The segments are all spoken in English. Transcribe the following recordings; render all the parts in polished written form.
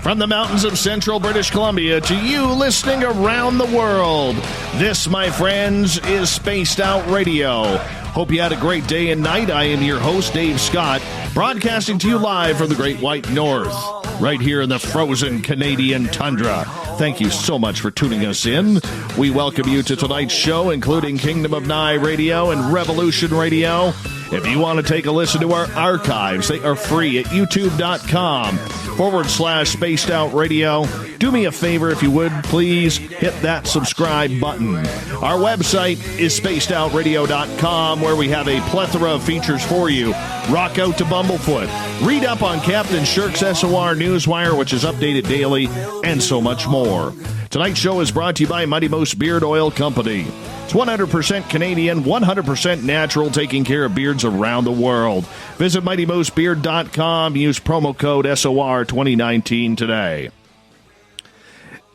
From the mountains of central British Columbia to you listening around the world, this, my friends, is Spaced Out Radio. Hope you had a great day and night. I am your host, Dave Scott, broadcasting to you live from the Great White North, right here in the frozen Canadian tundra. Thank you so much for tuning us in. We welcome you to tonight's show, including Kingdom of Nye Radio and Revolution Radio. If you want to take a listen to our archives, they are free at youtube.com/Spaced Out Radio. Do me a favor, if you would, please hit that subscribe button. Our website is spacedoutradio.com, where we have a plethora of features for you. Rock out to Bumblefoot. Read up on Captain Shirk's SOR Newswire, which is updated daily, and so much more. Tonight's show is brought to you by Mighty Moose Beard Oil Company. It's 100% Canadian, 100% natural, taking care of beards around the world. Visit MightyMooseBeard.com. Use promo code SOR2019 today.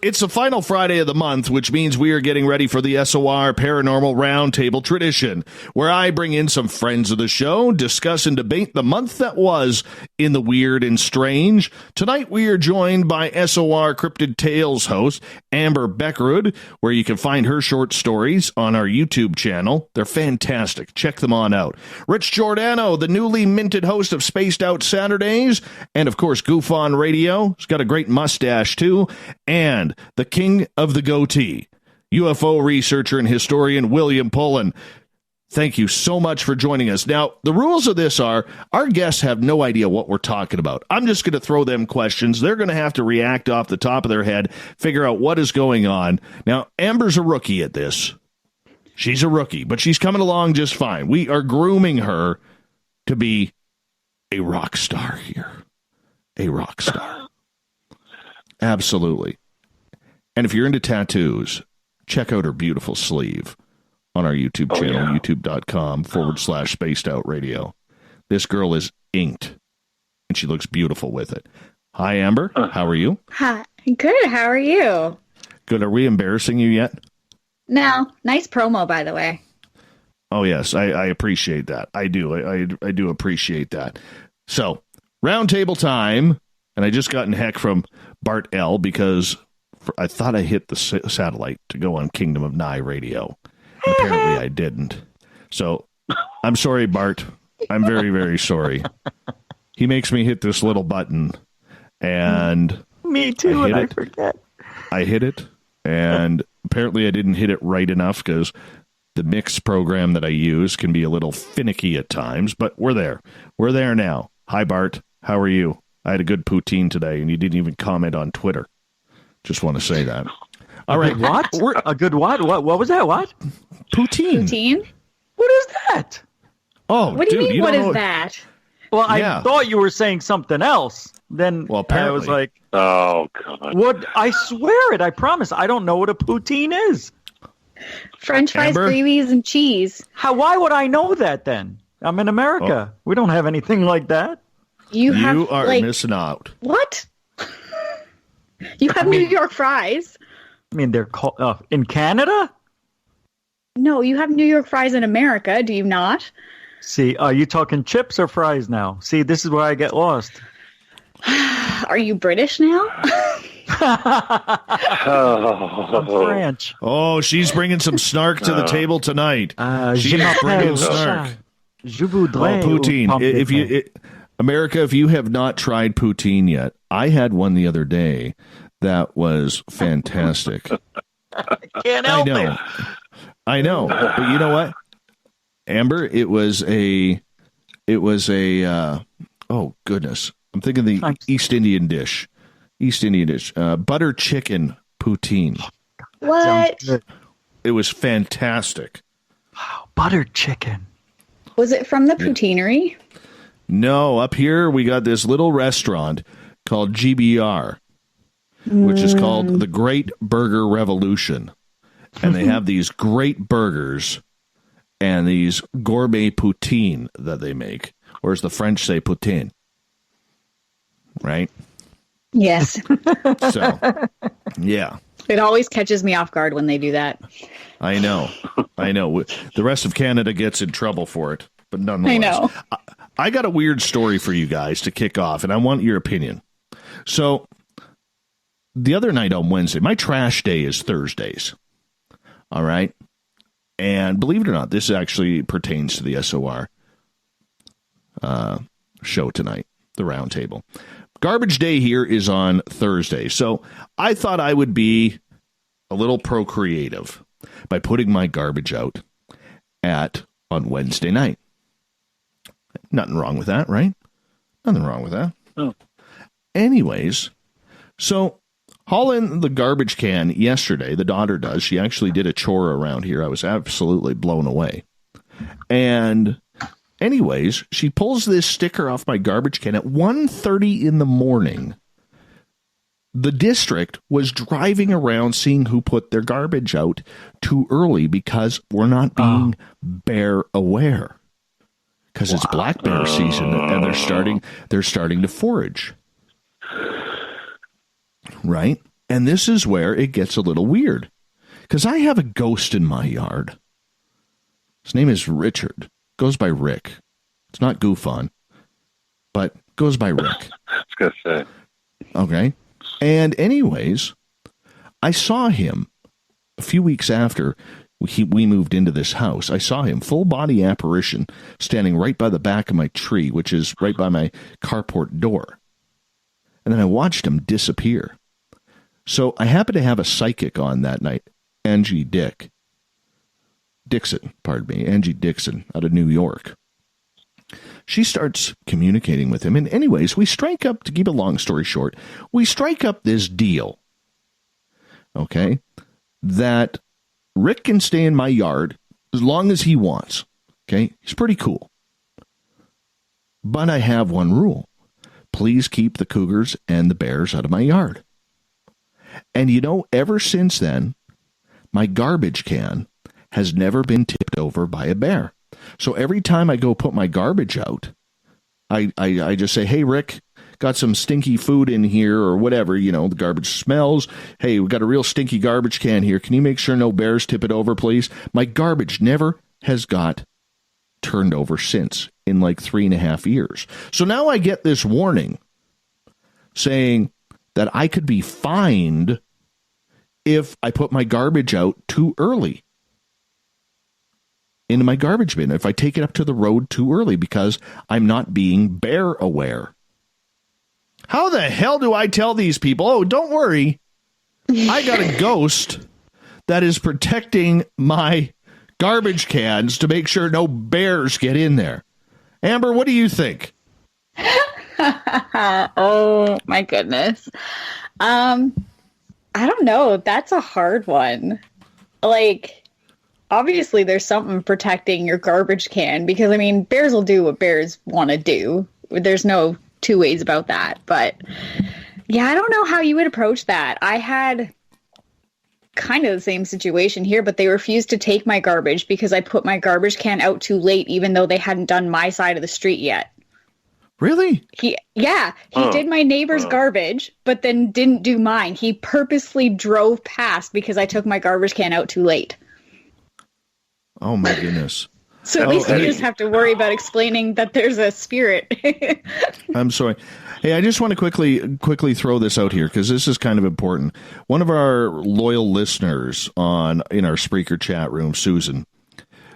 It's the final Friday of the month, which means we are getting ready for the SOR Paranormal Round Table tradition, where I bring in some friends of the show, discuss and debate the month that was in the weird and strange. Tonight we are joined by SOR Cryptid Tales host Amber Bekkerud, where you can find her short stories on our YouTube channel. They're fantastic. Check them on out. Rich Giordano, the newly minted host of Spaced Out Saturdays, and of course Goof On Radio. He's got a great mustache too, and the king of the goatee, UFO researcher and historian William Pullin. Thank you so much for joining us. Now, the rules of this are, our guests have no idea what we're talking about. I'm just going to throw them questions. They're going to have to react off the top of their head, figure out what is going on. Now, Amber's a rookie at this. She's a rookie, but she's coming along just fine. We are grooming her to be a rock star here. A rock star. Absolutely. And if you're into tattoos, check out her beautiful sleeve on our YouTube channel, youtube.com/Spaced Out Radio. This girl is inked, and she looks beautiful with it. Hi, Amber. How are you? Hi. Good. How are you? Good. Are we embarrassing you yet? No. Nice promo, by the way. Oh, yes. I appreciate that. I do. I do appreciate that. So, roundtable time, and I just got in heck from Bart L. because I thought I hit the satellite to go on Kingdom of Nye Radio. Apparently I didn't. So I'm sorry, Bart. I'm very, very sorry. He makes me hit this little button, and me too, and I forget. I hit it, and apparently I didn't hit it right enough because the mix program that I use can be a little finicky at times, but we're there. We're there now. Hi, Bart. How are you? I had a good poutine today, and you didn't even comment on Twitter. Just want to say that. All right. What? A good what? What was that? What? Poutine. Poutine? What is that? Oh, what do you dude, mean, what is that? Well, I thought you were saying something else. Then apparently. I was like, oh, God. What? I swear it. I promise. I don't know what a poutine is. French fries, Amber? gravies, and cheese. Why would I know that then? I'm in America. We don't have anything like that. You are missing out. What? You have New York fries. I mean, they're called in Canada? No, you have New York fries in America, do you not? See, are you talking chips or fries now? See, this is where I get lost. Are you British now? I'm French. Oh, she's bringing some snark to the table tonight. She's bringing snark. Je voudrais poutine. America, if you have not tried poutine yet, I had one the other day that was fantastic. I can't help it. I know, but you know what, Amber? It was a. Oh goodness, I'm thinking the East Indian dish, butter chicken poutine. What? It was fantastic. Wow, butter chicken. Was it from the poutineery? No, up here we got this little restaurant called GBR, which is called the Great Burger Revolution. And they have these great burgers and these gourmet poutine that they make. Or as the French say, poutine. Right? Yes. So, yeah. It always catches me off guard when they do that. I know. The rest of Canada gets in trouble for it. But nonetheless. I know. I got a weird story for you guys to kick off, and I want your opinion. So, the other night on Wednesday, my trash day is Thursdays. All right. And believe it or not, this actually pertains to the SOR show tonight, the Roundtable. Garbage day here is on Thursday. So I thought I would be a little procreative by putting my garbage out on Wednesday night. Nothing wrong with that, right? Nothing wrong with that. No. Anyways, so haul in the garbage can yesterday. The daughter does. She actually did a chore around here. I was absolutely blown away. And anyways, she pulls this sticker off my garbage can at 1:30 in the morning. The district was driving around seeing who put their garbage out too early because we're not being bear aware. Because it's black bear season and they're starting to forage. Right? And this is where it gets a little weird. Because I have a ghost in my yard. His name is Richard. Goes by Rick. It's not Goofon, but goes by Rick. I was going to say. Okay. And anyways, I saw him a few weeks after we moved into this house. I saw him, full body apparition, standing right by the back of my tree, which is right by my carport door. And then I watched him disappear. So I happened to have a psychic on that night, Angie Dixon, Angie Dixon out of New York. She starts communicating with him. And anyways, we strike up, to keep a long story short, we strike up this deal, okay, that Rick can stay in my yard as long as he wants, okay? He's pretty cool. But I have one rule. Please keep the cougars and the bears out of my yard. And you know, ever since then, my garbage can has never been tipped over by a bear. So every time I go put my garbage out, I just say, hey, Rick, got some stinky food in here or whatever, you know, the garbage smells. Hey, we got a real stinky garbage can here. Can you make sure no bears tip it over, please? My garbage never has got turned over since in like 3.5 years. So now I get this warning saying that I could be fined if I put my garbage out too early into my garbage bin, if I take it up to the road too early because I'm not being bear aware. How the hell do I tell these people, oh, don't worry, I got a ghost that is protecting my garbage cans to make sure no bears get in there? Amber, what do you think? Oh, my goodness. I don't know. That's a hard one. Like, obviously there's something protecting your garbage can because, I mean, bears will do what bears want to do. There's no two ways about that. But, yeah, I don't know how you would approach that. I had kind of the same situation here, but they refused to take my garbage because I put my garbage can out too late, even though they hadn't done my side of the street yet. Really? He did my neighbor's garbage, but then didn't do mine. He purposely drove past because I took my garbage can out too late. Oh, my goodness. So at least you just have to worry about explaining that there's a spirit. I'm sorry. Hey, I just want to quickly throw this out here because this is kind of important. One of our loyal listeners in our Spreaker chat room, Susan,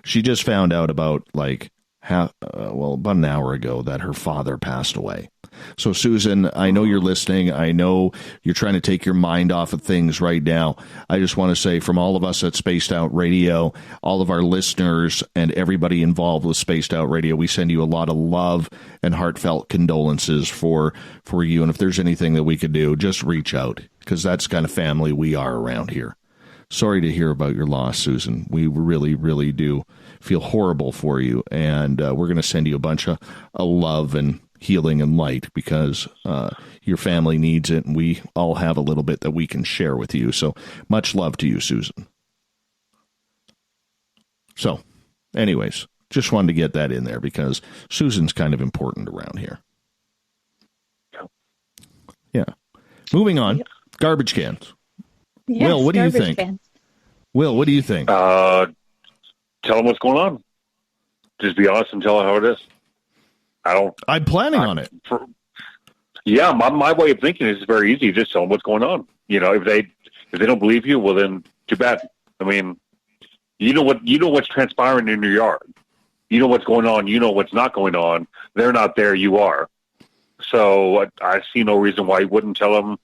she just found out about about an hour ago that her father passed away. So, Susan, I know you're listening. I know you're trying to take your mind off of things right now. I just want to say from all of us at Spaced Out Radio, all of our listeners and everybody involved with Spaced Out Radio, we send you a lot of love and heartfelt condolences for you. And if there's anything that we could do, just reach out because that's the kind of family we are around here. Sorry to hear about your loss, Susan. We really, really do feel horrible for you. And we're going to send you a bunch of love and healing and light because your family needs it. And we all have a little bit that we can share with you. So much love to you, Susan. So anyways, just wanted to get that in there because Susan's kind of important around here. Yeah. Moving on. Garbage cans. Yes, Will, what do you think? Cans. Will, what do you think? Tell them what's going on. Just be honest and tell them how it is. I'm planning on it. My way of thinking is very easy. Just tell them what's going on. if they don't believe you, well then too bad. I mean, you know what's transpiring in your yard. You know what's going on. You know what's not going on. They're not there. You are. So I see no reason why you wouldn't tell them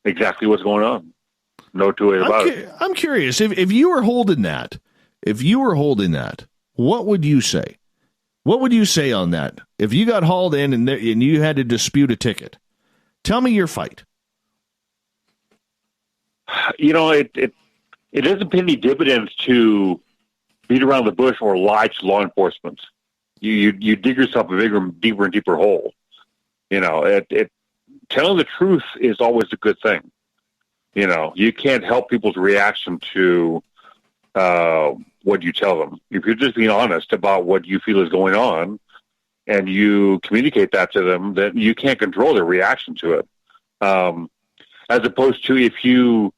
exactly what's going on. No two ways about it. I'm curious if you were holding that. If you were holding that, what would you say? What would you say on that? If you got hauled in and you had to dispute a ticket, tell me your fight. It doesn't pay any dividends to beat around the bush or lie to law enforcement. You dig yourself a bigger, deeper and deeper hole. Telling the truth is always a good thing. You can't help people's reaction to what you tell them. If you're just being honest about what you feel is going on and you communicate that to them, then you can't control their reaction to it. As opposed to if you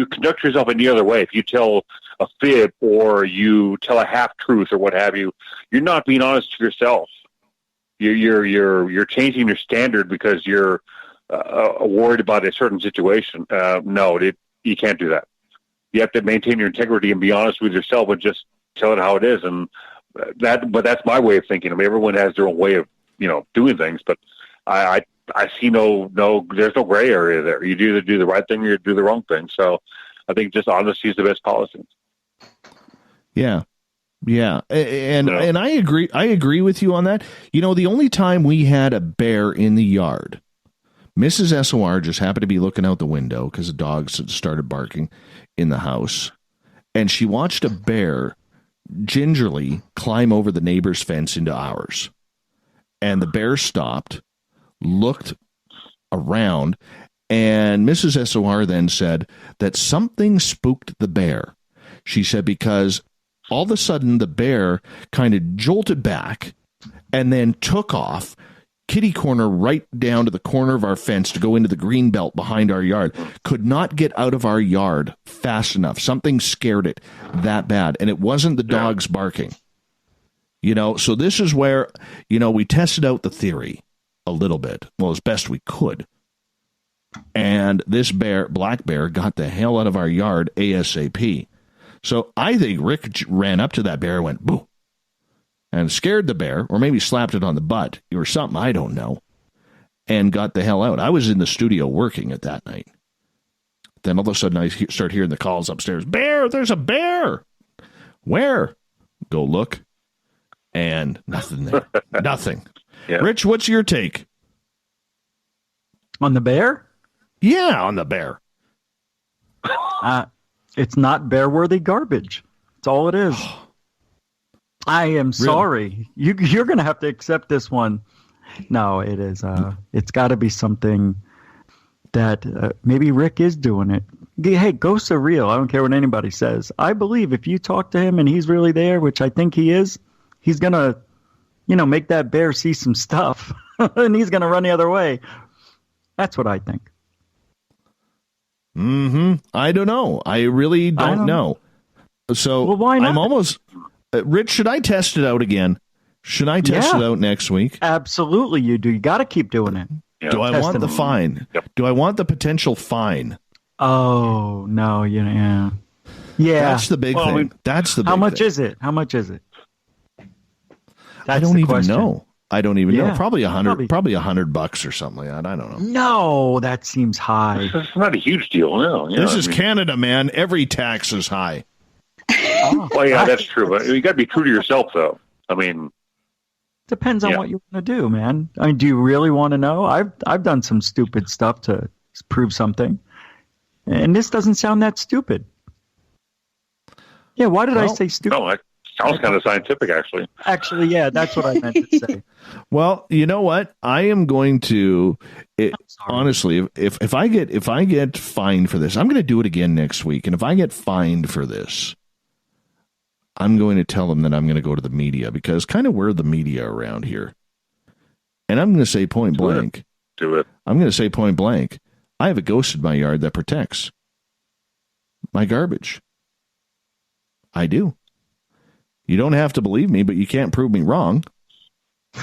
conduct yourself any other way, if you tell a fib or you tell a half truth or what have you, you're not being honest to yourself. You're changing your standard because you're worried about a certain situation. No, you can't do that. You have to maintain your integrity and be honest with yourself and just tell it how it is. And but that's my way of thinking. I mean, everyone has their own way of doing things, but I see no there's no gray area there. You either do the right thing or you do the wrong thing. So I think just honesty is the best policy. Yeah. And I agree with you on that. The only time we had a bear in the yard, Mrs. SOR just happened to be looking out the window because the dogs had started barking in the house, and she watched a bear gingerly climb over the neighbor's fence into ours. And the bear stopped, looked around, and Mrs. SOR then said that something spooked the bear. She said because all of a sudden the bear kind of jolted back and then took off, kitty corner right down to the corner of our fence to go into the green belt behind our yard. Could not get out of our yard fast enough. Something scared it that bad. And it wasn't the dogs barking. So this is where, we tested out the theory a little bit. Well, as best we could. And this black bear, got the hell out of our yard ASAP. So I think Rick ran up to that bear and went, boo, and scared the bear, or maybe slapped it on the butt or something, I don't know, and got the hell out. I was in the studio working at that night. Then all of a sudden I start hearing the calls upstairs, bear, there's a bear. Where? Go look. And nothing there. Nothing. Yeah. Rich, what's your take? On the bear? Yeah, on the bear. It's not bear-worthy garbage. That's all it is. I am sorry. Really? You're going to have to accept this one. No, it is. It's got to be something that maybe Rick is doing it. Hey, ghosts are real. I don't care what anybody says. I believe if you talk to him and he's really there, which I think he is, he's going to, make that bear see some stuff. And he's going to run the other way. That's what I think. I don't know. I really don't know. So why not? I'm almost... Rich, should I test it out again? Should I test it out next week? Absolutely, you do. You got to keep doing it. Yeah. Do I want the fine? Yep. Do I want the potential fine? Oh, no. Yeah. That's the big thing. That's the big thing. How much is it? I don't even know. I don't even know. Probably $100 or something like that. I don't know. No, that seems high. It's not a huge deal. No. This is Canada, man. Every tax is high. Well, yeah, that's true. But you got to be true to yourself, though. I mean, depends on what you want to do, man. I mean, do you really want to know? I've done some stupid stuff to prove something, and this doesn't sound that stupid. Yeah, why did I say stupid? No, it sounds kind of scientific, actually. Actually, yeah, that's what I meant to say. Well, you know what? I am going to honestly, if I get fined for this, I'm going to do it again next week, and if I get fined for this, I'm going to tell them that I'm going to go to the media, because kind of we're the media around here. And I'm going to say point blank. Do it. I'm going to say point blank. I have a ghost in my yard that protects my garbage. I do. You don't have to believe me, but you can't prove me wrong.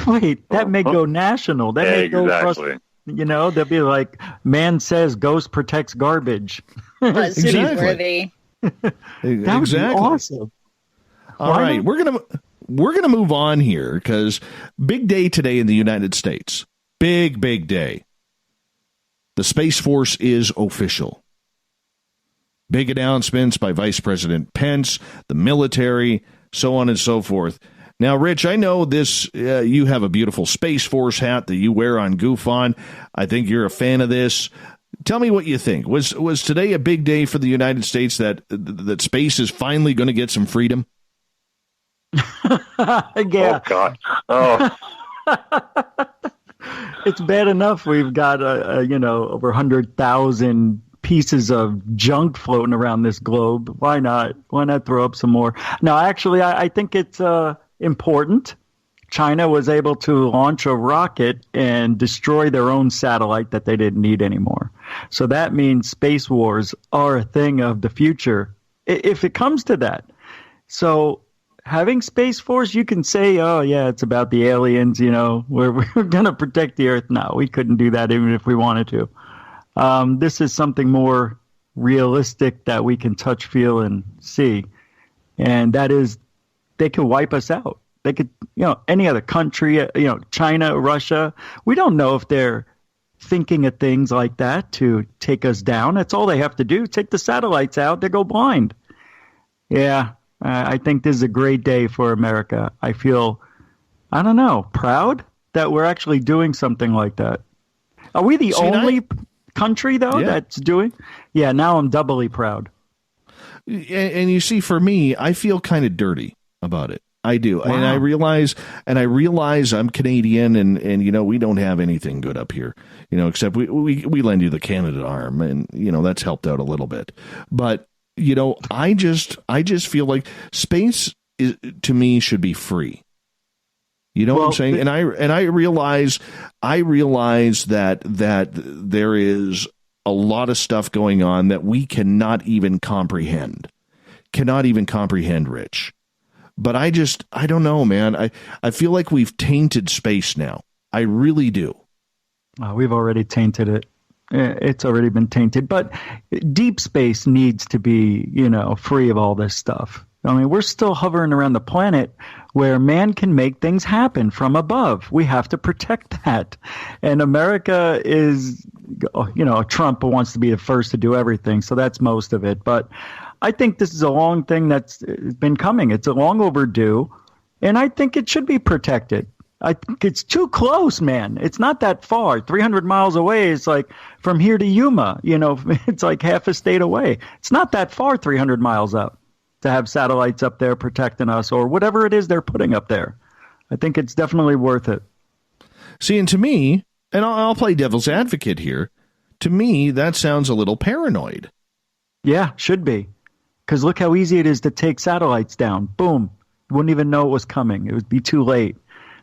Wait, that may go national. That may go across They'll be like, man says ghost protects garbage. BuzzFeed Exactly. worthy. That would be awesome. All right, we're gonna move on here because big day today in the United States. Big day. The Space Force is official. Big announcements by Vice President Pence, the military, so on and so forth. Now, Rich, I know this. You have a beautiful Space Force hat that you wear on Goof On. I think you're a fan of this. Tell me what you think. Was today a big day for the United States that space is finally going to get some freedom? Yeah. Oh, God. Oh. It's bad enough we've got over 100,000 pieces of junk floating around this globe. Why not throw up some more? No, actually, I think it's important. China was able to launch a rocket and destroy their own satellite that they didn't need anymore. So that means space wars are a thing of the future if it comes to that. So having Space Force, you can say, oh, yeah, it's about the aliens, we're going to protect the Earth. No, we couldn't do that even if we wanted to. This is something more realistic that we can touch, feel, and see. And that is, they can wipe us out. They could, any other country, China, Russia. We don't know if they're thinking of things like that to take us down. That's all they have to do. Take the satellites out, they go blind. Yeah, I think this is a great day for America. I feel, proud that we're actually doing something like that. Are we the only country, though, that's doing? Yeah, now I'm doubly proud. And you see, for me, I feel kind of dirty about it. I do. Wow. And I realize I'm Canadian and we don't have anything good up here, except we lend you the Canada arm and, that's helped out a little bit. But, I just feel like space to me should be free. You know what I'm saying? And I realize that there is a lot of stuff going on that we cannot even comprehend, Rich. But I don't know, man. I feel like we've tainted space now. I really do. We've already tainted it. It's already been tainted. But deep space needs to be, free of all this stuff. I mean, we're still hovering around the planet where man can make things happen from above. We have to protect that. And America is, Trump wants to be the first to do everything. So that's most of it. But I think this is a long thing that's been coming. It's a long overdue, and I think it should be protected. I think it's too close, man. It's not that far. 300 miles away is like from here to Yuma. It's like half a state away. It's not that far, 300 miles up, to have satellites up there protecting us or whatever it is they're putting up there. I think it's definitely worth it. See, and to me, and I'll play devil's advocate here, to me, that sounds a little paranoid. Yeah, should be. Because look how easy it is to take satellites down. Boom. Wouldn't even know it was coming. It would be too late.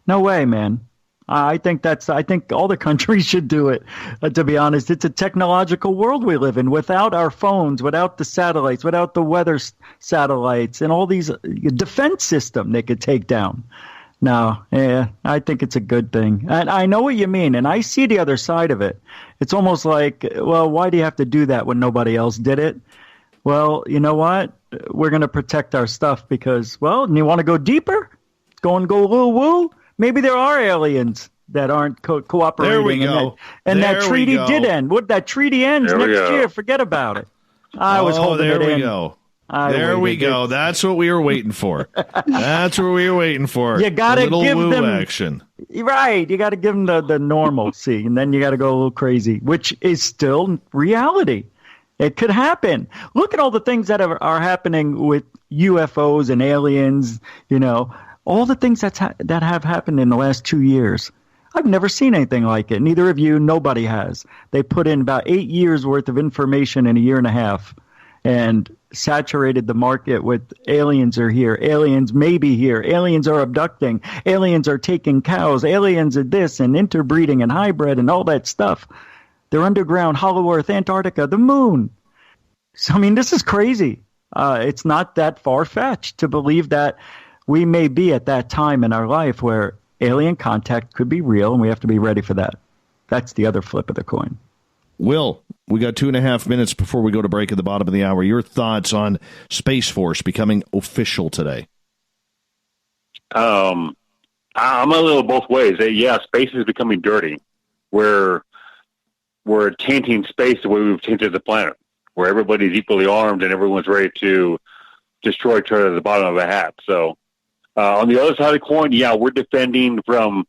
No way, man. I think all the countries should do it. To be honest, it's a technological world we live in. Without our phones, without the satellites, without the weather satellites, and all these defense system they could take down. No, I think it's a good thing. And I know what you mean, and I see the other side of it. It's almost like, well, why do you have to do that when nobody else did it? Well, you know what? We're going to protect our stuff because, and you want to go deeper? Go a little woo? Maybe there are aliens that aren't cooperating. There we go. And that treaty did end. That treaty ends next year. Forget about it. I was holding it in. There we go. There we go. That's what we were waiting for. That's what we were waiting for. You got to give them action. Right. You got to give them the normalcy, and then you got to go a little crazy, which is still reality. It could happen. Look at all the things that are happening with UFOs and aliens, all the things that have happened in the last 2 years. I've never seen anything like it. Neither of you, nobody has. They put in about 8 years worth of information in a year and a half and saturated the market with aliens are here, aliens may be here, aliens are abducting, aliens are taking cows, aliens are this and interbreeding and hybrid and all that stuff. They're underground, Hollow Earth, Antarctica, the moon. So, I mean, this is crazy. It's not that far-fetched to believe that we may be at that time in our life where alien contact could be real, and we have to be ready for that. That's the other flip of the coin. Will, we got 2.5 minutes before we go to break at the bottom of the hour. Your thoughts on Space Force becoming official today? I'm a little both ways. Yeah, space is becoming dirty. We're tainting space the way we've tainted the planet, where everybody's equally armed and everyone's ready to destroy each other at the bottom of a hat. So on the other side of the coin, yeah, we're defending from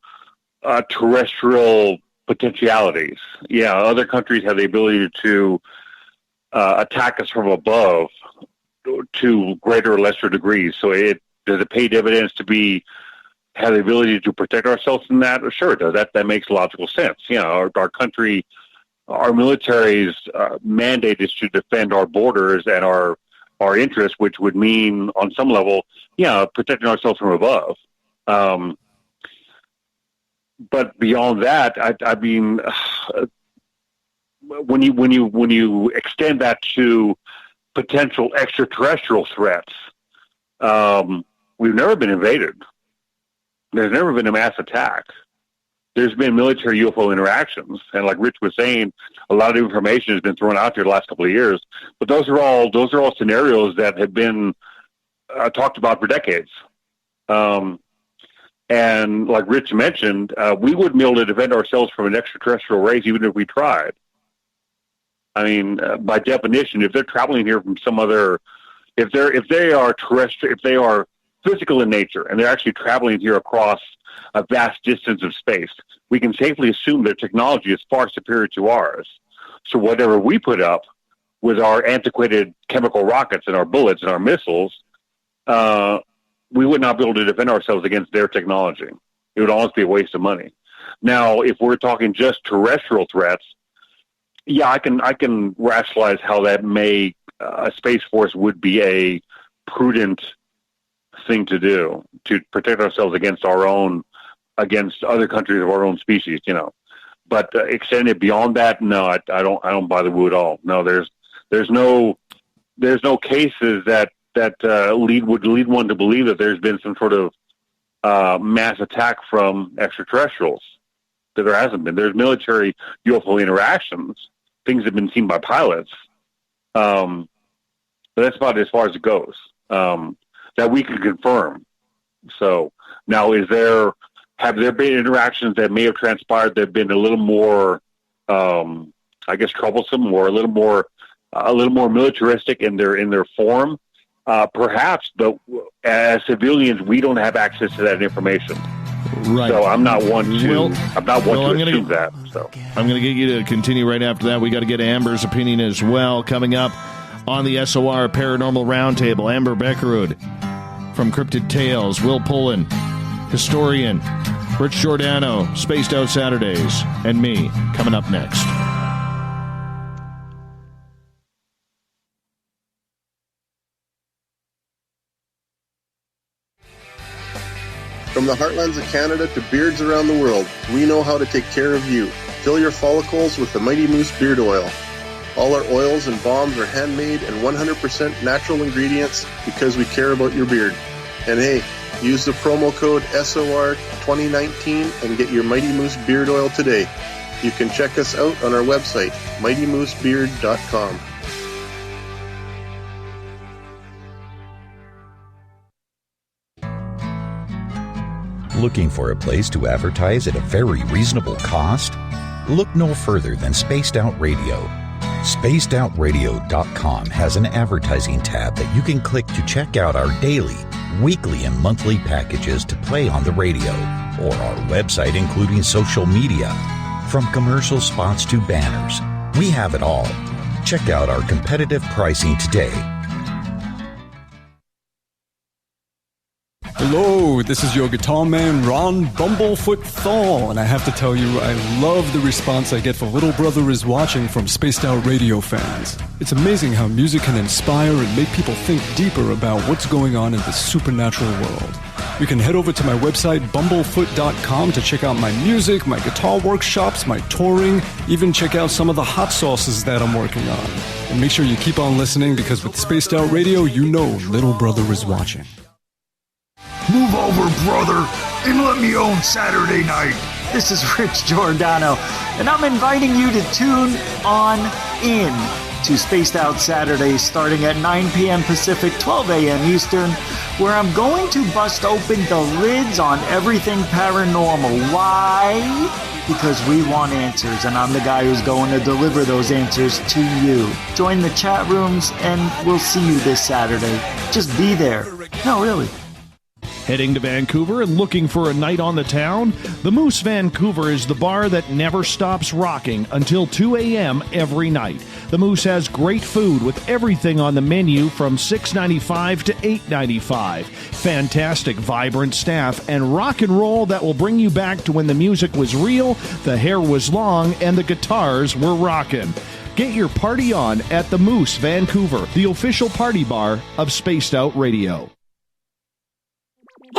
terrestrial potentialities. Yeah, other countries have the ability to attack us from above to greater or lesser degrees. So does it pay dividends to have the ability to protect ourselves from that? Sure, it does. That makes logical sense. You know, our country, our military's mandate is to defend our borders and our interests, which would mean, on some level, protecting ourselves from above. But beyond that, I mean, when you extend that to potential extraterrestrial threats, we've never been invaded. There's never been a mass attack. There's been military UFO interactions, and like Rich was saying, a lot of information has been thrown out there the last couple of years. But those are all scenarios that have been talked about for decades. And like Rich mentioned, we wouldn't be able to defend ourselves from an extraterrestrial race even if we tried. I mean, by definition, if they're traveling here from some other, if they are terrestrial, if they are physical in nature and they're actually traveling here across a vast distance of space, we can safely assume their technology is far superior to ours. So whatever we put up with our antiquated chemical rockets and our bullets and our missiles, we would not be able to defend ourselves against their technology. It would almost be a waste of money. Now, if we're talking just terrestrial threats, yeah, I can rationalize how that a Space Force would be a prudent thing to do to protect ourselves against other countries of our own species, But extending it beyond that, no, I don't buy the woo at all. No, there's no cases that would lead one to believe that there's been some sort of mass attack from extraterrestrials. That there hasn't been. There's military UFO interactions. Things have been seen by pilots. But that's about as far as it goes. That we can confirm. So now, have there been interactions that may have transpired that have been a little more, troublesome, or a little more militaristic in their form? Perhaps, but as civilians, we don't have access to that information. Right. So I'm not one to assume that. So I'm going to get you to continue right after that. We got to get Amber's opinion as well. Coming up on the SOR Paranormal Round Table, Amber Bekkerud from Cryptid Tales, Will Pullin, historian, Rich Giordano, Spaced Out Saturdays, and me coming up next. From the heartlands of Canada to beards around the world, we know how to take care of you. Fill your follicles with the Mighty Moose Beard Oil. All our oils and balms are handmade and 100% natural ingredients because we care about your beard. And hey, use the promo code SOR2019 and get your Mighty Moose Beard Oil today. You can check us out on our website, mightymoosebeard.com. Looking for a place to advertise at a very reasonable cost? Look no further than Spaced Out Radio. SpacedOutRadio.com has an advertising tab that you can click to check out our daily, weekly, and monthly packages to play on the radio, or our website including social media. From commercial spots to banners, we have it all. Check out our competitive pricing today. Hello, this is your guitar man, Ron Bumblefoot Thal, and I have to tell you, I love the response I get for Little Brother is Watching from Spaced Out Radio fans. It's amazing how music can inspire and make people think deeper about what's going on in the supernatural world. You can head over to my website, bumblefoot.com, to check out my music, my guitar workshops, my touring, even check out some of the hot sauces that I'm working on. And make sure you keep on listening, because with Spaced Out Radio, you know Little Brother is watching. Move over, brother, and let me own Saturday night. This is Rich Giordano, and I'm inviting you to tune on in to Spaced Out Saturdays starting at 9 p.m. Pacific, 12 a.m. Eastern, where I'm going to bust open the lids on everything paranormal. Why? Because we want answers, and I'm the guy who's going to deliver those answers to you. Join the chat rooms, and we'll see you this Saturday. Just be there. No, really. Heading to Vancouver and looking for a night on the town? The Moose Vancouver is the bar that never stops rocking until 2 a.m. every night. The Moose has great food with everything on the menu from $6.95 to $8.95. Fantastic, vibrant staff and rock and roll that will bring you back to when the music was real, the hair was long, and the guitars were rockin'. Get your party on at the Moose Vancouver, the official party bar of Spaced Out Radio.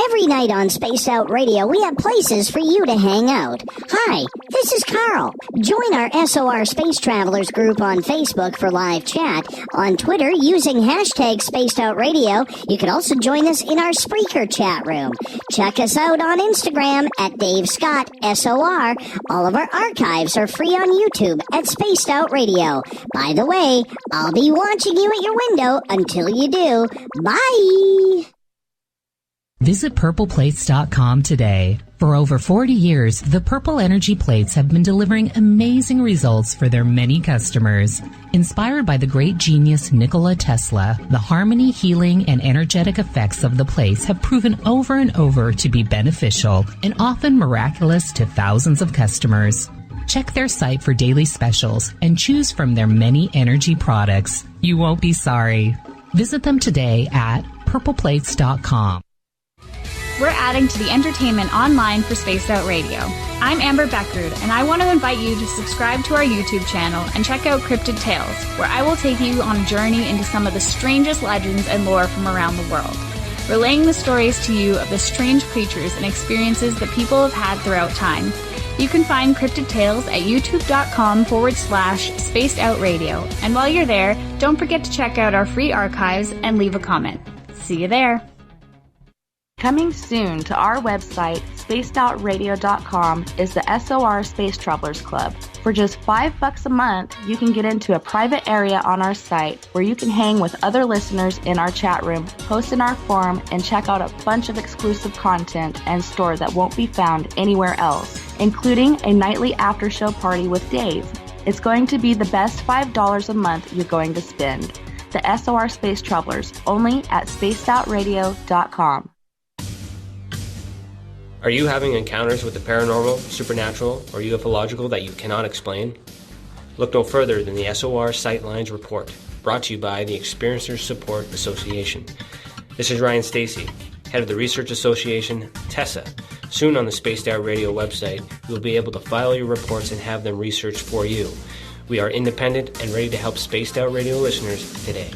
Every night on Spaced Out Radio, we have places for you to hang out. Hi, this is Carl. Join our SOR Space Travelers group on Facebook for live chat. On Twitter, using hashtag Spaced Out Radio. You can also join us in our Spreaker chat room. Check us out on Instagram at Dave Scott SOR. All of our archives are free on YouTube at Spaced Out Radio. By the way, I'll be watching you at your window until you do. Bye! Visit purpleplates.com today. For over 40 years, the Purple Energy Plates have been delivering amazing results for their many customers. Inspired by the great genius Nikola Tesla, the harmony, healing, and energetic effects of the plates have proven over and over to be beneficial and often miraculous to thousands of customers. Check their site for daily specials and choose from their many energy products. You won't be sorry. Visit them today at purpleplates.com. We're adding to the entertainment online for Spaced Out Radio. I'm Amber Bekkerud, and I want to invite you to subscribe to our YouTube channel and check out Cryptid Tales, where I will take you on a journey into some of the strangest legends and lore from around the world, relaying the stories to you of the strange creatures and experiences that people have had throughout time. You can find Cryptid Tales at youtube.com/Spaced Out Radio. And while you're there, don't forget to check out our free archives and leave a comment. See you there. Coming soon to our website, spacedoutradio.com, is the SOR Space Travelers Club. For just $5 a month, you can get into a private area on our site where you can hang with other listeners in our chat room, post in our forum, and check out a bunch of exclusive content and store that won't be found anywhere else, including a nightly after-show party with Dave. It's going to be the best $5 a month you're going to spend. The SOR Space Travelers, only at spacedoutradio.com. Are you having encounters with the paranormal, supernatural, or ufological that you cannot explain? Look no further than the SOR Sightlines Report, brought to you by the Experiencers Support Association. This is Ryan Stacy, head of the Research Association, TESSA. Soon on the Spaced Out Radio website, you will be able to file your reports and have them researched for you. We are independent and ready to help Spaced Out Radio listeners today.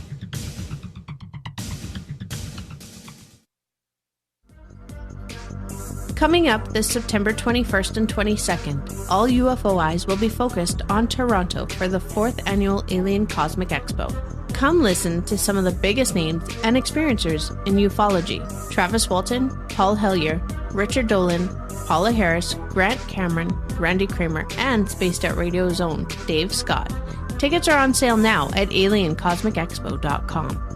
Coming up this September 21st and 22nd, all UFO eyes will be focused on Toronto for the 4th Annual Alien Cosmic Expo. Come listen to some of the biggest names and experiencers in ufology: Travis Walton, Paul Hellyer, Richard Dolan, Paula Harris, Grant Cameron, Randy Kramer, and Spaced Out Radio's own Dave Scott. Tickets are on sale now at aliencosmicexpo.com.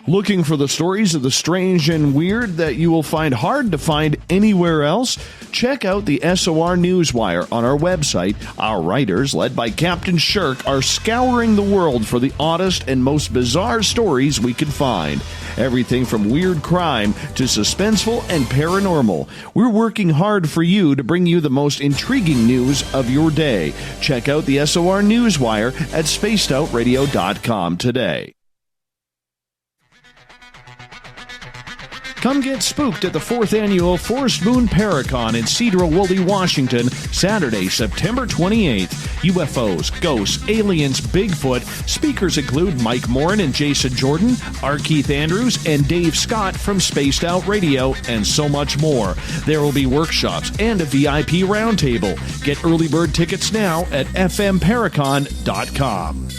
Looking for the stories of the strange and weird that you will find hard to find anywhere else? Check out the SOR Newswire on our website. Our writers, led by Captain Shirk, are scouring the world for the oddest and most bizarre stories we can find. Everything from weird crime to suspenseful and paranormal. We're working hard for you to bring you the most intriguing news of your day. Check out the SOR Newswire at spacedoutradio.com today. Come get spooked at the 4th Annual Forest Moon Paracon in Cedar-Woolley, Washington, Saturday, September 28th. UFOs, ghosts, aliens, Bigfoot. Speakers include Mike Morin and Jason Jordan, R. Keith Andrews, and Dave Scott from Spaced Out Radio, and so much more. There will be workshops and a VIP roundtable. Get early bird tickets now at fmparacon.com.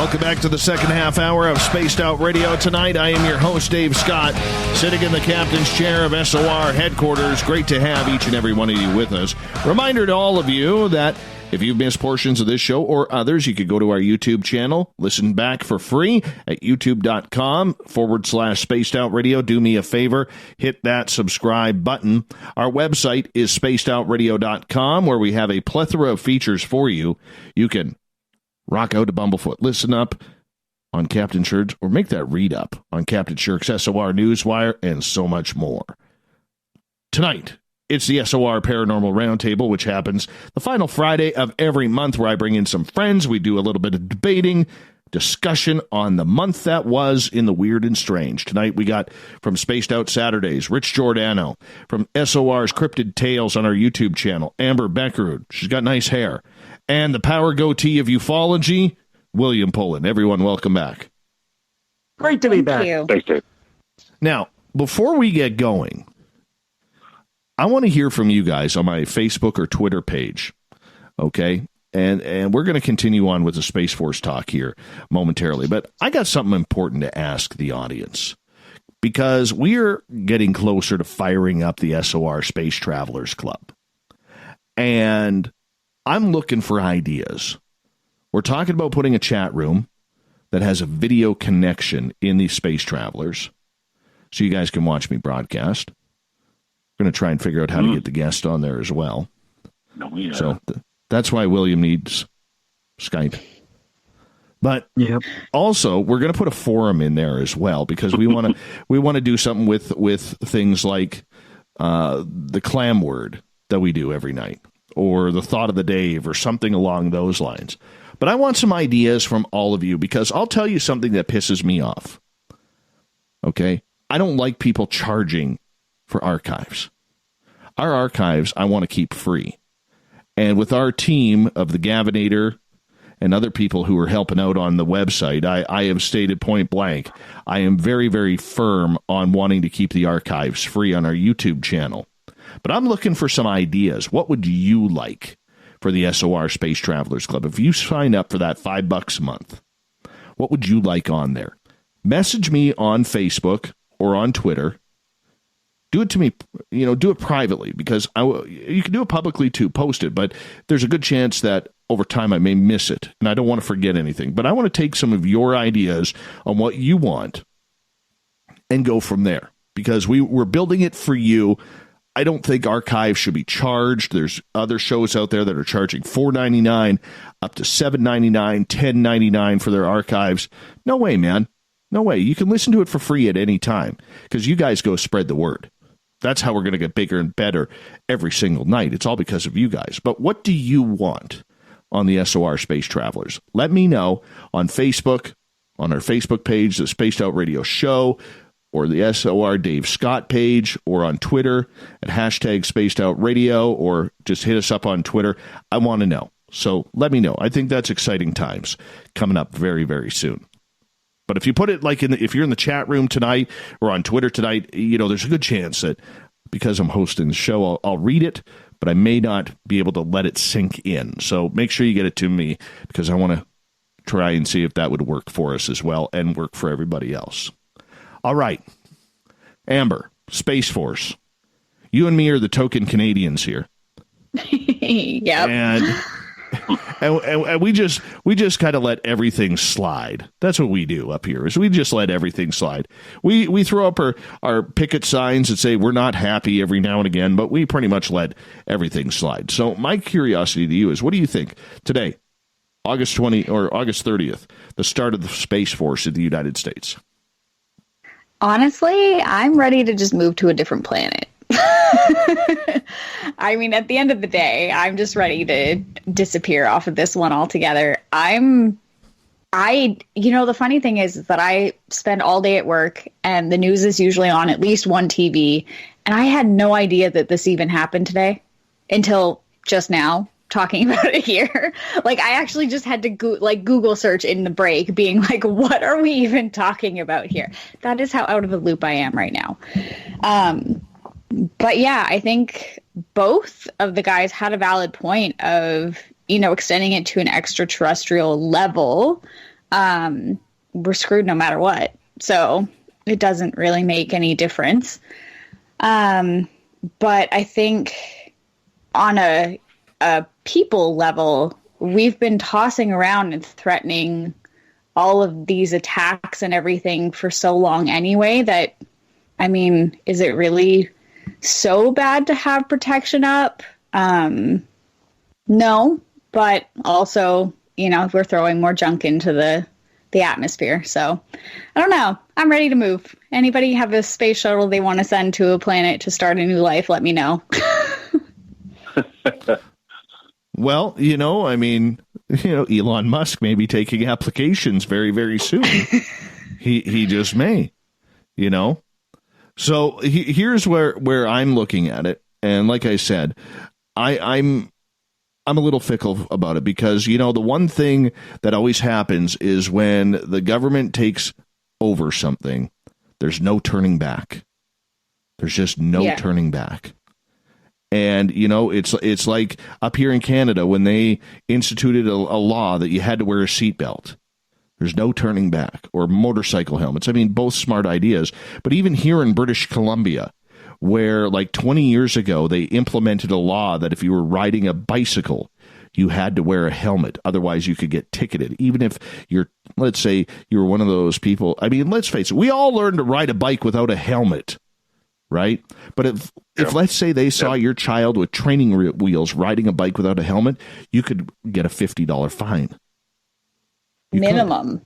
Welcome back to the second half hour of Spaced Out Radio. Tonight, I am your host, Dave Scott, sitting in the captain's chair of SOR headquarters. Great to have each and every one of you with us. Reminder to all of you that if you've missed portions of this show or others, you could go to our YouTube channel, listen back for free at youtube.com/Spaced Out Radio. Do me a favor, hit that subscribe button. Our website is spacedoutradio.com, where we have a plethora of features for you. You can rock out to Bumblefoot, listen up on Captain Shirk's, or make that read up on Captain Shirk's SOR Newswire, and so much more. Tonight, it's the SOR Paranormal Round Table, which happens the final Friday of every month, where I bring in some friends. We do a little bit of debating, discussion on the month that was in the weird and strange. Tonight we got from Spaced Out Saturdays, Rich Giordano. From SOR's Cryptid Tales on our YouTube channel, Amber Bekkerud. She's got nice hair. And the power goatee of ufology, William Pullin. Everyone, welcome back. Great to be back. Thanks, Dave. Now, before we get going, I want to hear from you guys on my Facebook or Twitter page, okay? And we're going to continue on with the Space Force talk here momentarily. But I got something important to ask the audience, because we're getting closer to firing up the SOR Space Travelers Club. And I'm looking for ideas. We're talking about putting a chat room that has a video connection in the Space Travelers, so you guys can watch me broadcast. We're going to try and figure out how to get the guest on there as well. So that's why William needs Skype. But also, we're going to put a forum in there as well, because we want to do something with things like the clam word that we do every night, or the thought of the day, or something along those lines. But I want some ideas from all of you, because I'll tell you something that pisses me off. Okay? I don't like people charging for archives. Our archives I want to keep free. And with our team of the Gavinator and other people who are helping out on the website, I have stated point blank, I am very, very firm on wanting to keep the archives free on our YouTube channel. But I'm looking for some ideas. What would you like for the SOR Space Travelers Club? If you sign up for that $5 a month, what would you like on there? Message me on Facebook or on Twitter. Do it to me, do it privately, because you can do it publicly too, post it, but there's a good chance that over time I may miss it, and I don't want to forget anything. But I want to take some of your ideas on what you want and go from there, because we're building it for you. I don't think archives should be charged. There's other shows out there that are charging $4.99 up to $7.99, $10.99 for their archives. No way, man. No way. You can listen to it for free at any time, because you guys go spread the word. That's how we're going to get bigger and better every single night. It's all because of you guys. But what do you want on the SOR Space Travelers? Let me know on Facebook, on our Facebook page, the Spaced Out Radio Show, or the SOR Dave Scott page, or on Twitter at hashtag Spaced Out Radio, or just hit us up on Twitter. I want to know. So let me know. I think that's exciting times coming up very, very soon. But if you put it like if you're in the chat room tonight or on Twitter tonight, there's a good chance that because I'm hosting the show, I'll read it, but I may not be able to let it sink in. So make sure you get it to me, because I want to try and see if that would work for us as well and work for everybody else. All right. Amber, Space Force. You and me are the token Canadians here. Yep. And we just kind of let everything slide. That's what we do up here, is we just let everything slide. We throw up our picket signs that say we're not happy every now and again, but we pretty much let everything slide. So my curiosity to you is, what do you think today, August 20 or August 30th, the start of the Space Force in the United States? Honestly, I'm ready to just move to a different planet. I mean, at the end of the day, I'm just ready to disappear off of this one altogether. The funny thing is that I spend all day at work, and the news is usually on at least one TV, and I had no idea that this even happened today until just now, talking about it here. Like, I actually just had to Google search in the break, being like, what are we even talking about here? That is how out of the loop I am right now. But yeah, I think both of the guys had a valid point of, extending it to an extraterrestrial level. we're screwed no matter what. So it doesn't really make any difference. But I think on a people level, we've been tossing around and threatening all of these attacks and everything for so long anyway that, I mean, is it really so bad to have protection up? No, but also, you know, we're throwing more junk into the atmosphere. So I don't know. I'm ready to move. Anybody have a space shuttle they want to send to a planet to start a new life? Let me know. Well, you know, I mean, you know, Elon Musk may be taking applications very, very soon. he just may, you know. So here's where I'm looking at it, and like I said, I'm a little fickle about it because, you know, the one thing that always happens is when the government takes over something, there's no turning back. There's just no turning back. And, you know, it's like up here in Canada when they instituted a law that you had to wear a seatbelt. There's no turning back, or motorcycle helmets. I mean, both smart ideas. But even here in British Columbia, where like 20 years ago, they implemented a law that if you were riding a bicycle, you had to wear a helmet. Otherwise, you could get ticketed. Even if let's say you were one of those people. I mean, let's face it, we all learned to ride a bike without a helmet. Right? But if let's say they saw your child with training wheels riding a bike without a helmet, you could get a $50 fine. Minimum.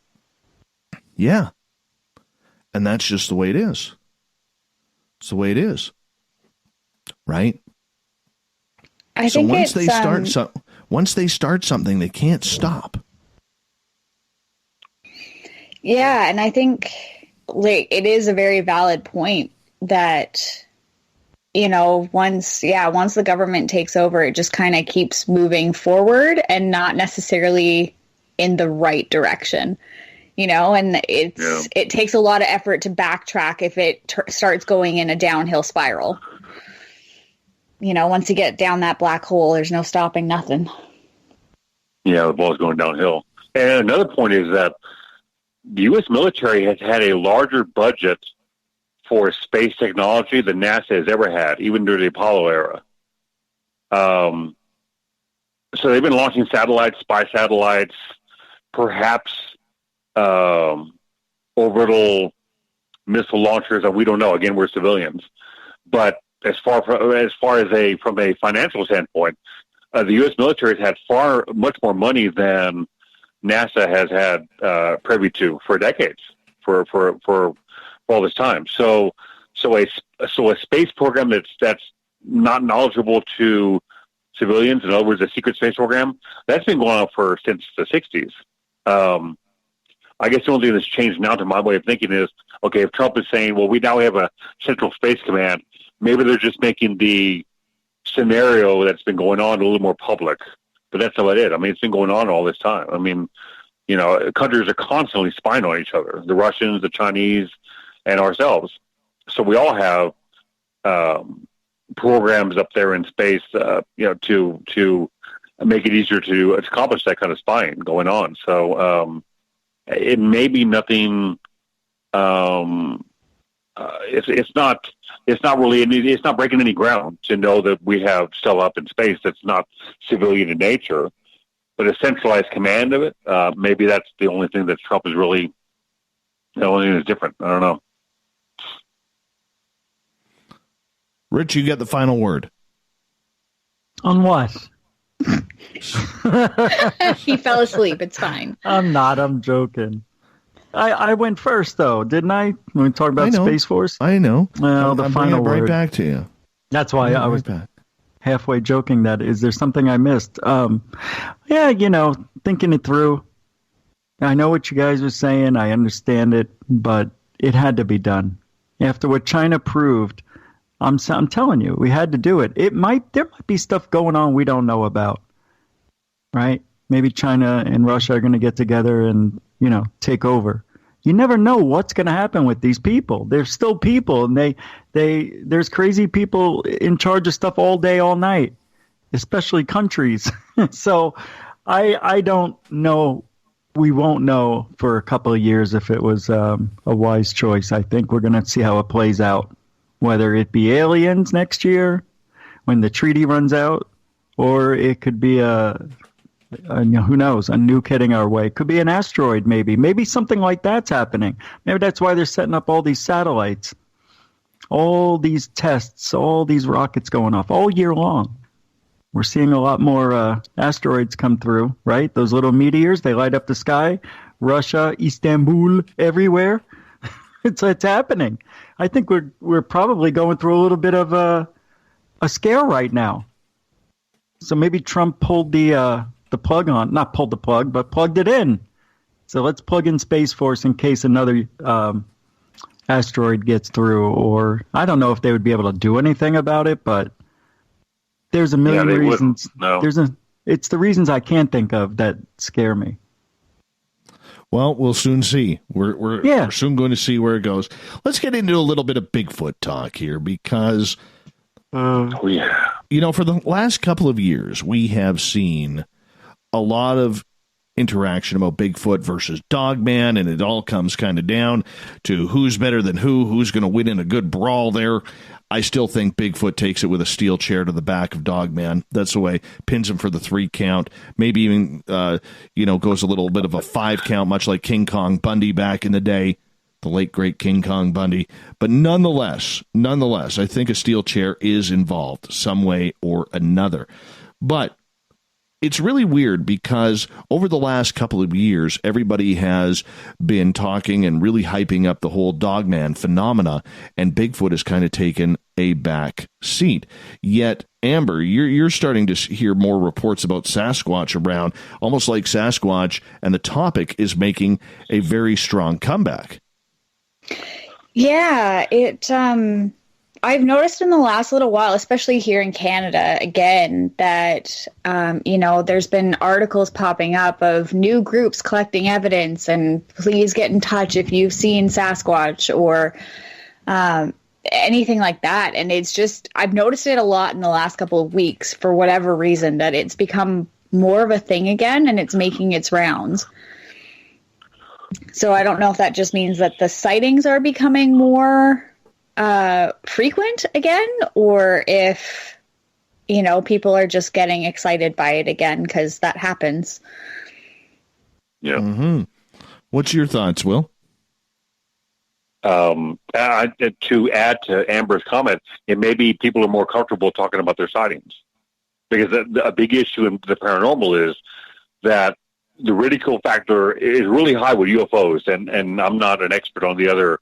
Yeah. And that's just the way it is. It's the way it is. Right? I think once they start something, they can't stop. Yeah, and I think like it is a very valid point that, you know, once the government takes over, it just kind of keeps moving forward and not necessarily in the right direction, you know, and it takes a lot of effort to backtrack if it starts going in a downhill spiral. You know, once you get down that black hole, there's no stopping nothing. Yeah, the ball's going downhill. And another point is that the U.S. military has had a larger budget for space technology than NASA has ever had, even during the Apollo era. So they've been launching satellites, spy satellites, perhaps orbital missile launchers, and we don't know. Again, we're civilians. But as far as from a financial standpoint, the U.S. military has had much more money than NASA has had privy to for decades, for all this time. So a space program that's not knowledgeable to civilians, in other words, a secret space program, that's been going on since the 60s. I guess the only thing that's changed now, to my way of thinking, is, okay, if Trump is saying, well, we now have a central space command, maybe they're just making the scenario that's been going on a little more public. But that's how it is. I mean, it's been going on all this time. I mean, you know, countries are constantly spying on each other, the Russians, the Chinese, and ourselves. So we all have programs up there in space, you know, to make it easier to accomplish that kind of spying going on. So it may be nothing. It's not breaking any ground to know that we have stuff up in space that's not civilian in nature, but a centralized command of it. Maybe that's the only thing that Trump is really, the only thing that's different. I don't know. Rich, you get the final word. On what? He fell asleep. It's fine. I'm not. I'm joking. I went first, though, didn't I? When we talked about Space Force? I know. Well, the final word. Right back to you. That's why I was halfway joking that, is there something I missed? Yeah, you know, thinking it through. I know what you guys were saying. I understand it, but it had to be done. After what China proved, I'm telling you, we had to do it. There might be stuff going on we don't know about, right? Maybe China and Russia are going to get together and, you know, take over. You never know what's going to happen with these people. They're still people, and there's crazy people in charge of stuff all day, all night, especially countries. So I don't know we won't know for a couple of years if it was a wise choice. I think we're going to see how it plays out, whether it be aliens next year when the treaty runs out, or it could be who knows, a nuke heading our way. Could be an asteroid, maybe something like that's happening. Maybe that's why they're setting up all these satellites, all these tests, all these rockets going off all year long. We're seeing a lot more asteroids come through, right? Those little meteors, they light up the sky. Russia, Istanbul, everywhere. It's happening. I think we're probably going through a little bit of a scare right now. So maybe Trump pulled the plug on, not pulled the plug, but plugged it in. So let's plug in Space Force in case another asteroid gets through. Or I don't know if they would be able to do anything about it, but there's a million reasons. No. It's the reasons I can't think of that scare me. Well, we'll soon see. We're soon going to see where it goes. Let's get into a little bit of Bigfoot talk here because, for the last couple of years, we have seen a lot of interaction about Bigfoot versus Dogman, and it all comes kind of down to who's better than who's going to win in a good brawl there. I still think Bigfoot takes it with a steel chair to the back of Dogman. That's the way. Pins him for the 3 count. Maybe even, goes a little bit of a 5 count, much like King Kong Bundy back in the day, the late, great King Kong Bundy. But nonetheless, I think a steel chair is involved some way or another. But it's really weird because over the last couple of years, everybody has been talking and really hyping up the whole Dogman phenomena, and Bigfoot has kind of taken a back seat. Yet, Amber, you're starting to hear more reports about Sasquatch around, almost like Sasquatch and the topic is making a very strong comeback. Yeah, I've noticed in the last little while, especially here in Canada, again, that, there's been articles popping up of new groups collecting evidence and please get in touch if you've seen Sasquatch or anything like that. And it's just, I've noticed it a lot in the last couple of weeks for whatever reason, that it's become more of a thing again and it's making its rounds. So I don't know if that just means that the sightings are becoming more frequent again, or if people are just getting excited by it again, because that happens. Yeah. Mm-hmm. What's your thoughts, Will? To add to Amber's comment, it may be people are more comfortable talking about their sightings, because a big issue in the paranormal is that the ridicule factor is really high with UFOs, and I'm not an expert on the other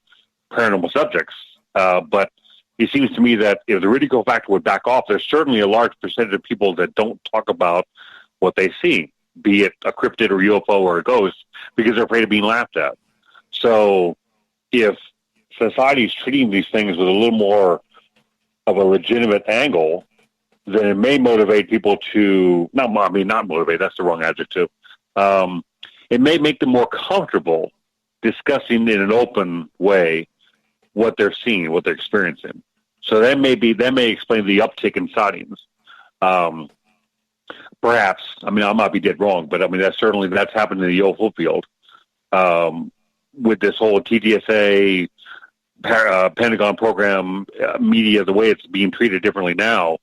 paranormal subjects. But it seems to me that if the ridicule factor would back off, there's certainly a large percentage of people that don't talk about what they see, be it a cryptid or UFO or a ghost, because they're afraid of being laughed at. So if society is treating these things with a little more of a legitimate angle, then it may motivate people to, not motivate, that's the wrong adjective. It may make them more comfortable discussing in an open way what they're seeing, what they're experiencing. So that may explain the uptick in sightings. Perhaps, I might be dead wrong, but that's happened in the UFO field. With this whole TTSA, Pentagon program, media, the way it's being treated differently now,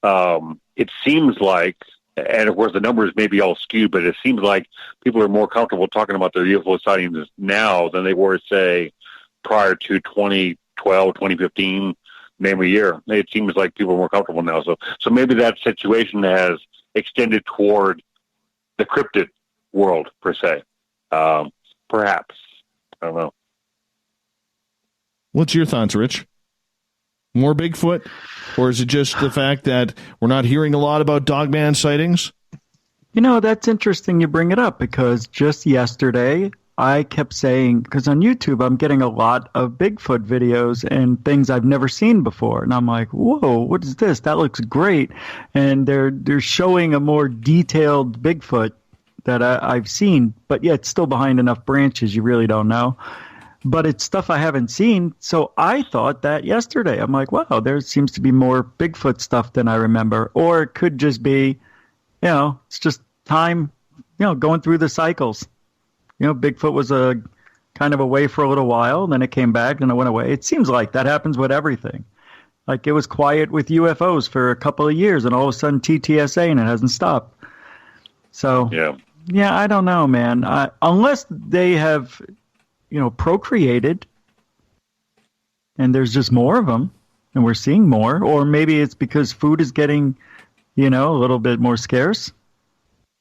it seems like, and of course the numbers may be all skewed, but it seems like people are more comfortable talking about their UFO sightings now than they were, say, prior to 2012, 2015, name a year. It seems like people are more comfortable now. So maybe that situation has extended toward the cryptid world, per se. Perhaps. I don't know. What's your thoughts, Rich? More Bigfoot? Or is it just the fact that we're not hearing a lot about Dogman sightings? That's interesting you bring it up, because just yesterday I kept saying, because on YouTube I'm getting a lot of Bigfoot videos and things I've never seen before. And I'm like, whoa, what is this? That looks great. And they're showing a more detailed Bigfoot that I've seen, but yet it's still behind enough branches you really don't know. But it's stuff I haven't seen, so I thought that yesterday. I'm like, wow, there seems to be more Bigfoot stuff than I remember. Or it could just be, it's just time, going through the cycles. Bigfoot was a kind of away for a little while, then it came back, and it went away. It seems like that happens with everything. Like it was quiet with UFOs for a couple of years, and all of a sudden TTSA, and it hasn't stopped. So yeah, I don't know, man. Unless they have, procreated, and there's just more of them, and we're seeing more, or maybe it's because food is getting, a little bit more scarce.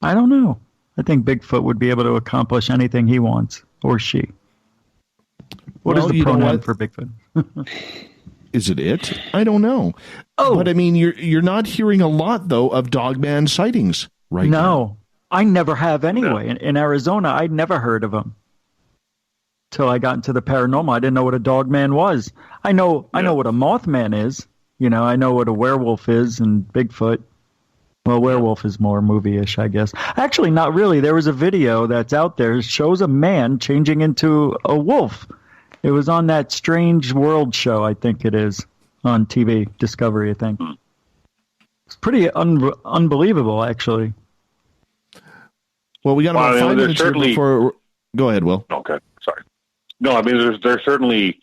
I don't know. I think Bigfoot would be able to accomplish anything he wants, or she. What is the pronoun for Bigfoot? Is it? I don't know. Oh, but I mean, you're not hearing a lot though of Dogman sightings right now. No, I never have anyway. In Arizona, I'd never heard of them till I got into the paranormal. I didn't know what a Dogman was. I know what a Mothman is. I know what a werewolf is and Bigfoot. Well, werewolf is more movie-ish, I guess. Actually, not really. There was a video that's out there that shows a man changing into a wolf. It was on that Strange World show, I think it is, on TV, Discovery, I think. It's pretty unbelievable, actually. Well, we got about 5 minutes here before... Go ahead, Will. Okay, sorry. No, I mean, there's certainly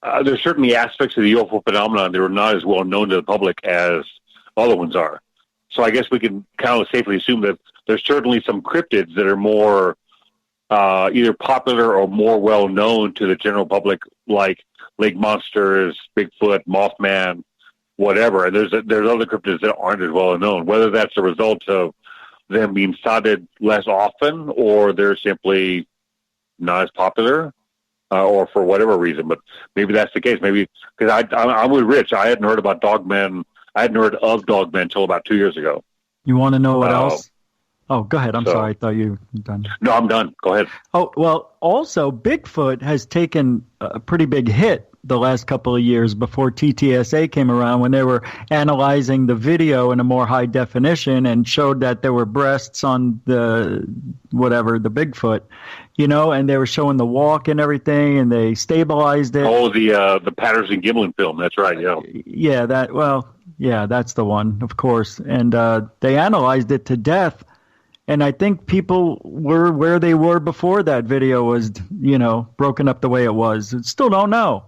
aspects of the UFO phenomenon that are not as well known to the public as other ones are. So I guess we can kind of safely assume that there's certainly some cryptids that are more either popular or more well known to the general public, like lake monsters, Bigfoot, Mothman, whatever. And there's other cryptids that aren't as well known. Whether that's a result of them being sighted less often, or they're simply not as popular, or for whatever reason. But maybe that's the case. Maybe because I'm with Rich. I hadn't heard about Dogmen. I hadn't heard of Dogmen until about 2 years ago. You want to know what else? Oh, go ahead. I'm sorry. I thought you were done. No, I'm done. Go ahead. Oh, well, also, Bigfoot has taken a pretty big hit the last couple of years before TTSA came around, when they were analyzing the video in a more high definition and showed that there were breasts on the Bigfoot, and they were showing the walk and everything, and they stabilized it. Oh, the Patterson-Gimlin film. That's right, yeah. Yeah, that's the one, of course. And they analyzed it to death. And I think people were where they were before that video was, broken up the way it was. Still don't know.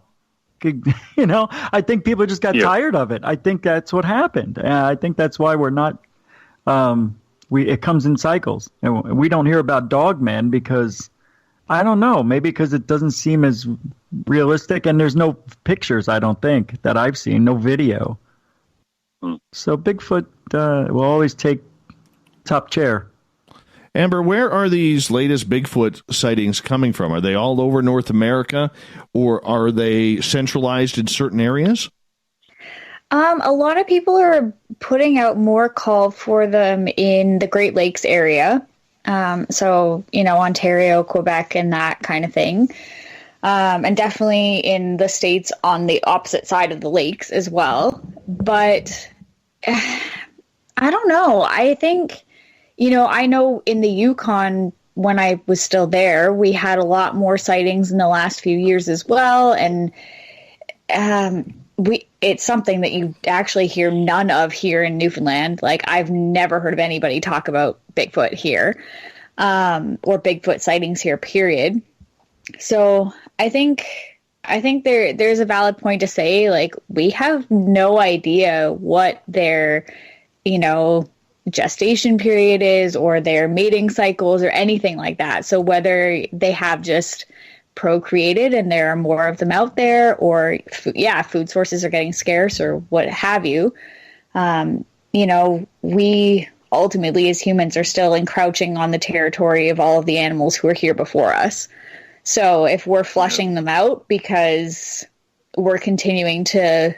I think people just got tired of it. I think that's what happened. I think that's why we're not, it comes in cycles. And we don't hear about Dogman because, I don't know, maybe because it doesn't seem as realistic. And there's no pictures, I don't think, that I've seen, no video. So Bigfoot will always take top chair. Amber, where are these latest Bigfoot sightings coming from? Are they all over North America, or are they centralized in certain areas? A lot of people are putting out more call for them in the Great Lakes area. So, Ontario, Quebec, and that kind of thing. And definitely in the states on the opposite side of the lakes as well. But I don't know. I think... I know in the Yukon, when I was still there, we had a lot more sightings in the last few years as well. And it's something that you actually hear none of here in Newfoundland. Like, I've never heard of anybody talk about Bigfoot here, or Bigfoot sightings here, period. So I think there's a valid point to say, like, we have no idea what their, gestation period is, or their mating cycles, or anything like that. So whether they have just procreated and there are more of them out there, or food sources are getting scarce, or what have you, we ultimately as humans are still encroaching on the territory of all of the animals who are here before us. So if we're flushing them out because we're continuing to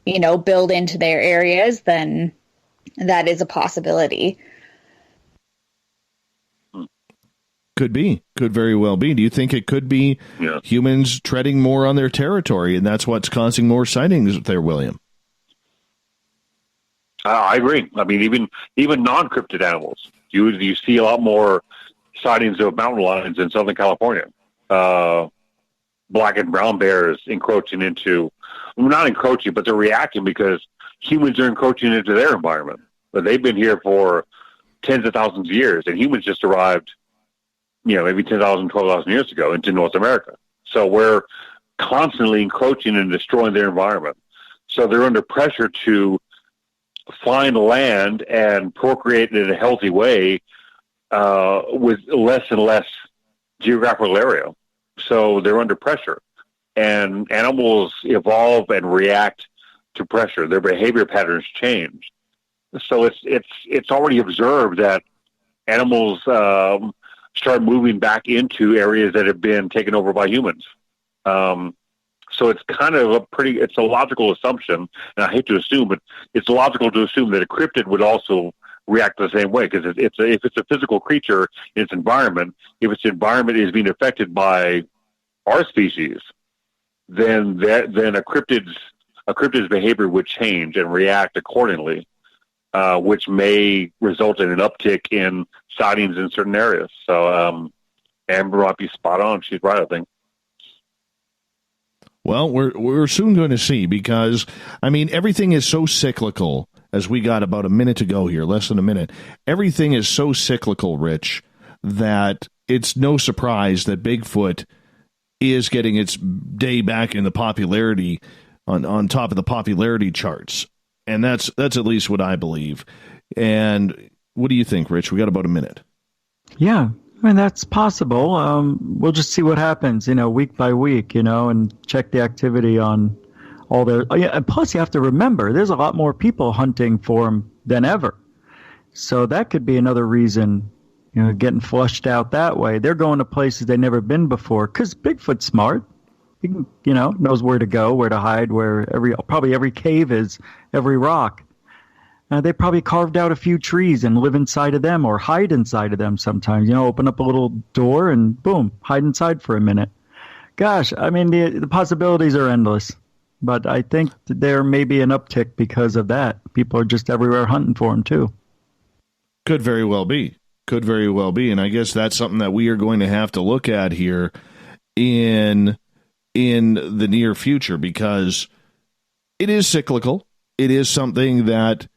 build into their areas, then that is a possibility. Could be. Could very well be. Do you think it could be humans treading more on their territory, and that's what's causing more sightings there, William? I agree. I mean, even non-cryptid animals. You see a lot more sightings of mountain lions in Southern California. Black and brown bears encroaching into... not encroaching, but they're reacting because humans are encroaching into their environment. But they've been here for tens of thousands of years, and humans just arrived maybe 10,000, 12,000 years ago into North America. So we're constantly encroaching and destroying their environment. So they're under pressure to find land and procreate in a healthy way with less and less geographical area. So they're under pressure. And animals evolve and react to pressure. Their behavior patterns change. So it's already observed that animals start moving back into areas that have been taken over by humans. So it's kind of it's a logical assumption, and I hate to assume, but it's logical to assume that a cryptid would also react the same way, because if it's a physical creature in its environment, if its environment is being affected by our species, then a cryptid's behavior would change and react accordingly, which may result in an uptick in sightings in certain areas. So Amber might be spot on. She's right, I think. Well, we're soon going to see, because, everything is so cyclical, as we got about a minute to go here, less than a minute. Everything is so cyclical, Rich, that it's no surprise that Bigfoot is getting its day back in the popularity, on top of the popularity charts. And that's at least what I believe. And what do you think, Rich? We got about a minute. Yeah. That's possible. We'll just see what happens, week by week, and check the activity on all their. Oh, yeah, and plus, you have to remember, there's a lot more people hunting for them than ever. So that could be another reason, getting flushed out that way. They're going to places they've never been before, because Bigfoot's smart. He can, knows where to go, where to hide, where probably every cave is, every rock. They probably carved out a few trees and live inside of them, or hide inside of them sometimes. Open up a little door and boom, hide inside for a minute. Gosh, the possibilities are endless. But I think that there may be an uptick because of that. People are just everywhere hunting for them, too. Could very well be. And I guess that's something that we are going to have to look at here in the near future, because it is cyclical. It is something that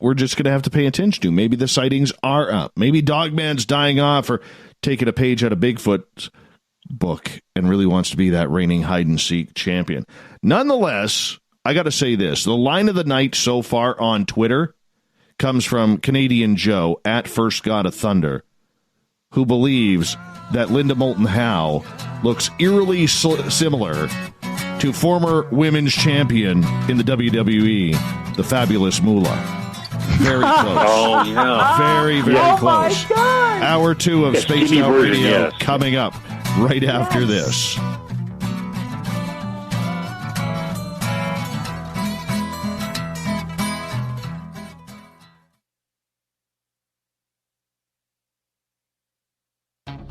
we're just going to have to pay attention to. Maybe the sightings are up. Maybe Dogman's dying off, or taking a page out of Bigfoot's book and really wants to be that reigning hide-and-seek champion. Nonetheless, I got to say this. The line of the night so far on Twitter comes from Canadian Joe, at First God of Thunder, who believes that Linda Moulton Howe looks eerily similar to former women's champion in the WWE, the Fabulous Moolah. Very close. Oh, yeah. Very, very close. My God. Hour 2 of Spaced Out version, Radio yes. coming up right after this.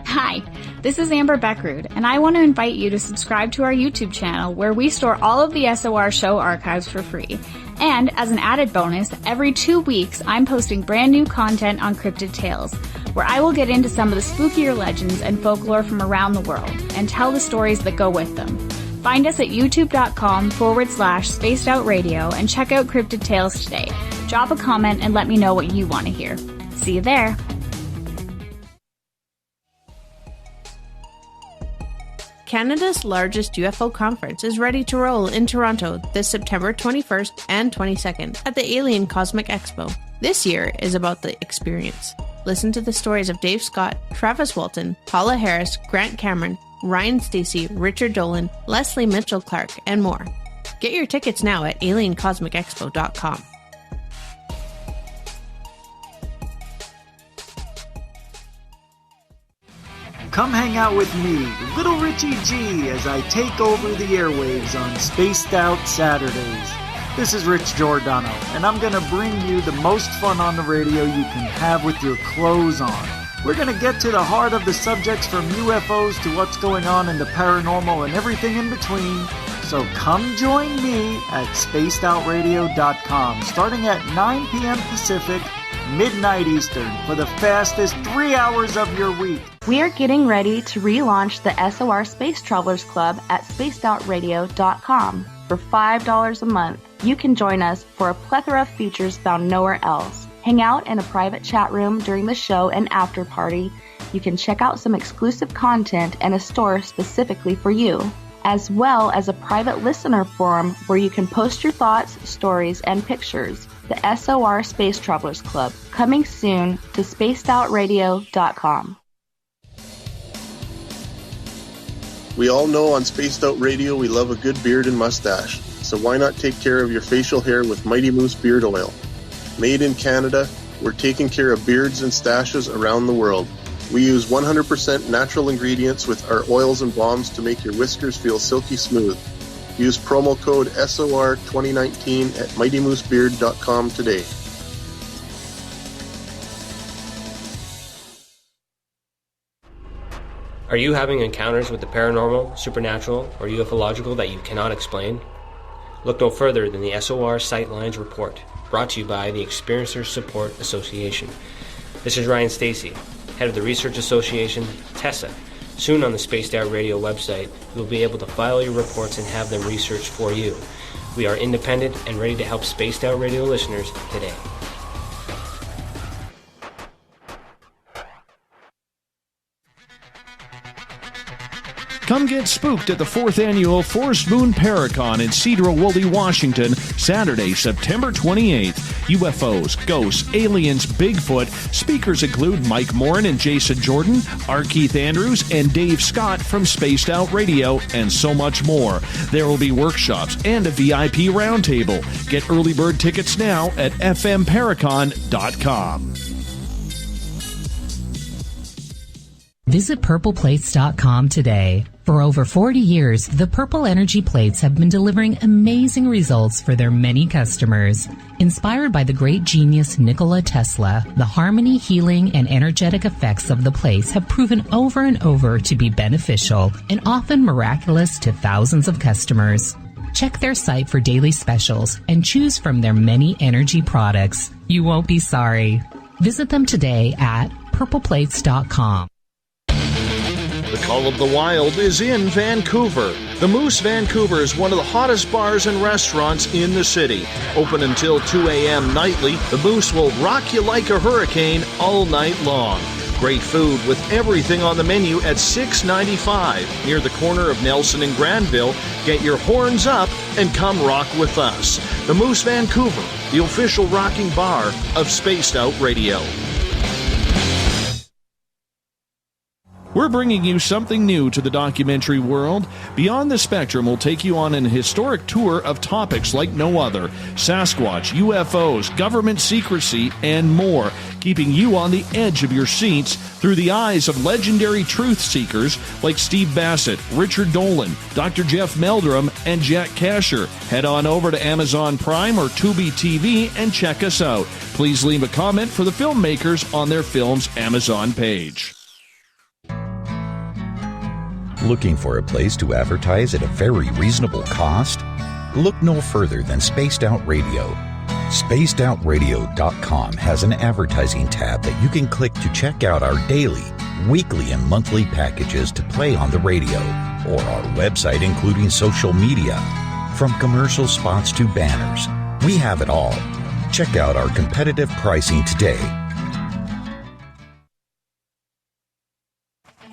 Hi, this is Amber Bekkerud, and I want to invite you to subscribe to our YouTube channel, where we store all of the SOR show archives for free. And as an added bonus, every 2 weeks I'm posting brand new content on Cryptid Tales, where I will get into some of the spookier legends and folklore from around the world and tell the stories that go with them. Find us at youtube.com/spacedoutradio and check out Cryptid Tales today. Drop a comment and let me know what you want to hear. See you there. Canada's largest UFO conference is ready to roll in Toronto this September 21st and 22nd at the Alien Cosmic Expo. This year is about the experience. Listen to the stories of Dave Scott, Travis Walton, Paula Harris, Grant Cameron, Ryan Stacy, Richard Dolan, Leslie Mitchell-Clark, and more. Get your tickets now at aliencosmicexpo.com. Come hang out with me, Little Richie G, as I take over the airwaves on Spaced Out Saturdays. This is Rich Giordano, and I'm going to bring you the most fun on the radio you can have with your clothes on. We're going to get to the heart of the subjects, from UFOs to what's going on in the paranormal and everything in between. So come join me at spacedoutradio.com, starting at 9 p.m. Pacific, midnight Eastern, for the fastest 3 hours of your week. We are getting ready to relaunch the SOR Space Travelers Club at spacedoutradio.com. For $5 a month, you can join us for a plethora of features found nowhere else. Hang out in a private chat room during the show and after party. You can check out some exclusive content and a store specifically for you, as well as a private listener forum where you can post your thoughts, stories, and pictures. The SOR Space Travelers Club, coming soon to spacedoutradio.com. We all know on Spaced Out Radio we love a good beard and mustache, so why not take care of your facial hair with Mighty Moose Beard Oil? Made in Canada, we're taking care of beards and stashes around the world. We use 100% natural ingredients with our oils and balms to make your whiskers feel silky smooth. Use promo code SOR2019 at MightyMooseBeard.com today. Are you having encounters with the paranormal, supernatural, or ufological that you cannot explain? Look no further than the SOR Sightlines Report, brought to you by the Experiencers Support Association. This is Ryan Stacy, head of the Research Association, TESSA. Soon on the Spaced Out Radio website, you'll be able to file your reports and have them researched for you. We are independent and ready to help Spaced Out Radio listeners today. Come get spooked at the 4th Annual Forest Moon Paracon in Cedar-Woolley, Washington, Saturday, September 28th. UFOs, ghosts, aliens, Bigfoot. Speakers include Mike Morin and Jason Jordan, R. Keith Andrews, and Dave Scott from Spaced Out Radio, and so much more. There will be workshops and a VIP roundtable. Get early bird tickets now at fmparacon.com. Visit purpleplates.com today. For over 40 years, the Purple Energy Plates have been delivering amazing results for their many customers. Inspired by the great genius Nikola Tesla, the harmony, healing, and energetic effects of the plates have proven over and over to be beneficial and often miraculous to thousands of customers. Check their site for daily specials and choose from their many energy products. You won't be sorry. Visit them today at purpleplates.com. The Call of the Wild is in Vancouver. The Moose Vancouver is one of the hottest bars and restaurants in the city. Open until 2 a.m. nightly, the Moose will rock you like a hurricane all night long. Great food with everything on the menu at $6.95 near the corner of Nelson and Granville. Get your horns up and come rock with us. The Moose Vancouver, the official rocking bar of Spaced Out Radio. We're bringing you something new to the documentary world. Beyond the Spectrum will take you on an historic tour of topics like no other. Sasquatch, UFOs, government secrecy, and more, keeping you on the edge of your seats through the eyes of legendary truth seekers like Steve Bassett, Richard Dolan, Dr. Jeff Meldrum, and Jack Kasher. Head on over to Amazon Prime or Tubi TV and check us out. Please leave a comment for the filmmakers on their film's Amazon page. Looking for a place to advertise at a very reasonable cost? Look no further than Spaced Out Radio. SpacedOutRadio.com has an advertising tab that you can click to check out our daily, weekly, and monthly packages to play on the radio, or our website including social media. From commercial spots to banners, we have it all. Check out our competitive pricing today.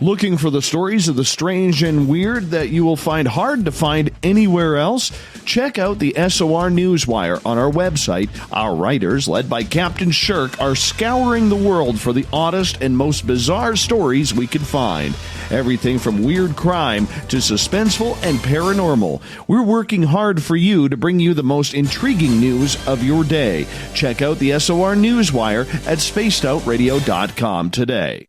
Looking for the stories of the strange and weird that you will find hard to find anywhere else? Check out the SOR Newswire on our website. Our writers, led by Captain Shirk, are scouring the world for the oddest and most bizarre stories we can find. Everything from weird crime to suspenseful and paranormal. We're working hard for you to bring you the most intriguing news of your day. Check out the SOR Newswire at spacedoutradio.com today.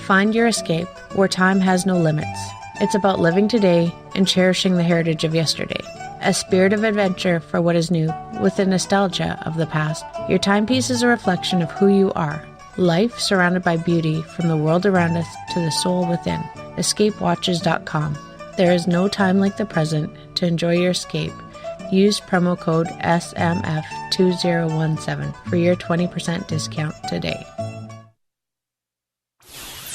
Find your escape where time has no limits. It's about living today and cherishing the heritage of yesterday. A spirit of adventure for what is new, with the nostalgia of the past. Your timepiece is a reflection of who you are. Life surrounded by beauty from the world around us to the soul within. EscapeWatches.com. There is no time like the present to enjoy your escape. Use promo code SMF2017 for your 20% discount today.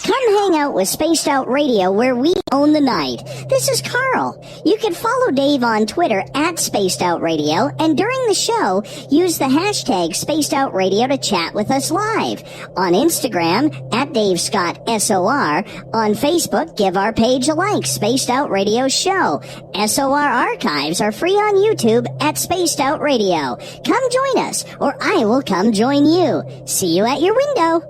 Come hang out with Spaced Out Radio, where we own the night. This is Carl. You can follow Dave on Twitter at Spaced Out Radio, and during the show, use the hashtag Spaced Out Radio to chat with us live. On Instagram, at Dave Scott SOR. On Facebook, give our page a like, Spaced Out Radio Show. SOR archives are free on YouTube at Spaced Out Radio. Come join us, or I will come join you. See you at your window.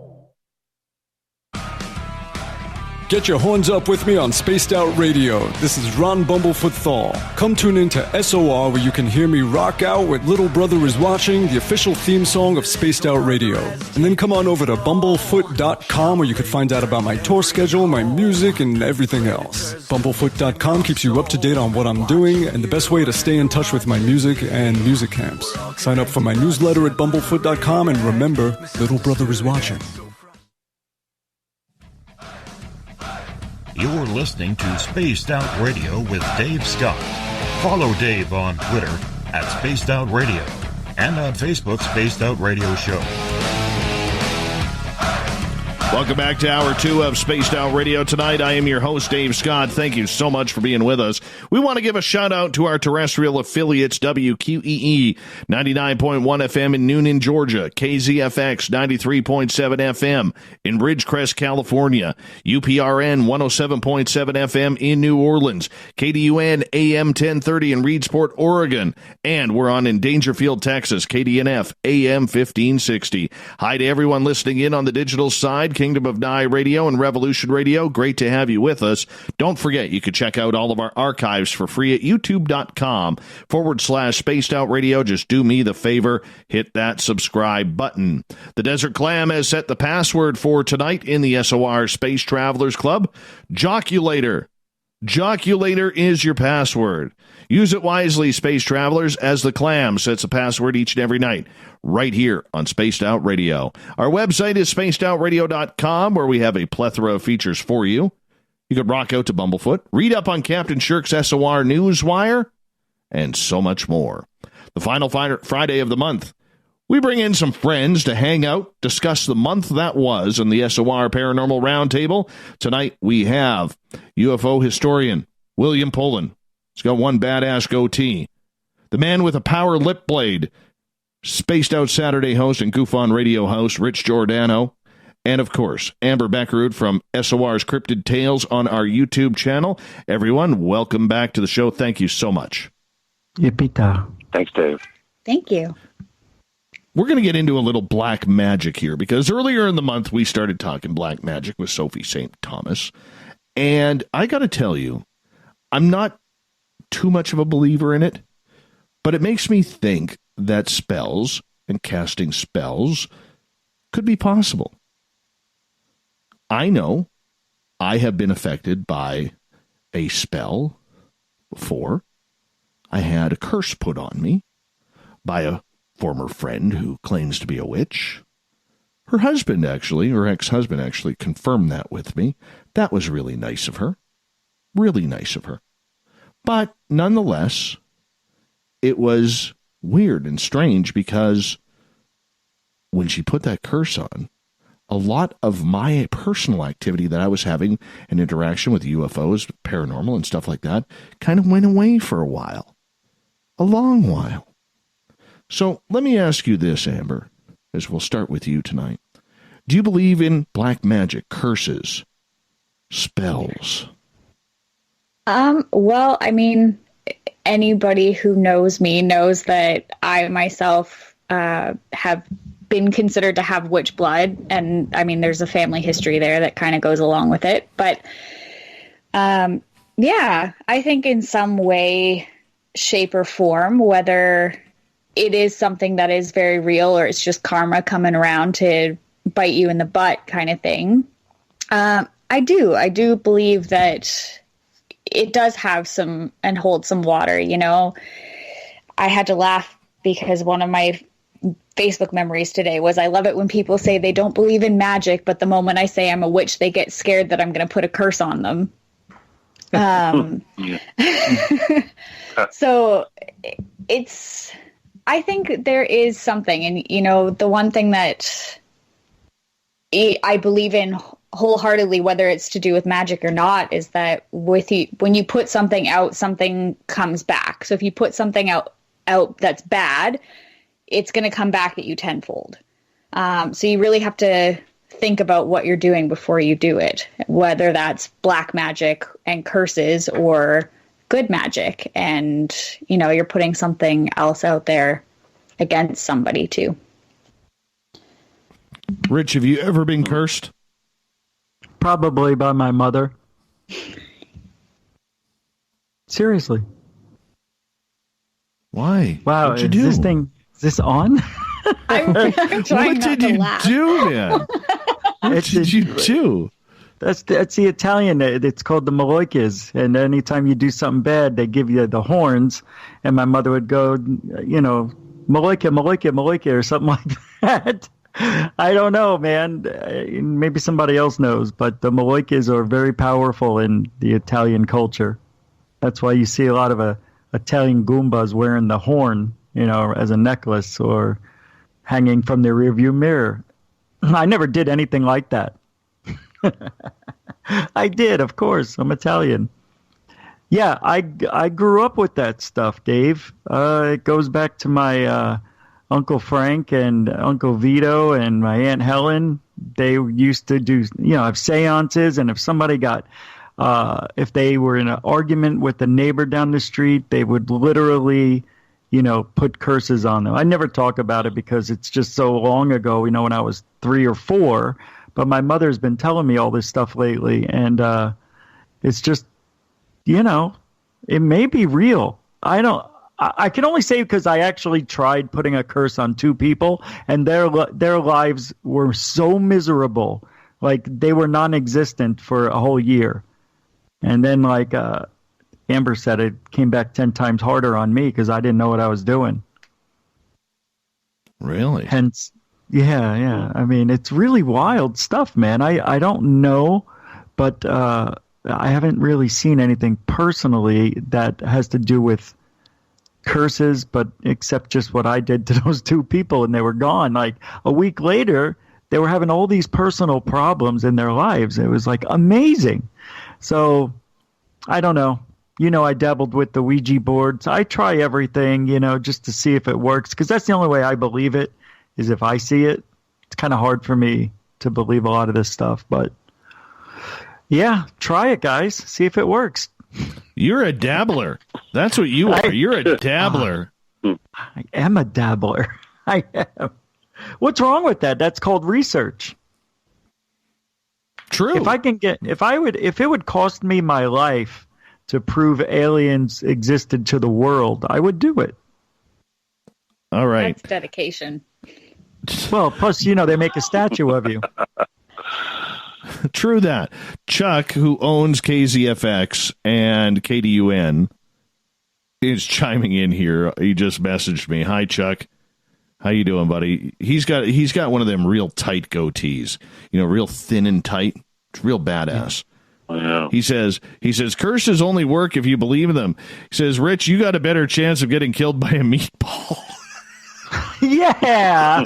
Get your horns up with me on Spaced Out Radio. This is Ron Bumblefoot Thal. Come tune in to SOR, where you can hear me rock out with Little Brother is Watching, the official theme song of Spaced Out Radio. And then come on over to bumblefoot.com, where you can find out about my tour schedule, my music, and everything else. Bumblefoot.com keeps you up to date on what I'm doing and the best way to stay in touch with my music and music camps. Sign up for my newsletter at bumblefoot.com, and remember, Little Brother is watching. You're listening to Spaced Out Radio with Dave Scott. Follow Dave on Twitter at Spaced Out Radio and on Facebook, Spaced Out Radio Show. Welcome back to Hour 2 of Spaced Out Radio. Tonight, I am your host, Dave Scott. Thank you so much for being with us. We want to give a shout-out to our terrestrial affiliates, WQEE 99.1 FM in Noonan, Georgia, KZFX 93.7 FM in Ridgecrest, California, UPRN 107.7 FM in New Orleans, KDUN AM 1030 in Reedsport, Oregon, and we're on in Dangerfield, Texas, KDNF AM 1560. Hi to everyone listening in on the digital side, Kingdom of Nye Radio and Revolution Radio. Great to have you with us. Don't forget, you can check out all of our archives for free at youtube.com/Spaced Out Radio. Just do me the favor, hit that subscribe button. The Desert Clam has set the password for tonight in the SOR Space Travelers Club. Joculator. Joculator is your password. Use it wisely, Space Travelers, as the Clam sets a password each and every night, right here on Spaced Out Radio. Our website is spacedoutradio.com, where we have a plethora of features for you. You could rock out to Bumblefoot, read up on Captain Shirk's SOR Newswire, and so much more. The final Friday of the month, we bring in some friends to hang out, discuss the month that was in the SOR Paranormal Round Table. Tonight, we have UFO historian William Pullin. He's got one badass goatee. The man with a power lip blade, Spaced Out Saturday host and Goof on Radio host, Rich Giordano. And, of course, Amber Bekkerud from SOR's Cryptid Tales on our YouTube channel. Everyone, welcome back to the show. Thank you so much. Yippee. Thanks, Dave. Thank you. We're going to get into a little black magic here, because earlier in the month we started talking black magic with Sophie St. Thomas. And I got to tell you, I'm not too much of a believer in it, but it makes me think that spells and casting spells could be possible. I know I have been affected by a spell before. I had a curse put on me by a former friend who claims to be a witch. Her husband actually, her ex-husband actually confirmed that with me. That was really nice of her. Really nice of her. But nonetheless, it was weird and strange, because when she put that curse on, a lot of my personal activity that I was having, an interaction with UFOs, paranormal and stuff like that, kind of went away for a while. A long while. So let me ask you this, Amber, as we'll start with you tonight. Do you believe in black magic, curses, spells? Well, I mean, anybody who knows me knows that I myself have been considered to have witch blood, and I mean, there's a family history there that kind of goes along with it. But yeah, I think in some way, shape, or form, whether it is something that is very real or it's just karma coming around to bite you in the butt kind of thing, I do believe that it does have some and hold some water. You know, I had to laugh because one of my Facebook memories today was, I love it when people say they don't believe in magic, but the moment I say I'm a witch, they get scared that I'm going to put a curse on them. So I think there is something, and you know, the one thing that I believe in wholeheartedly, whether it's to do with magic or not, is that when you put something out, something comes back. So if you put something out that's bad, it's going to come back at you tenfold. So you really have to think about what you're doing before you do it, whether that's black magic and curses or good magic, and you're putting something else out there against somebody too. Rich, have you ever been cursed? Probably by my mother. Seriously. Why? Wow, What'd you do? Is this on? I'm trying What not did to you laugh. do, man? What did you do? That's the Italian. It's called the Maloikas. And anytime you do something bad, they give you the horns. And my mother would go, Maloika, Maloika, Maloika, or something like that. I don't know, man. Maybe somebody else knows. But the Maloikas are very powerful in the Italian culture. That's why you see a lot of Italian Goombas wearing the horn, as a necklace or hanging from their rearview mirror. I never did anything like that. I did, of course. I'm Italian. Yeah, I grew up with that stuff, Dave. It goes back to my Uncle Frank and Uncle Vito and my Aunt Helen. They used to do, have seances, and if somebody if they were in an argument with the neighbor down the street, they would literally, put curses on them. I never talk about it because it's just so long ago, when I was 3 or 4. But my mother's been telling me all this stuff lately, and it's just, it may be real. I can only say because I actually tried putting a curse on 2 people, and their lives were so miserable, like they were non-existent for a whole year. And then, like Amber said, it came back 10 times harder on me because I didn't know what I was doing. Really? Hence. Yeah. I mean, it's really wild stuff, man. I don't know, but I haven't really seen anything personally that has to do with curses, but except just what I did to those 2 people, and they were gone. Like a week later, they were having all these personal problems in their lives. It was like amazing. So I don't know. I dabbled with the Ouija boards. I try everything, just to see if it works, because that's the only way I believe it. Is if I see it. It's kind of hard for me to believe a lot of this stuff, but yeah, try it, guys. See if it works. You're a dabbler. That's what you are. You're a dabbler. I am a dabbler. I am. What's wrong with that? That's called research. True. If it would cost me my life to prove aliens existed to the world, I would do it. All right. That's dedication. Well, plus, they make a statue of you. True that. Chuck, who owns KZFX and KDUN, is chiming in here. He just messaged me. Hi, Chuck. How you doing, buddy? He's got one of them real tight goatees. Real thin and tight. It's real badass. Yeah. He says curses only work if you believe in them. He says, Rich, you got a better chance of getting killed by a meatball. Yeah.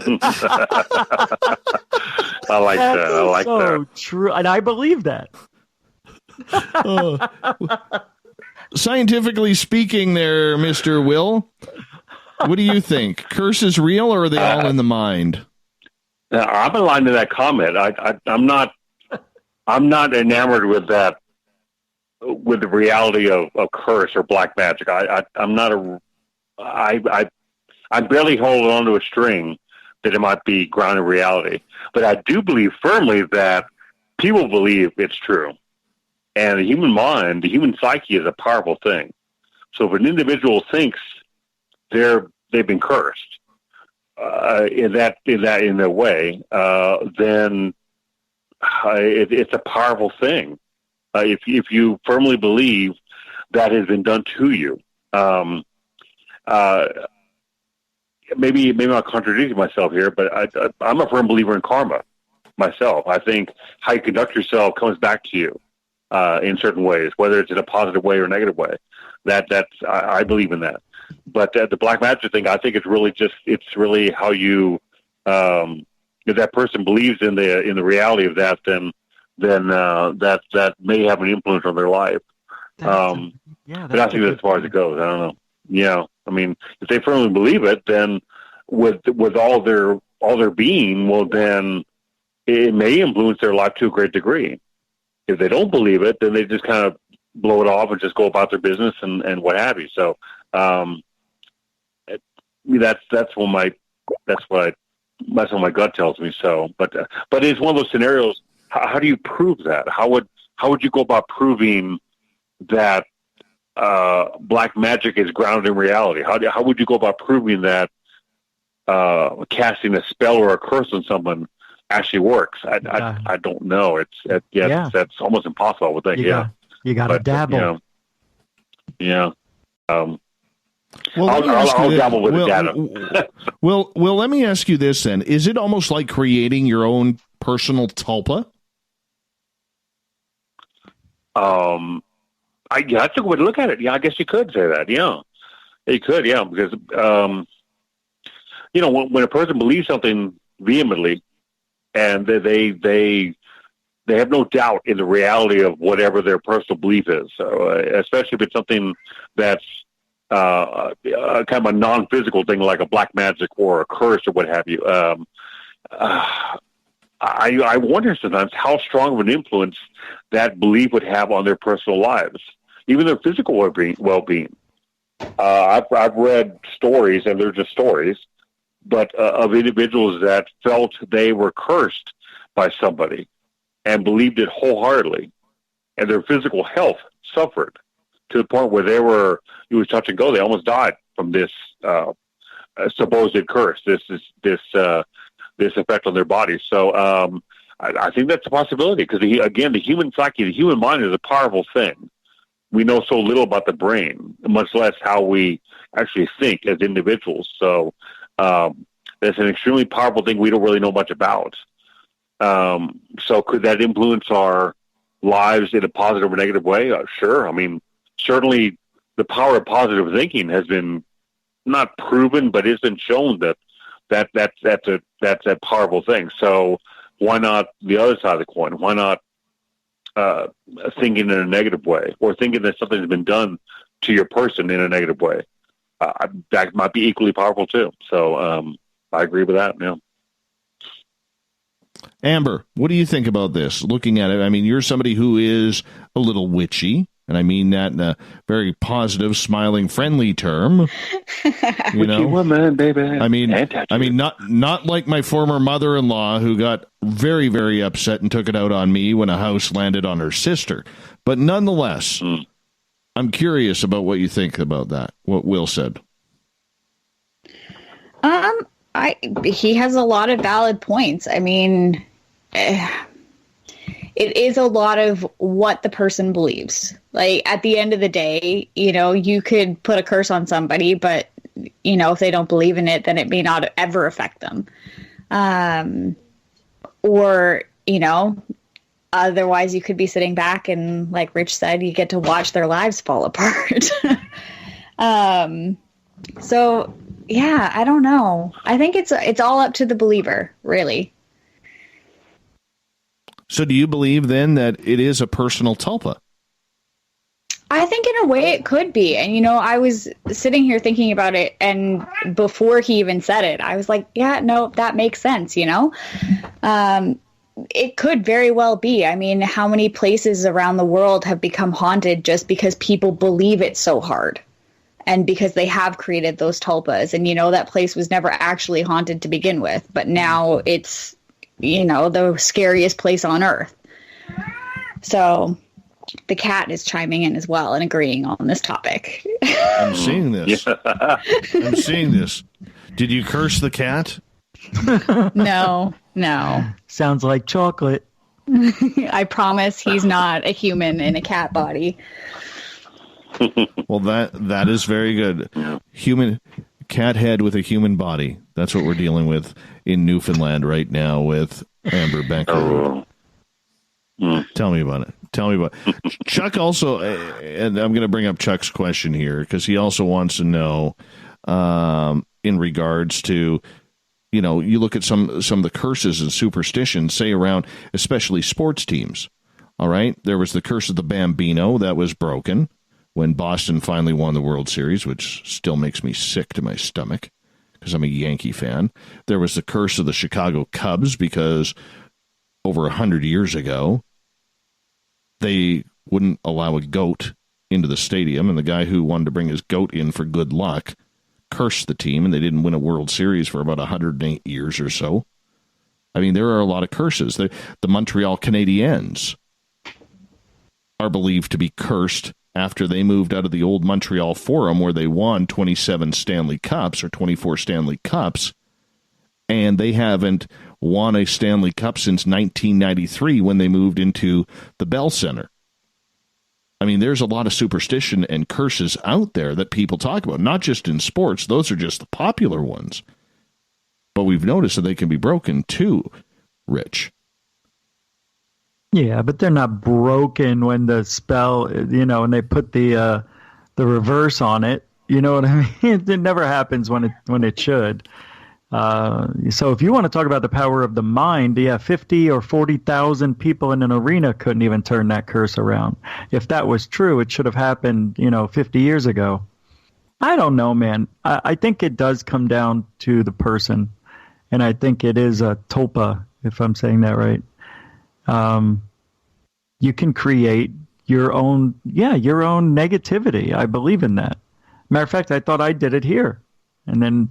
I like that. I like so that. True, and I believe that. Scientifically speaking, there, Mr. Will, what do you think? Curses real, or are they all in the mind? I'm aligned to that comment. I'm not enamored with that, with the reality of curse or black magic. I'm barely holding on to a string that it might be grounded in reality. But I do believe firmly that people believe it's true. And the human mind, the human psyche is a powerful thing. So if an individual thinks they've been cursed in their way, then it's a powerful thing. If you firmly believe that has been done to you, maybe I'm contradicting myself here, but I'm a firm believer in karma myself. I think how you conduct yourself comes back to you in certain ways, whether it's in a positive way or a negative way. I believe in that. But the black magic thing, I think it's really how you if that person believes in the reality of that, then then that may have an influence on their life. But I think that's as far as it goes. I don't know. Yeah, I mean, if they firmly believe it, then with all their being, well, then it may influence their life to a great degree. If they don't believe it, then they just kind of blow it off and just go about their business and what have you. So that's what my gut tells me. So, but it's one of those scenarios. How do you prove that? How would you go about proving that black magic is grounded in reality? How would you go about proving that casting a spell or a curse on someone actually works? I don't know. That's almost impossible. I would think. You got to dabble. Well, I'll dabble with the data. Well, let me ask you this then: is it almost like creating your own personal tulpa? That's a good way to look at it. Yeah, I guess you could say that. Yeah, you could. Yeah, because when a person believes something vehemently, and they have no doubt in the reality of whatever their personal belief is. So, especially if it's something that's kind of a non-physical thing, like a black magic or a curse or what have you. I wonder sometimes how strong of an influence that belief would have on their personal lives, even their physical well-being. I've read stories, and they're just stories, but of individuals that felt they were cursed by somebody and believed it wholeheartedly, and their physical health suffered to the point where it was touch and go. They almost died from this supposed curse, this effect on their body. So I think that's a possibility, because the human psyche, the human mind is a powerful thing. We know so little about the brain, much less how we actually think as individuals. So that's an extremely powerful thing we don't really know much about. So could that influence our lives in a positive or negative way? Sure. I mean, certainly the power of positive thinking has been not proven, but it's been shown that's a powerful thing. So why not the other side of the coin? Why not thinking in a negative way, or thinking that something has been done to your person in a negative way? That might be equally powerful too. So I agree with that. Yeah. Amber, what do you think about this? Looking at it, I mean, you're somebody who is a little witchy, and I mean that in a very positive, smiling, friendly term. Witchy woman, baby. I mean, not like my former mother-in-law, who got very, very upset and took it out on me when a house landed on her sister. But nonetheless, I'm curious about what you think about that. What Will said. He has a lot of valid points. I mean, it is a lot of what the person believes. Like, at the end of the day, you could put a curse on somebody, but, if they don't believe in it, then it may not ever affect them. Or, otherwise you could be sitting back and, like Rich said, you get to watch their lives fall apart. So, yeah, I don't know. I think it's all up to the believer, really. So do you believe then that it is a personal tulpa? I think in a way it could be. And, I was sitting here thinking about it, and before he even said it, I was like, yeah, no, that makes sense, It could very well be. I mean, how many places around the world have become haunted just because people believe it so hard? And because they have created those tulpas, and, that place was never actually haunted to begin with, but now it's, the scariest place on earth. So the cat is chiming in as well and agreeing on this topic. I'm seeing this. I'm seeing this. Did you curse the cat? No. Sounds like chocolate. I promise he's not a human in a cat body. Well, that is very good. Human cat head with a human body. That's what we're dealing with in Newfoundland right now with Amber Bekkerud. Tell me about it. Chuck also, and I'm going to bring up Chuck's question here, because he also wants to know in regards to, you look at some of the curses and superstitions, say around especially sports teams. All right, there was the curse of the Bambino that was broken when Boston finally won the World Series, which still makes me sick to my stomach because I'm a Yankee fan. There was the curse of the Chicago Cubs because over 100 years ago, they wouldn't allow a goat into the stadium, and the guy who wanted to bring his goat in for good luck cursed the team, and they didn't win a World Series for about 108 years or so. I mean, there are a lot of curses. The Montreal Canadiens are believed to be cursed after they moved out of the old Montreal Forum where they won 27 Stanley Cups or 24 Stanley Cups, and they haven't won a Stanley Cup since 1993 when they moved into the Bell Center. I mean, there's a lot of superstition and curses out there that people talk about, not just in sports. Those are just the popular ones. But we've noticed that they can be broken too, Rich. Yeah, but they're not broken when the spell, and they put the reverse on it. You know what I mean? It never happens when it should. So if you want to talk about the power of the mind, 50 or 40,000 people in an arena couldn't even turn that curse around. If that was true, it should have happened, 50 years ago. I don't know, man. I think it does come down to the person, and I think it is a tulpa, if I'm saying that right. You can create your own negativity. I believe in that. Matter of fact, I thought I did it here, and then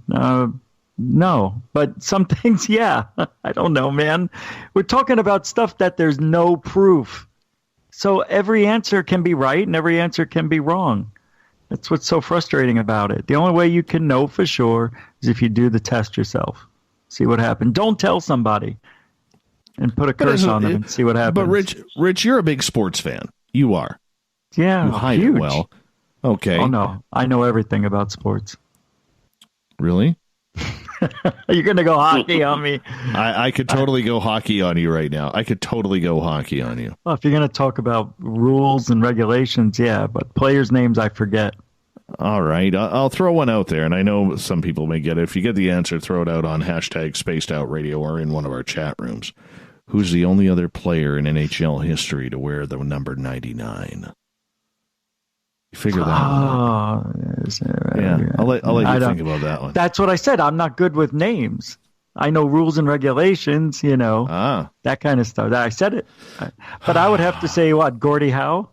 no. But some things, yeah. I don't know, man. We're talking about stuff that there's no proof. So every answer can be right and every answer can be wrong. That's what's so frustrating about it. The only way you can know for sure is if you do the test yourself. See what happens. Don't tell somebody and put a curse on them and see what happens. But Rich, you're a big sports fan. You are. Yeah, you hide huge. it well. Okay. Oh, no. I know everything about sports. Really? You're going to go hockey on me. I could totally go hockey on you right now. I could totally go hockey on you. Well, if you're going to talk about rules and regulations, yeah, but players' names I forget. All right. I'll throw one out there, and I know some people may get it. If you get the answer, throw it out on #SpacedOutRadio or in one of our chat rooms. Who's the only other player in NHL history to wear the number 99? Figure that out. Yeah, I'll let you think about that one. That's what I said. I'm not good with names. I know rules and regulations, that kind of stuff. I said it. But I would have to say, what, Gordie Howe?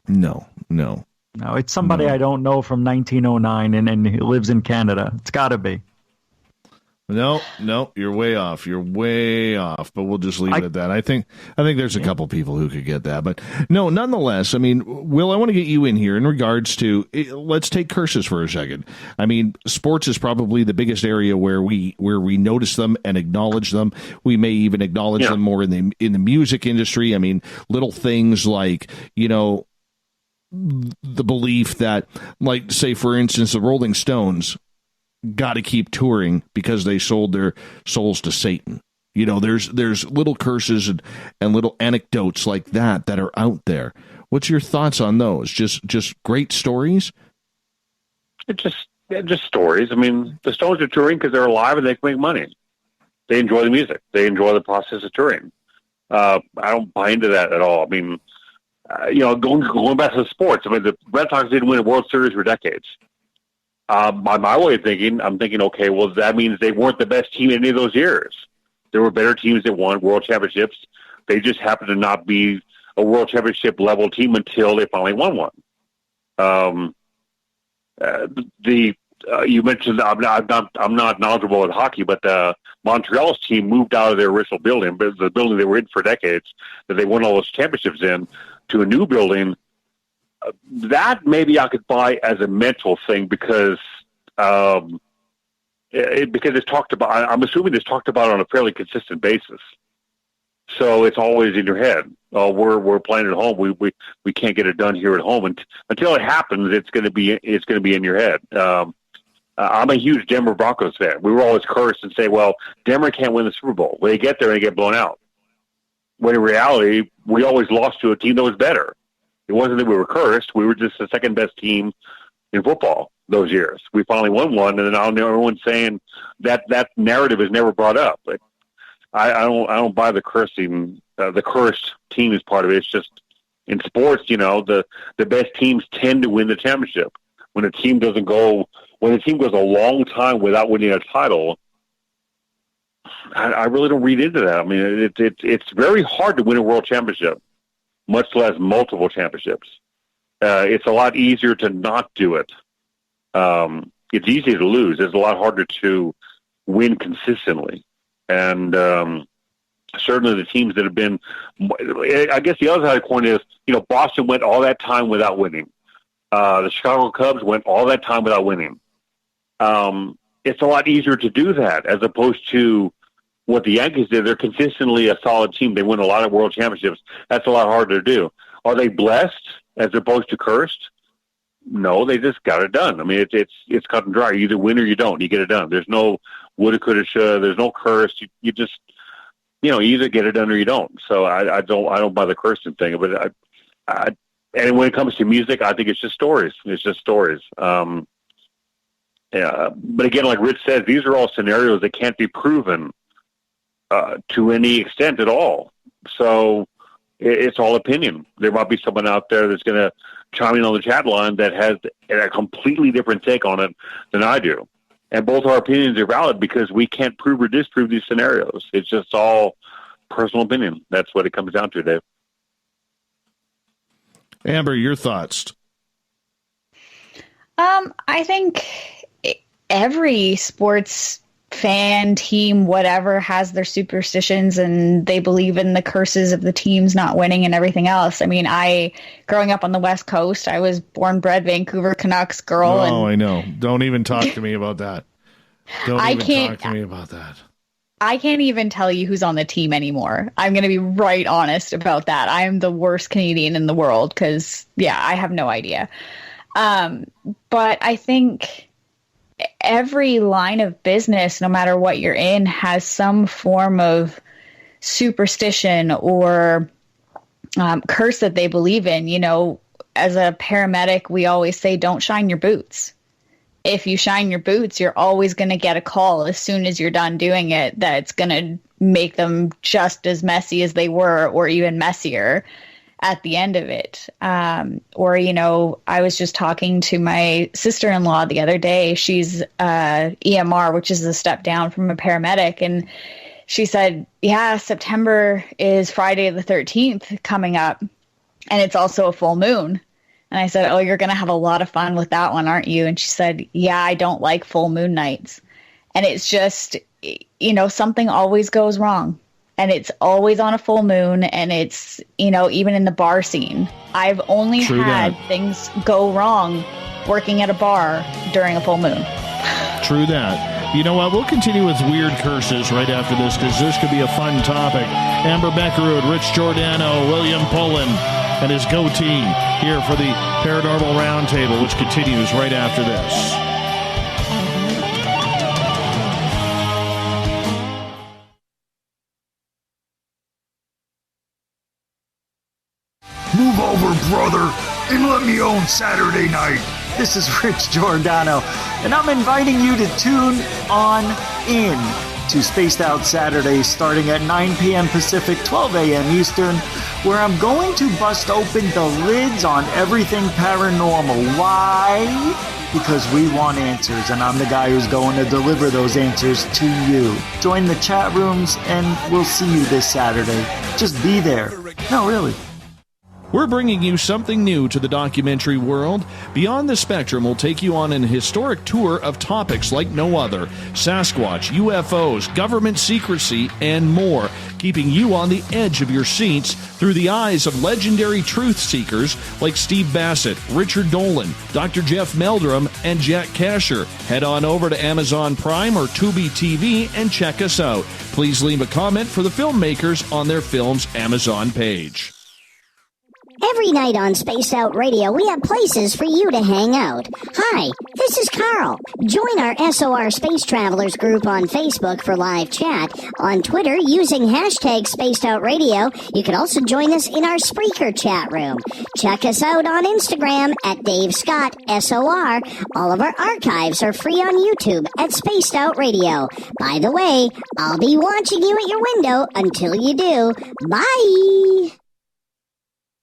No, it's somebody I don't know from 1909 and he lives in Canada. It's got to be. No, you're way off. But we'll just leave it at that. I think there's a couple people who could get that, but no, nonetheless, I mean, Will, I want to get you in here in regards to, let's take curses for a second. I mean, sports is probably the biggest area where we notice them and acknowledge them. We may even acknowledge them more in the music industry. I mean, little things like, the belief that, like, say, for instance, the Rolling Stones got to keep touring because they sold their souls to Satan. There's little curses and little anecdotes like that are out there. What's your thoughts on those? Just great stories? It's just stories. I mean, the Stones are touring because they're alive and they can make money. They enjoy the music. They enjoy the process of touring. I don't buy into that at all. I mean, going back to the sports, I mean, the Red Sox didn't win a World Series for decades. By my way of thinking, I'm thinking, okay, well, that means they weren't the best team in any of those years. There were better teams that won world championships. They just happened to not be a world championship level team until they finally won one. You mentioned I'm not knowledgeable in hockey, but Montreal's team moved out of their original building, but the building they were in for decades, that they won all those championships in, to a new building. That maybe I could buy as a mental thing because it's talked about. I'm assuming it's talked about on a fairly consistent basis, so it's always in your head. We're playing at home. We can't get it done here at home, and until it happens, it's going to be in your head. I'm a huge Denver Broncos fan. We were always cursed and say, "Well, Denver can't win the Super Bowl." They get there and they get blown out. When in reality, we always lost to a team that was better. It wasn't that we were cursed. We were just the second best team in football. those years. We finally won one, and then now everyone's saying that narrative is never brought up. But I don't buy the cursing. The cursed team is part of it. It's just in sports, the best teams tend to win the championship. When a team goes a long time without winning a title, I really don't read into that. I mean, it's very hard to win a world championship, much less multiple championships. It's a lot easier to not do it. It's easy to lose. It's a lot harder to win consistently. And certainly the teams that have been, I guess the other side of the coin is, Boston went all that time without winning. The Chicago Cubs went all that time without winning. It's a lot easier to do that as opposed to what the Yankees did. They're consistently a solid team. They win a lot of world championships. That's a lot harder to do. Are they blessed as opposed to cursed? No, they just got it done. I mean, it's cut and dry. You either win or you don't. You get it done. There's no woulda, coulda, shoulda. There's no curse. You just, you either get it done or you don't. So I don't buy the cursing thing. But and when it comes to music, I think it's just stories. It's just stories. Yeah. But again, like Rich says, these are all scenarios that can't be proven to any extent at all. So it's all opinion. There might be someone out there that's going to chime in on the chat line that has a completely different take on it than I do. And both our opinions are valid because we can't prove or disprove these scenarios. It's just all personal opinion. That's what it comes down to, Dave. Amber, your thoughts? I think every sports fan, team, whatever, has their superstitions and they believe in the curses of the teams not winning and everything else. I mean, growing up on the West Coast, I was born, bred Vancouver Canucks girl. Oh, I know. Don't even talk to me about that. Talk to me about that. I can't even tell you who's on the team anymore. I'm going to be right honest about that. I am the worst Canadian in the world because, I have no idea. But I think every line of business, no matter what you're in, has some form of superstition or curse that they believe in. As a paramedic, we always say, don't shine your boots. If you shine your boots, you're always going to get a call as soon as you're done doing it that's going to make them just as messy as they were or even messier at the end of it. I was just talking to my sister-in-law the other day. She's EMR, which is a step down from a paramedic. And she said, September is Friday the 13th coming up. And it's also a full moon. And I said, oh, you're going to have a lot of fun with that one, aren't you? And she said, yeah, I don't like full moon nights. And it's just, something always goes wrong. And it's always on a full moon. And it's, even in the bar scene, I've only had things go wrong working at a bar during a full moon. True that. You know what? We'll continue with weird curses right after this because this could be a fun topic. Amber Bekkerud, Rich Giordano, William Pullin, and his goatee here for the Paranormal Round Table, which continues right after this. Move over, brother, and let me own Saturday night. This is Rich Giordano, and I'm inviting you to tune on in to Spaced Out Saturdays starting at 9 p.m. Pacific, 12 a.m. Eastern, where I'm going to bust open the lids on everything paranormal. Why? Because we want answers, and I'm the guy who's going to deliver those answers to you. Join the chat rooms, and we'll see you this Saturday. Just be there. No, really. We're bringing you something new to the documentary world. Beyond the Spectrum will take you on an historic tour of topics like no other. Sasquatch, UFOs, government secrecy, and more, keeping you on the edge of your seats through the eyes of legendary truth seekers like Steve Bassett, Richard Dolan, Dr. Jeff Meldrum, and Jack Kasher. Head on over to Amazon Prime or Tubi TV and check us out. Please leave a comment for the filmmakers on their film's Amazon page. Every night on Spaced Out Radio, we have places for you to hang out. Hi, this is Carl. Join our SOR Space Travelers group on Facebook for live chat. On Twitter, using hashtag Spaced Out Radio, you can also join us in our Spreaker chat room. Check us out on Instagram at Dave Scott SOR. All of our archives are free on YouTube at Spaced Out Radio. By the way, I'll be watching you at your window until you do. Bye!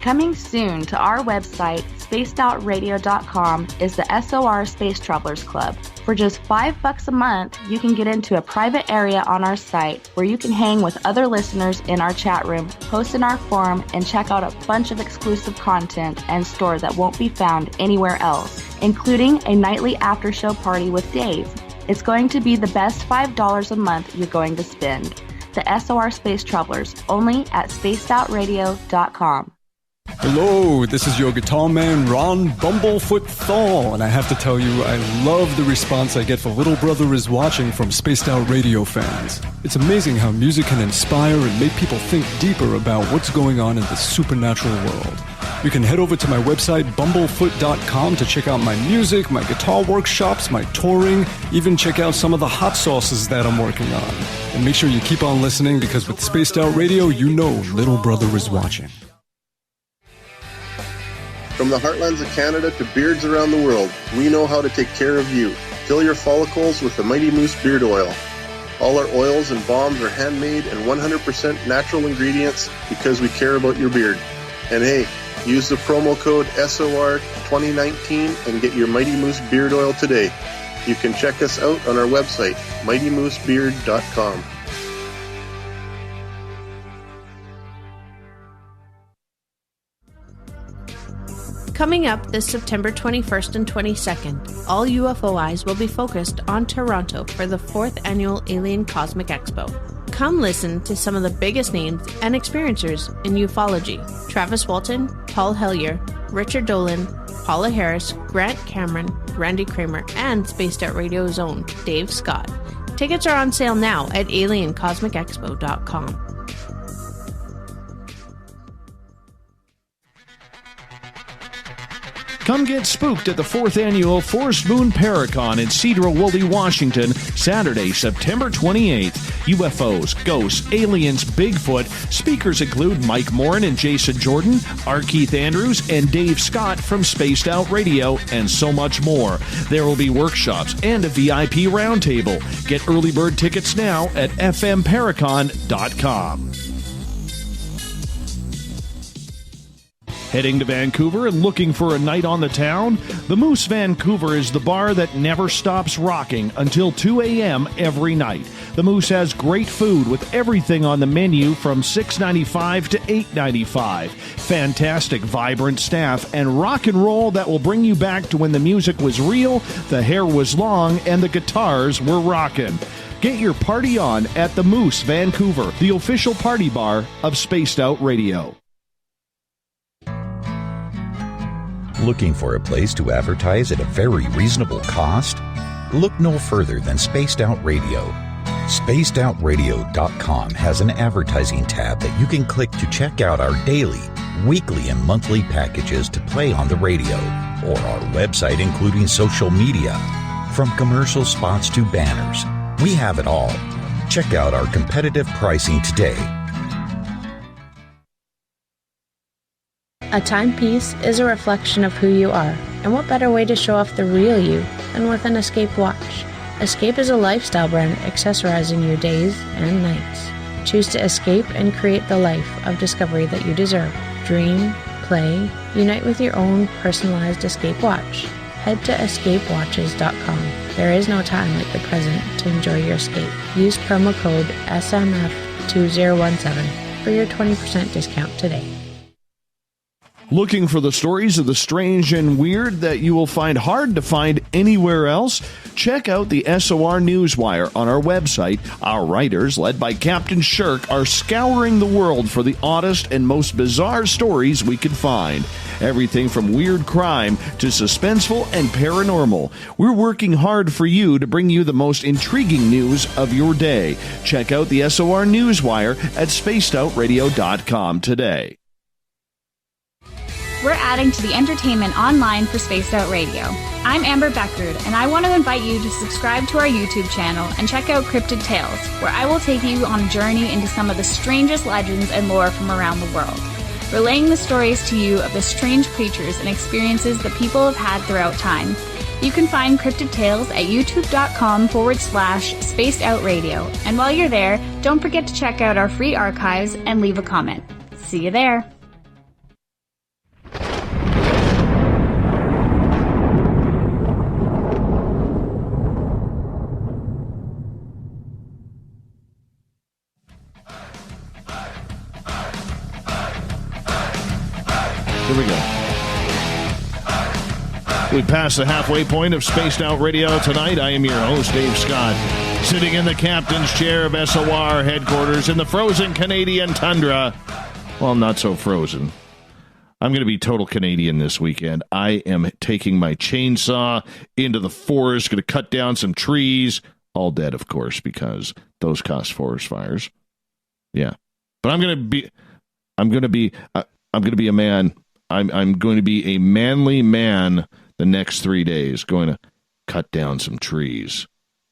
Coming soon to our website, spacedoutradio.com, is the SOR Space Travelers Club. For just $5 a month, you can get into a private area on our site where you can hang with other listeners in our chat room, post in our forum, and check out a bunch of exclusive content and store that won't be found anywhere else, including a nightly after-show party with Dave. It's going to be the best $5 a month you're going to spend. The SOR Space Travelers, only at spacedoutradio.com. Hello, this is your guitar man, Ron Bumblefoot Thaw, and I have to tell you, I love the response I get for Little Brother is Watching from Spaced Out Radio fans. It's amazing how music can inspire and make people think deeper about what's going on in the supernatural world. You can head over to my website, bumblefoot.com, to check out my music, my guitar workshops, my touring, even check out some of the hot sauces that I'm working on. And make sure you keep on listening, because with Spaced Out Radio, you know Little Brother is watching. From the heartlands of Canada to beards around the world, we know how to take care of you. Fill your follicles with the Mighty Moose Beard Oil. All our oils and balms are handmade and 100% natural ingredients because we care about your beard. And hey, use the promo code SOR2019 and get your Mighty Moose Beard Oil today. You can check us out on our website, mightymoosebeard.com. Coming up this September 21st and 22nd, all UFO eyes will be focused on Toronto for the 4th Annual Alien Cosmic Expo. Come listen to some of the biggest names and experiencers in ufology: Travis Walton, Paul Hellyer, Richard Dolan, Paula Harris, Grant Cameron, Randy Kramer, and Spaced Out Radio's own Dave Scott. Tickets are on sale now at aliencosmicexpo.com. Come get spooked at the 4th Annual Forest Moon Paracon in Cedar-Woolley, Washington, Saturday, September 28th. UFOs, ghosts, aliens, Bigfoot. Speakers include Mike Morin and Jason Jordan, R. Keith Andrews, and Dave Scott from Spaced Out Radio, and so much more. There will be workshops and a VIP roundtable. Get early bird tickets now at fmparacon.com. Heading to Vancouver and looking for a night on the town? The Moose Vancouver is the bar that never stops rocking until 2 a.m. every night. The Moose has great food with everything on the menu from $6.95 to $8.95. Fantastic, vibrant staff and rock and roll that will bring you back to when the music was real, the hair was long, and the guitars were rockin'. Get your party on at the Moose Vancouver, the official party bar of Spaced Out Radio. Looking for a place to advertise at a very reasonable cost? Look no further than Spaced Out Radio. SpacedOutRadio.com has an advertising tab that you can click to check out our daily, weekly, and monthly packages to play on the radio, or our website including social media. From commercial spots to banners, we have it all. Check out our competitive pricing today. A timepiece is a reflection of who you are, and what better way to show off the real you than with an Escape watch? Escape is a lifestyle brand accessorizing your days and nights. Choose to escape and create the life of discovery that you deserve. Dream, play, unite with your own personalized Escape watch. Head to escapewatches.com. There is no time like the present to enjoy your escape. Use promo code SMF2017 for your 20% discount today. Looking for the stories of the strange and weird that you will find hard to find anywhere else? Check out the SOR Newswire on our website. Our writers, led by Captain Shirk, are scouring the world for the oddest and most bizarre stories we can find. Everything from weird crime to suspenseful and paranormal. We're working hard for you to bring you the most intriguing news of your day. Check out the SOR Newswire at spacedoutradio.com today. we're adding to the entertainment online for Spaced Out Radio. I'm Amber Bekkerud, and I want to invite you to subscribe to our YouTube channel and check out Cryptid Tales, where I will take you on a journey into some of the strangest legends and lore from around the world, relaying the stories to you of the strange creatures and experiences that people have had throughout time. You can find Cryptid Tales at youtube.com/Spaced Out Radio. And while you're there, don't forget to check out our free archives and leave a comment. See you there. Here we go. We passed the halfway point of Spaced Out Radio tonight. I am your host, Dave Scott, sitting in the captain's chair of SOR headquarters in the frozen Canadian tundra. Well, not so frozen. I'm going to be total Canadian this weekend. I am taking my chainsaw into the forest, going to cut down some trees. All dead, of course, because those cause forest fires. Yeah. But I'm going to be a man. I'm going to be a manly man the next 3 days, going to cut down some trees.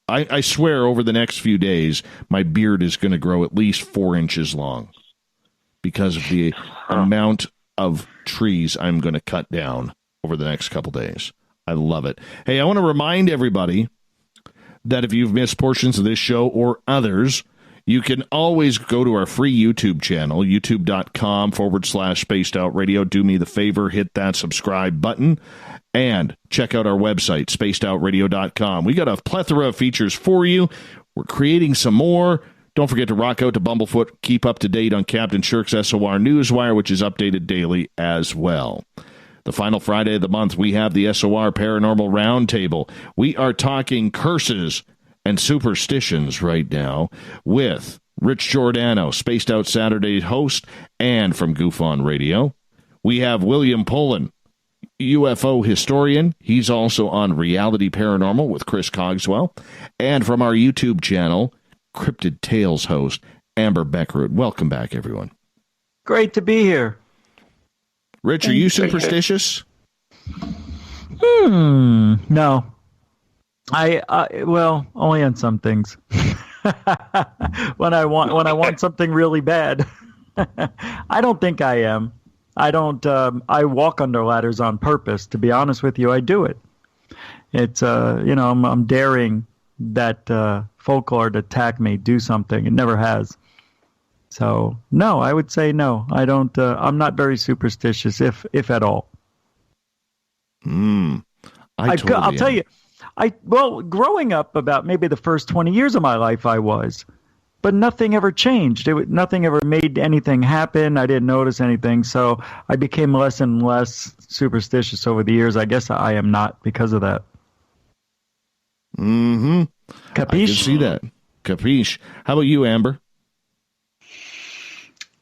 I swear over the next few days, my beard is going to grow at least 4 inches long because of the amount of trees I'm going to cut down over the next couple days. I love it. Hey, I want to remind everybody that if you've missed portions of this show or others, you can always go to our free YouTube channel, youtube.com/Spaced Out Radio. Do me the favor, hit that subscribe button, and check out our website, spacedoutradio.com. We got a plethora of features for you. We're creating some more. Don't forget to rock out to Bumblefoot. Keep up to date on Captain Shirk's SOR Newswire, which is updated daily as well. The final Friday of the month, we have the SOR Paranormal Round Table. We are talking curses and superstitions right now with Rich Giordano, Spaced Out Saturday host, and from Goof On Radio. We have William Pullin, UFO historian. He's also on Reality Paranormal with Chris Cogswell. And from our YouTube channel, Cryptid Tales host, Amber Bekkerud. Welcome back, everyone. Great to be here. Rich, are you superstitious? No. Well, only on some things. when I want something really bad. I don't think I am. I don't. I walk under ladders on purpose. To be honest with you, I do it. It's I'm daring that folklore to attack me, do something. It never has. So no, I would say no. I don't. I'm not very superstitious, if at all. I'll tell you. Growing up, about maybe the first 20 years of my life, I was. But nothing ever changed. Nothing ever made anything happen. I didn't notice anything. So I became less and less superstitious over the years. I guess I am not because of that. Mm-hmm. Capiche? I can see that. Capiche. How about you, Amber?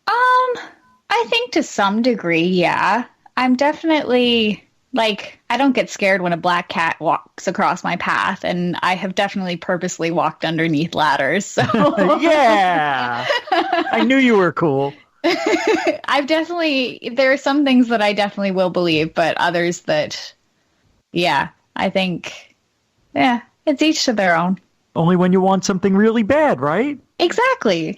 I think to some degree, yeah. I'm definitely... I don't get scared when a black cat walks across my path, and I have definitely purposely walked underneath ladders. So yeah, I knew you were cool. there are some things that I definitely will believe, but others that, I think, it's each to their own. Only when you want something really bad, right? Exactly.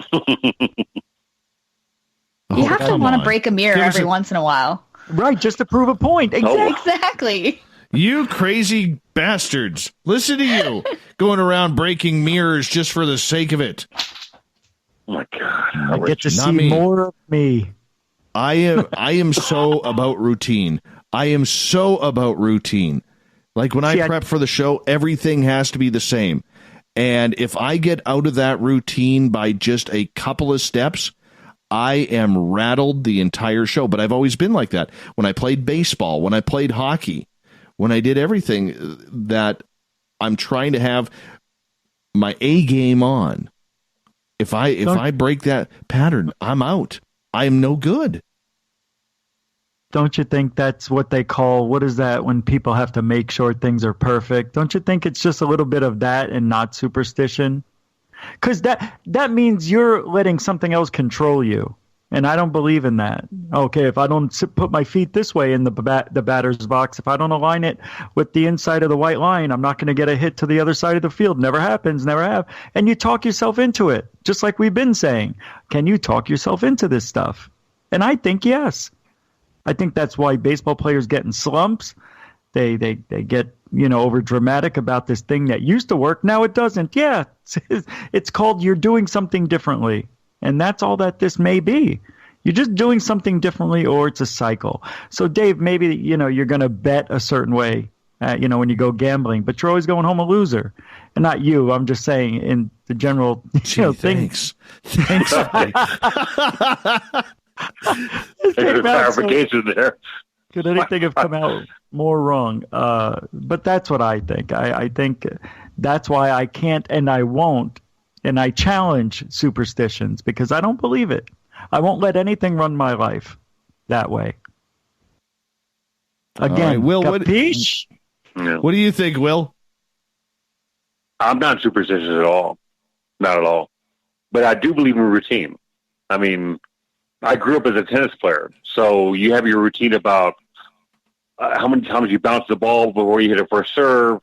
You have to want to break a mirror every once in a while. Right, just to prove a point. Exactly. You crazy bastards. Listen to you going around breaking mirrors just for the sake of it. Oh, my God. I get to see more of me. I am so about routine. I am so about routine. Like when I prep for the show, everything has to be the same. And if I get out of that routine by just a couple of steps, I am rattled the entire show. But I've always been like that. When I played baseball, when I played hockey, when I did everything that I'm trying to have my A game on. If I break that pattern, I'm out. I am no good. Don't you think that's what they call, what is that when people have to make sure things are perfect? Don't you think it's just a little bit of that and not superstition? Because that means you're letting something else control you. And I don't believe in that. Okay, if I don't put my feet this way in the batter's box, if I don't align it with the inside of the white line, I'm not going to get a hit to the other side of the field. Never happens, never have. And you talk yourself into it, just like we've been saying. Can you talk yourself into this stuff? And I think yes. I think that's why baseball players get in slumps. They get, over dramatic about this thing that used to work. Now it doesn't. Yeah, it's called you're doing something differently. And that's all that this may be. You're just doing something differently, or it's a cycle. So, Dave, maybe, you're going to bet a certain way, when you go gambling, but you're always going home a loser. And not you. I'm just saying in the general, thing. Thanks. There's clarification there. Could anything have come out more wrong? But that's what I think. I think that's why I can't and I won't. And I challenge superstitions because I don't believe it. I won't let anything run my life that way. Again, right, Will, what do you think, Will? I'm not superstitious at all. Not at all. But I do believe in routine. I mean, I grew up as a tennis player. So you have your routine about how many times you bounce the ball before you hit a first serve,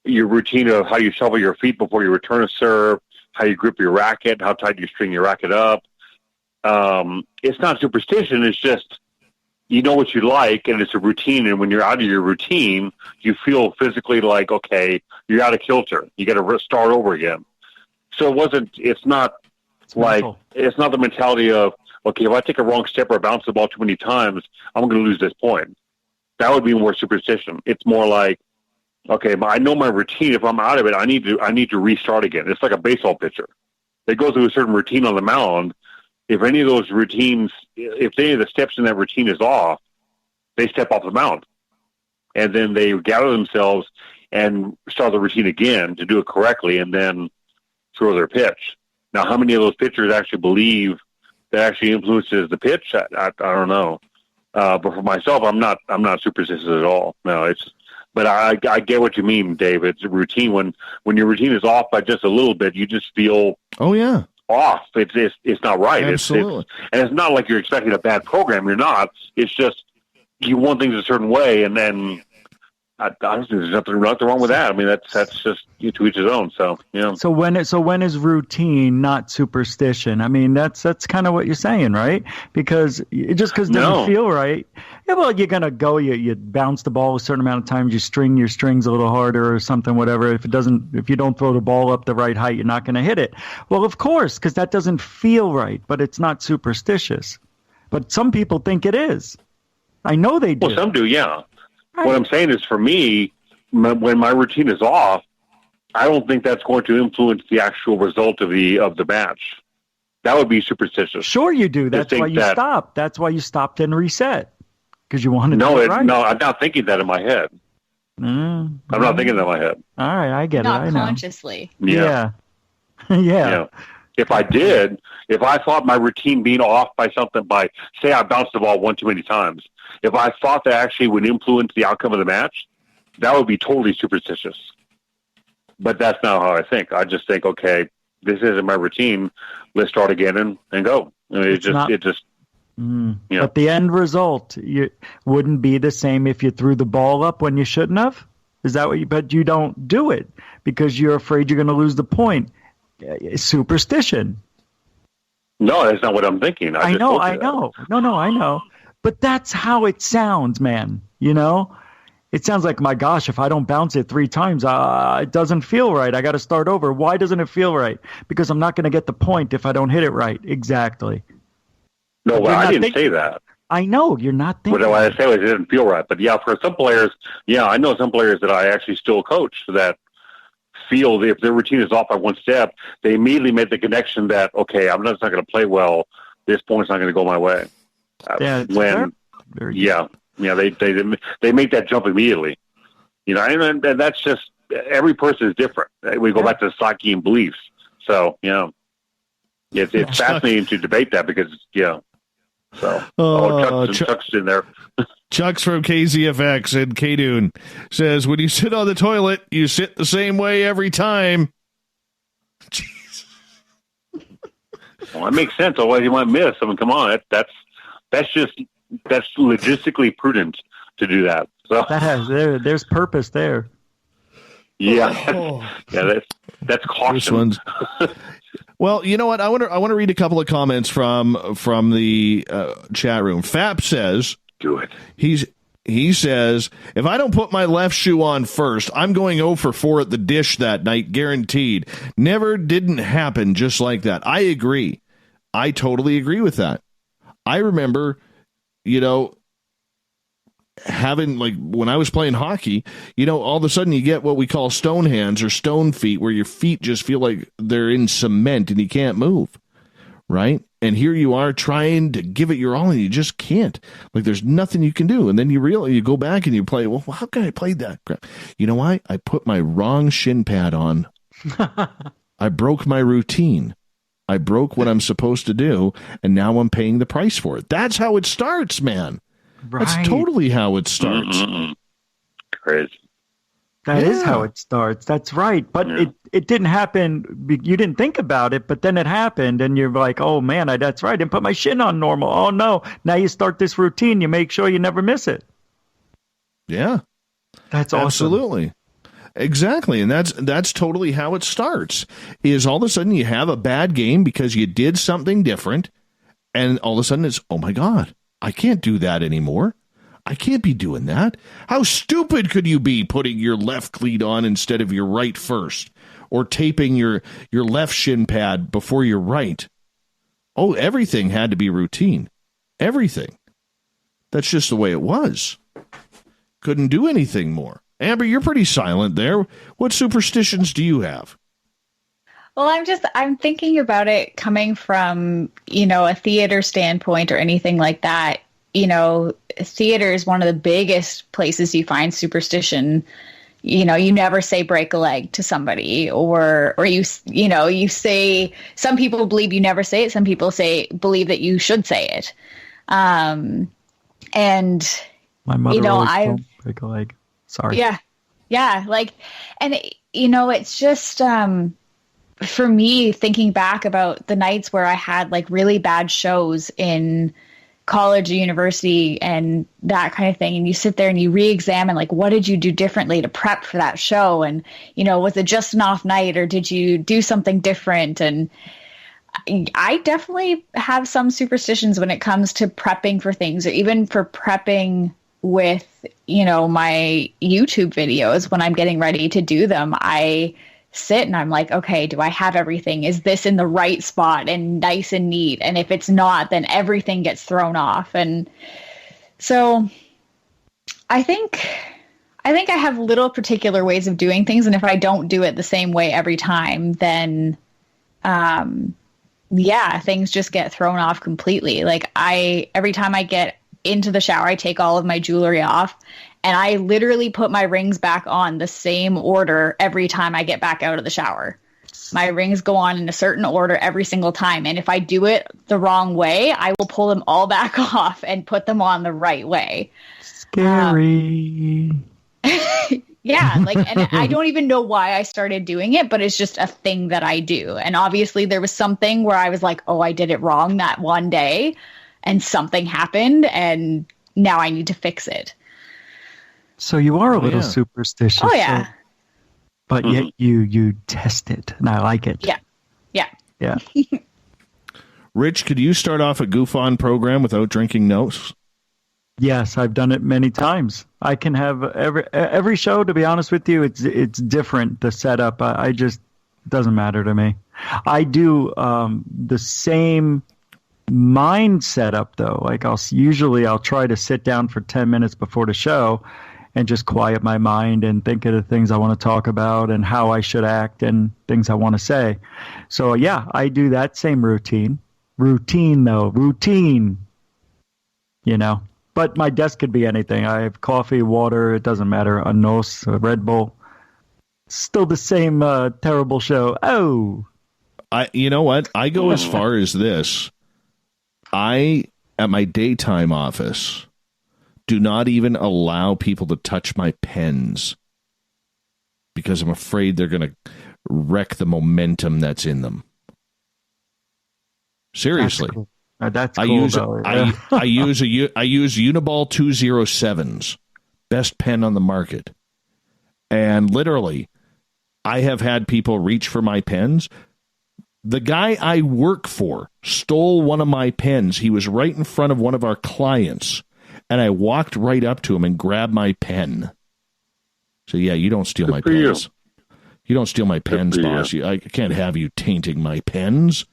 your routine of how you shuffle your feet before you return a serve, how you grip your racket, how tight you string your racket up. It's not superstition. It's just, you know what you like, and it's a routine. And when you're out of your routine, you feel physically like, okay, you're out of kilter. You got to start over again. So it's not the mentality of, okay, if I take a wrong step or bounce the ball too many times, I'm going to lose this point. That would be more superstition. It's more like, okay, I know my routine. If I'm out of it, I need to restart again. It's like a baseball pitcher. They go through a certain routine on the mound. If any of those routines, if any of the steps in that routine is off, they step off the mound. And then they gather themselves and start the routine again to do it correctly and then throw their pitch. Now, how many of those pitchers actually believe that actually influences the pitch? I don't know. But for myself, I'm not superstitious at all. No, but I get what you mean, Dave. It's a routine. When your routine is off by just a little bit, you just feel off. It's not right. Absolutely. And it's not like you're expecting a bad program. You're not. It's just you want things a certain way, and then I don't think there's nothing wrong with that. I mean, that's just to each his own. So So when is routine not superstition? I mean, that's kind of what you're saying, right? Because it doesn't feel right. Yeah, well, you're gonna go. You bounce the ball a certain amount of times. You string your strings a little harder or something, whatever. If you don't throw the ball up the right height, you're not gonna hit it. Well, of course, because that doesn't feel right, but it's not superstitious. But some people think it is. I know they do. Well, some do, yeah. Right. What I'm saying is, for me, when my routine is off, I don't think that's going to influence the actual result of the match. That would be superstitious. Sure, you do. That's why you stopped. That's why you stopped and reset because you wanted to do it right. No, I'm not thinking that in my head. I'm not thinking that in my head. All right, I get not it. Not consciously. Yeah. If I thought my routine being off by something, say I bounced the ball one too many times, if I thought that actually would influence the outcome of the match, that would be totally superstitious. But that's not how I think. I just think, okay, this isn't my routine. Let's start again and go. I mean, But the end result wouldn't be the same if you threw the ball up when you shouldn't have? Is that what but you don't do it because you're afraid you're going to lose the point. Superstition. No, that's not what I'm thinking. I know. No, I know. But that's how it sounds, man. It sounds like, my gosh, if I don't bounce it 3 times, it doesn't feel right. I got to start over. Why doesn't it feel right? Because I'm not going to get the point if I don't hit it right. Exactly. No, well, I didn't say that. I know you're not thinking. What I say was it didn't feel right. But yeah, for some players, I know some players that I actually still coach that feel that if their routine is off by one step, they immediately make the connection that, okay, I'm just not going to play well. This point's not going to go my way. They make that jump immediately. And that's just, every person is different. We go back to psyche and beliefs. So, it's fascinating to debate that because, So, Chuck's in there. Chuck's from KZFX and K-Dune says, when you sit on the toilet, you sit the same way every time. Jeez. Well, that makes sense. Otherwise, you might miss. I mean, come on, that's logistically prudent to do that. So that has there's purpose there. Yeah, yeah, that's caution. Well, you know what? I want to read a couple of comments from the chat room. Fap says, "Do it." He says, if I don't put my left shoe on first, I'm going 0 for 4 at the dish that night, guaranteed. Never didn't happen just like that. I agree. I totally agree with that. I remember, having, like, when I was playing hockey, all of a sudden you get what we call stone hands or stone feet, where your feet just feel like they're in cement and you can't move, right? And here you are trying to give it your all, and you just can't. Like, there's nothing you can do. And then you go back and you play, well, how can I play that crap? You know why? I put my wrong shin pad on. I broke my routine. I broke what I'm supposed to do, and now I'm paying the price for it. That's how it starts, man. Right. That's totally how it starts. Crazy. That is how it starts. That's right. But it didn't happen. You didn't think about it, but then it happened, and you're like, oh, man, that's right. I didn't put my shin on normal. Oh, no. Now you start this routine. You make sure you never miss it. Yeah. That's awesome. Absolutely. Exactly. And that's totally how it starts, is all of a sudden you have a bad game because you did something different, and all of a sudden it's, oh, my God, I can't do that anymore. I can't be doing that. How stupid could you be putting your left cleat on instead of your right first, or taping your left shin pad before your right? Oh, everything had to be routine. Everything. That's just the way it was. Couldn't do anything more. Amber, you're pretty silent there. What superstitions do you have? Well, I'm thinking about it coming from, a theater standpoint or anything like that. Theater is one of the biggest places you find superstition. You never say break a leg to somebody, or you say, some people believe you never say it. Some people believe that you should say it. And my mother always told break a leg. Sorry. Yeah. Yeah. It's just, for me, thinking back about the nights where I had like really bad shows in college or university and that kind of thing, and you sit there and you re-examine, like, what did you do differently to prep for that show? And, was it just an off night, or did you do something different? And I definitely have some superstitions when it comes to prepping for things, or even for prepping with, my YouTube videos. When I'm getting ready to do them, I sit and I'm like, okay, do I have everything? Is this in the right spot and nice and neat? And if it's not, then everything gets thrown off. And so I think I have little particular ways of doing things. And if I don't do it the same way every time, then, things just get thrown off completely. Like every time I get into the shower, I take all of my jewelry off, and I literally put my rings back on the same order every time I get back out of the shower. My rings go on in a certain order every single time. And if I do it the wrong way, I will pull them all back off and put them on the right way. Scary. Yeah. And I don't even know why I started doing it, but it's just a thing that I do. And obviously there was something where I was like, oh, I did it wrong that one day, and something happened, and now I need to fix it. So you are a little superstitious. Oh, yeah. But yet you test it, and I like it. Yeah. Rich, could you start off a goof-on program without drinking notes? Yes, I've done it many times. I can have every show, to be honest with you, it's different, the setup. I just, doesn't matter to me. I do the same mind setup, though. Like I'll try to sit down for 10 minutes before the show and just quiet my mind and think of the things I want to talk about and how I should act and things I want to say. So yeah, I do that same routine. Routine. But my desk could be anything. I have coffee, water, it doesn't matter. A Nos, a Red Bull. Still the same terrible show. Oh. You know what? I go as far as this. At my daytime office, do not even allow people to touch my pens because I'm afraid they're going to wreck the momentum that's in them. Seriously. That's cool. I use though. I use Uniball 207s, best pen on the market. And literally, I have had people reach for my pens. The guy I work for stole one of my pens. He was right in front of one of our clients, and I walked right up to him and grabbed my pen. So, yeah, you don't steal my pens. You don't steal my pens, boss. I can't have you tainting my pens.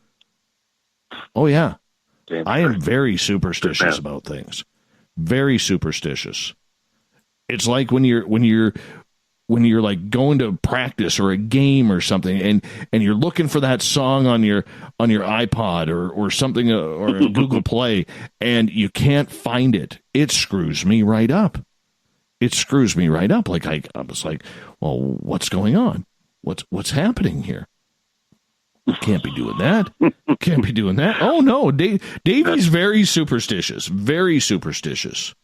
Oh, yeah. I am very superstitious about things. Very superstitious. It's like when you're like going to practice or a game or something, and you're looking for that song on your iPod or something or Google Play, and you can't find it. It screws me right up. Like I was like, well, what's going on? What's happening here? Can't be doing that. Can't be doing that. Oh no, Davey's very superstitious. Very superstitious.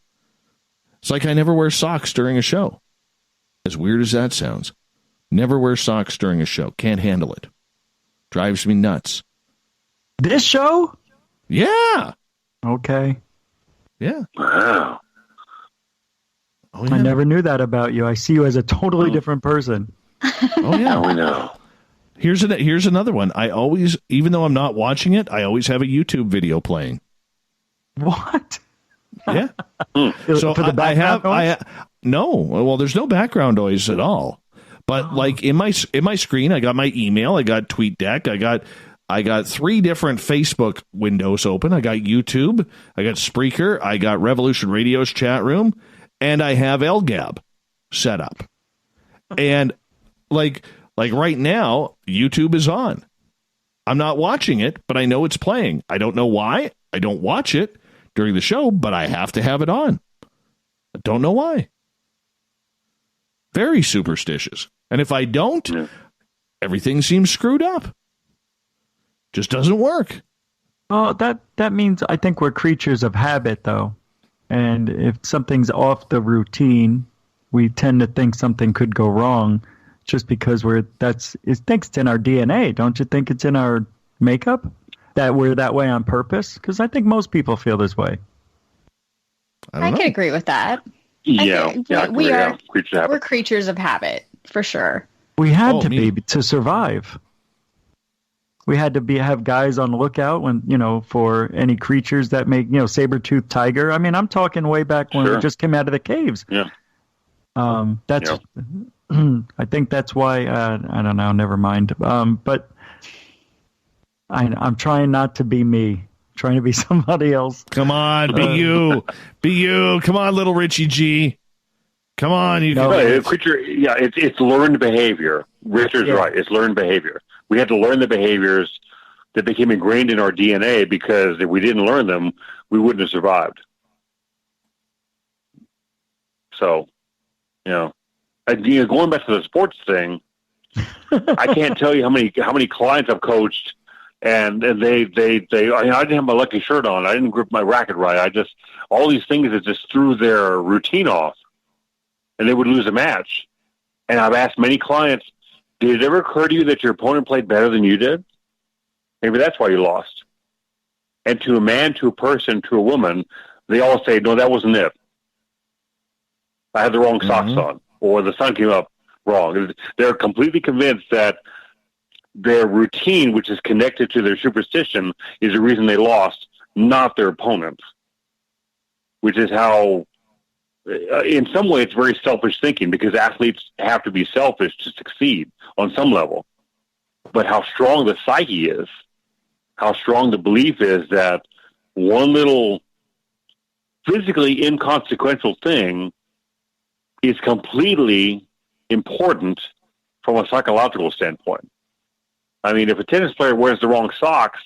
It's like I never wear socks during a show. As weird as that sounds. Never wear socks during a show. Can't handle it. Drives me nuts. This show? Yeah. Okay. Yeah. Wow. Oh, yeah. I never knew that about you. I see you as a totally different person. Oh, yeah. We know. Here's another one. I always, even though I'm not watching it, I always have a YouTube video playing. What? Yeah. So for the background noise? No. Well, there's no background noise at all. But like in my screen, I got my email, I got TweetDeck, I got 3 different Facebook windows open. I got YouTube, I got Spreaker, I got Revolution Radio's chat room, and I have LGAB set up. And like right now, YouTube is on. I'm not watching it, but I know it's playing. I don't know why. I don't watch it during the show, but I have to have it on. I don't know why. Very superstitious. And if I don't, everything seems screwed up. Just doesn't work. Oh, that means I think we're creatures of habit, though. And if something's off the routine, we tend to think something could go wrong just because it thinks it's in our DNA. Don't you think it's in our makeup that we're that way on purpose? Because I think most people feel this way. I can agree with that. Yeah, we're we're creatures of habit, for sure. We had to be to survive. We had to have guys on the lookout for any creatures that make, saber-toothed tiger. I mean, I'm talking way back when we just came out of the caves. Yeah. I think that's why, I don't know, never mind. But I'm trying not to be me. Trying to be somebody else. Come on, be you. Be you. Come on, little Richie G. Come on. Creature, it's learned behavior. Richard's right. It's learned behavior. We had to learn the behaviors that became ingrained in our DNA, because if we didn't learn them, we wouldn't have survived. So, going back to the sports thing, I can't tell you how many clients I've coached. And they I didn't have my lucky shirt on. I didn't grip my racket right. all these things that just threw their routine off, and they would lose a match. And I've asked many clients, did it ever occur to you that your opponent played better than you did? Maybe that's why you lost. And to a man, to a person, to a woman, they all say, no, that wasn't it. I had the wrong socks on, or the sun came up wrong. They're completely convinced that their routine, which is connected to their superstition, is the reason they lost, not their opponent. Which is how, in some way, it's very selfish thinking, because athletes have to be selfish to succeed on some level. But how strong the psyche is, how strong the belief is that one little physically inconsequential thing is completely important from a psychological standpoint. I mean, if a tennis player wears the wrong socks,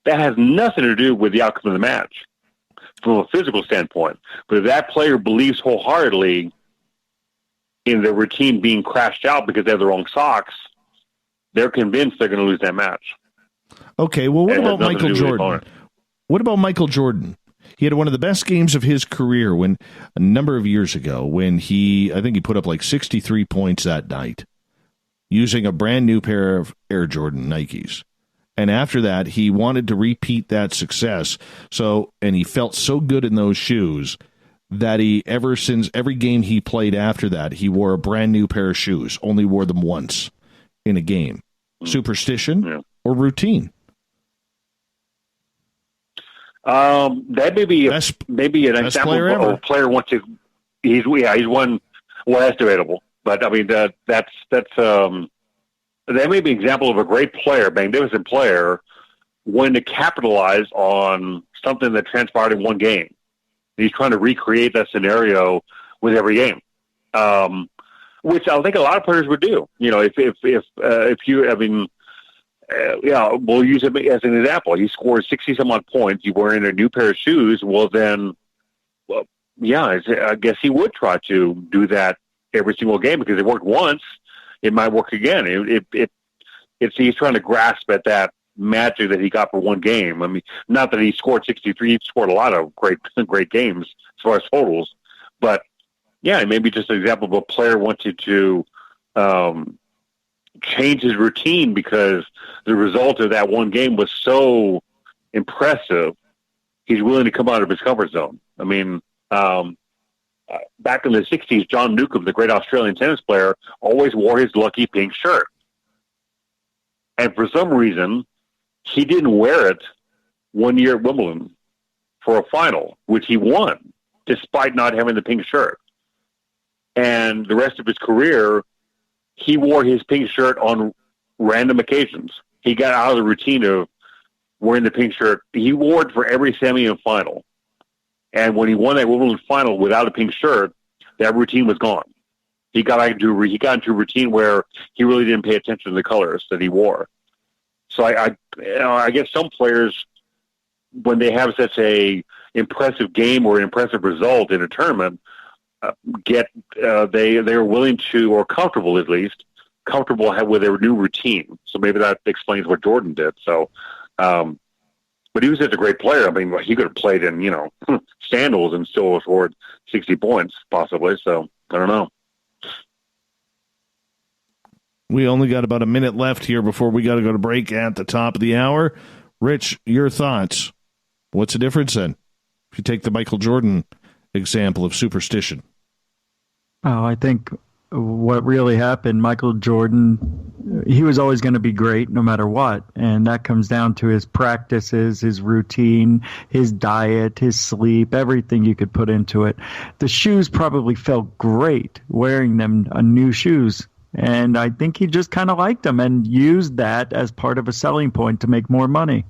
that has nothing to do with the outcome of the match from a physical standpoint. But if that player believes wholeheartedly in their routine being crashed out because they have the wrong socks, they're convinced they're going to lose that match. Okay, well, what about Michael Jordan? What about Michael Jordan? He had one of the best games of his career a number of years ago when I think he put up like 63 points that night, using a brand new pair of Air Jordan Nikes. And after that, he wanted to repeat that success. And he felt so good in those shoes that ever since every game he played after that, he wore a brand new pair of shoes, only wore them once in a game. Superstition or routine? That may be an example of a player wants to. He's one. Well, that's debatable, but I mean that's that may be an example of a great player, magnificent player, when to capitalize on something that transpired in one game. He's trying to recreate that scenario with every game, which I think a lot of players would do. You know, if you, I mean. We'll use him as an example. He scored 60-some-odd points. You're wearing a new pair of shoes. Well, then, I guess he would try to do that every single game because it worked once. It might work again. He's trying to grasp at that magic that he got for one game. I mean, not that he scored 63. He scored a lot of great games as far as totals. But, maybe just an example of a player wanted to change his routine because the result of that one game was so impressive, he's willing to come out of his comfort zone. I mean, back in the 60s, John Newcombe, the great Australian tennis player, always wore his lucky pink shirt. And for some reason, he didn't wear it one year at Wimbledon for a final, which he won, despite not having the pink shirt. And the rest of his career, he wore his pink shirt on random occasions. He got out of the routine of wearing the pink shirt. He wore it for every semi and final. And when he won that Wimbledon final without a pink shirt, that routine was gone. He got into a routine where he really didn't pay attention to the colors that he wore. So I guess some players, when they have such a impressive game or an impressive result in a tournament, they're willing to, or comfortable at least, with their new routine. So maybe that explains what Jordan did. So, but he was such a great player. I mean, he could have played in, sandals and still scored 60 points possibly. So I don't know. We only got about a minute left here before we got to go to break at the top of the hour. Rich, your thoughts? What's the difference then? If you take the Michael Jordan example of superstition. Oh, I think what really happened, Michael Jordan, he was always going to be great no matter what. And that comes down to his practices, his routine, his diet, his sleep, everything you could put into it. The shoes probably felt great wearing them, new shoes. And I think he just kind of liked them and used that as part of a selling point to make more money.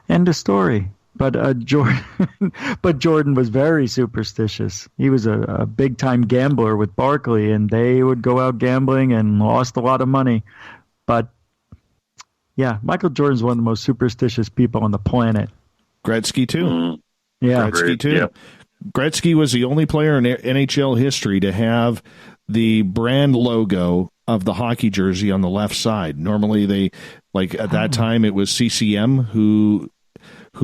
End of story. But Jordan was very superstitious. He was a big-time gambler with Barkley, and they would go out gambling and lost a lot of money. But, Michael Jordan's one of the most superstitious people on the planet. Gretzky, too. Yeah. Gretzky, too. Yeah. Gretzky was the only player in NHL history to have the brand logo of the hockey jersey on the left side. Normally, at that time, it was CCM who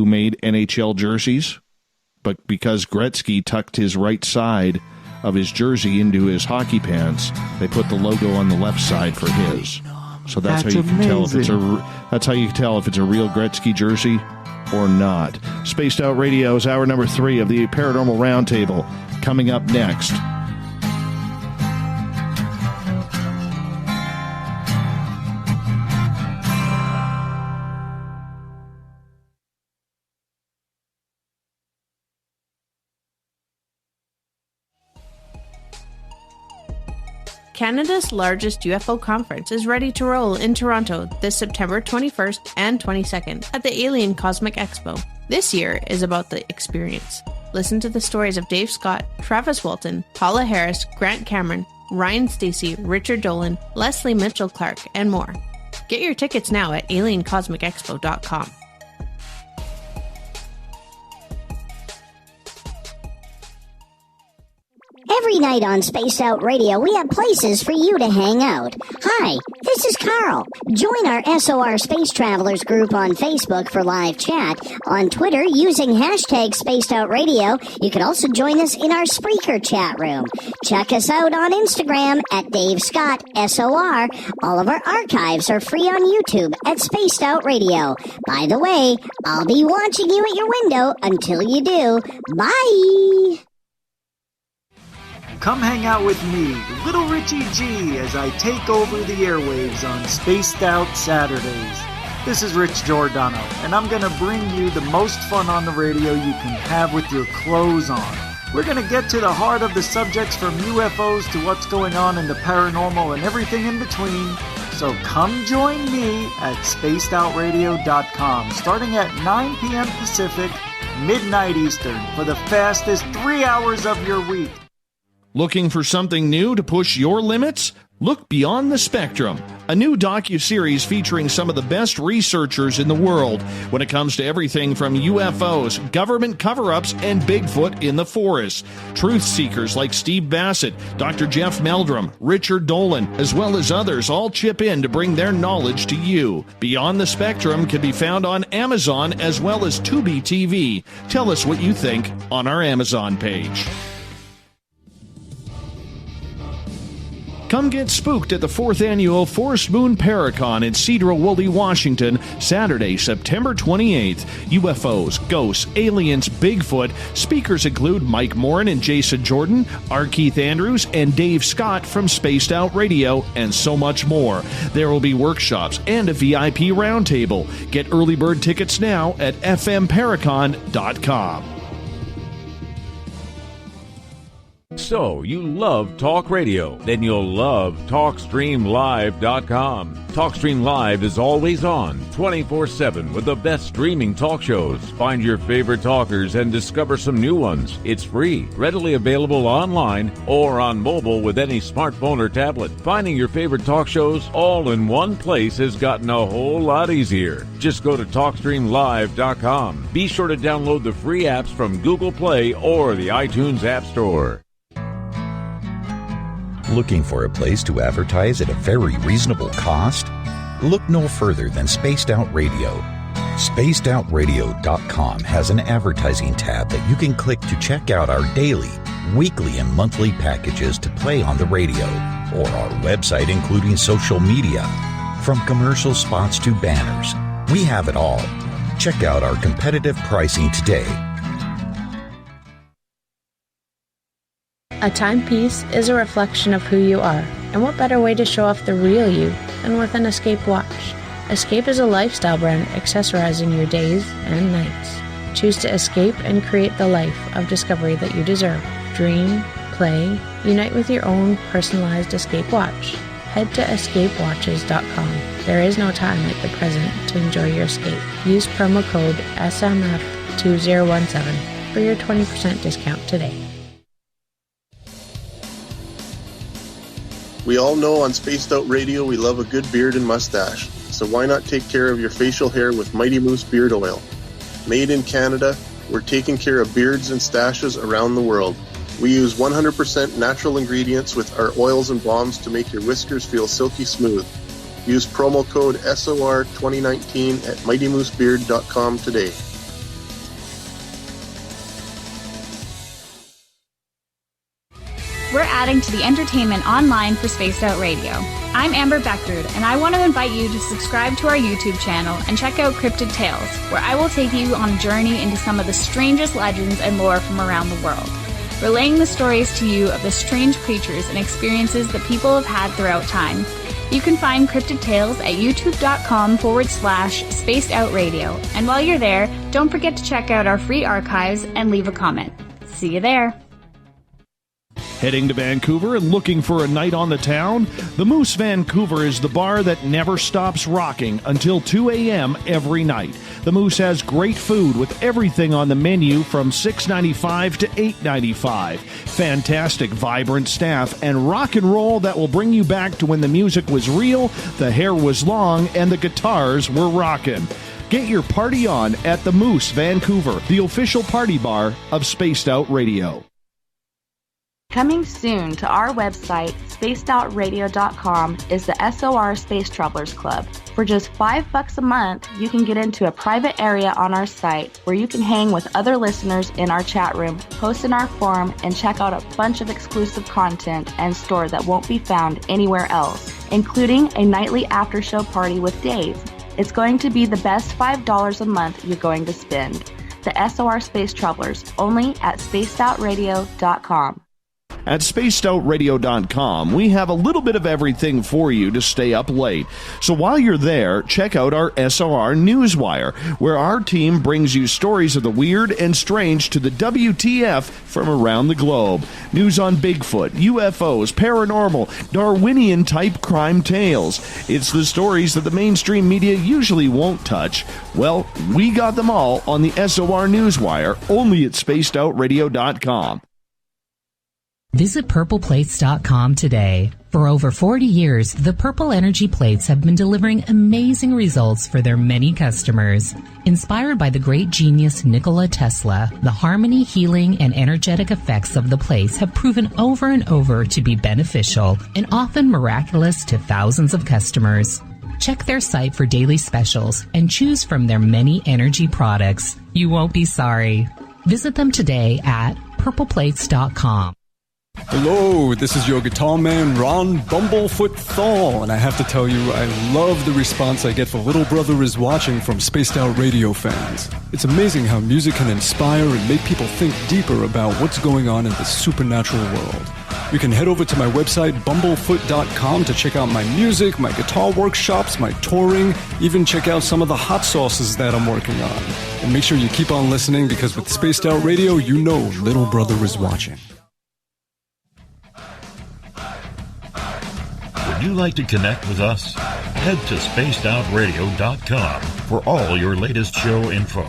made NHL jerseys, but because Gretzky tucked his right side of his jersey into his hockey pants, they put the logo on the left side for his. So that's how you can tell if it's a real Gretzky jersey or not. Spaced Out Radio is hour number 3 of the Paranormal Roundtable. Coming up next. Canada's largest UFO conference is ready to roll in Toronto this September 21st and 22nd at the Alien Cosmic Expo. This year is about the experience. Listen to the stories of Dave Scott, Travis Walton, Paula Harris, Grant Cameron, Ryan Stacy, Richard Dolan, Leslie Mitchell-Clark, and more. Get your tickets now at aliencosmicexpo.com. Every night on Spaced Out Radio, we have places for you to hang out. Hi, this is Carl. Join our SOR Space Travelers group on Facebook for live chat. On Twitter, using hashtag Spaced Out Radio. You can also join us in our Spreaker chat room. Check us out on Instagram at Dave Scott SOR. All of our archives are free on YouTube at Spaced Out Radio. By the way, I'll be watching you at your window until you do. Bye! Come hang out with me, Little Richie G, as I take over the airwaves on Spaced Out Saturdays. This is Rich Giordano, and I'm going to bring you the most fun on the radio you can have with your clothes on. We're going to get to the heart of the subjects from UFOs to what's going on in the paranormal and everything in between. So come join me at spacedoutradio.com starting at 9 p.m. Pacific, midnight Eastern, for the fastest 3 hours of your week. Looking for something new to push your limits? Look Beyond the Spectrum, a new docuseries featuring some of the best researchers in the world when it comes to everything from UFOs, government cover-ups, and Bigfoot in the forest. Truth seekers like Steve Bassett, Dr. Jeff Meldrum, Richard Dolan, as well as others all chip in to bring their knowledge to you. Beyond the Spectrum can be found on Amazon as well as Tubi TV. Tell us what you think on our Amazon page. Come get spooked at the 4th Annual Forest Moon Paracon in Cedar-Woolley, Washington, Saturday, September 28th. UFOs, ghosts, aliens, Bigfoot. Speakers include Mike Morin and Jason Jordan, R. Keith Andrews, and Dave Scott from Spaced Out Radio, and so much more. There will be workshops and a VIP roundtable. Get early bird tickets now at fmparacon.com. So, you love talk radio? Then you'll love TalkStreamLive.com. TalkStream Live is always on, 24/7, with the best streaming talk shows. Find your favorite talkers and discover some new ones. It's free, readily available online or on mobile with any smartphone or tablet. Finding your favorite talk shows all in one place has gotten a whole lot easier. Just go to TalkStreamLive.com. Be sure to download the free apps from Google Play or the iTunes App Store. Looking for a place to advertise at a very reasonable cost? Look no further than Spaced Out Radio. SpacedOutRadio.com has an advertising tab that you can click to check out our daily, weekly, and monthly packages to play on the radio, or our website including social media. From commercial spots to banners, we have it all. Check out our competitive pricing today. A timepiece is a reflection of who you are, and what better way to show off the real you than with an Escape watch? Escape is a lifestyle brand accessorizing your days and nights. Choose to escape and create the life of discovery that you deserve. Dream, play, unite with your own personalized Escape watch. Head to escapewatches.com. There is no time like the present to enjoy your escape. Use promo code SMF2017 for your 20% discount today. We all know on Spaced Out Radio we love a good beard and mustache, so why not take care of your facial hair with Mighty Moose Beard Oil? Made in Canada, we're taking care of beards and stashes around the world. We use 100% natural ingredients with our oils and balms to make your whiskers feel silky smooth. Use promo code SOR2019 at MightyMooseBeard.com today. We're adding to the entertainment online for Spaced Out Radio. I'm Amber Bekkerud, and I want to invite you to subscribe to our YouTube channel and check out Cryptid Tales, where I will take you on a journey into some of the strangest legends and lore from around the world, relaying the stories to you of the strange creatures and experiences that people have had throughout time. You can find Cryptid Tales at youtube.com/Spaced Out Radio. And while you're there, don't forget to check out our free archives and leave a comment. See you there. Heading to Vancouver and looking for a night on the town? The Moose Vancouver is the bar that never stops rocking until 2 a.m. every night. The Moose has great food with everything on the menu from $6.95 to $8.95. Fantastic, vibrant staff and rock and roll that will bring you back to when the music was real, the hair was long, and the guitars were rockin'. Get your party on at the Moose Vancouver, the official party bar of Spaced Out Radio. Coming soon to our website, spacedoutradio.com, is the SOR Space Travelers Club. For just $5 a month, you can get into a private area on our site where you can hang with other listeners in our chat room, post in our forum, and check out a bunch of exclusive content and store that won't be found anywhere else, including a nightly after-show party with Dave. It's going to be the best $5 a month you're going to spend. The SOR Space Travelers, only at spacedoutradio.com. At spacedoutradio.com, we have a little bit of everything for you to stay up late. So while you're there, check out our SOR Newswire, where our team brings you stories of the weird and strange to the WTF from around the globe. News on Bigfoot, UFOs, paranormal, Darwinian-type crime tales. It's the stories that the mainstream media usually won't touch. Well, we got them all on the SOR Newswire, only at spacedoutradio.com. Visit purpleplates.com today. For over 40 years, the Purple Energy Plates have been delivering amazing results for their many customers. Inspired by the great genius Nikola Tesla, the harmony, healing, and energetic effects of the plates have proven over and over to be beneficial and often miraculous to thousands of customers. Check their site for daily specials and choose from their many energy products. You won't be sorry. Visit them today at purpleplates.com. Hello, this is your guitar man, Ron Bumblefoot Thal, and I have to tell you, I love the response I get for Little Brother is Watching from Spaced Out Radio fans. It's amazing how music can inspire and make people think deeper about what's going on in the supernatural world. You can head over to my website, bumblefoot.com, to check out my music, my guitar workshops, my touring, even check out some of the hot sauces that I'm working on. And make sure you keep on listening, because with Spaced Out Radio, you know Little Brother is watching. Would you like to connect with us? Head to spacedoutradio.com for all your latest show info.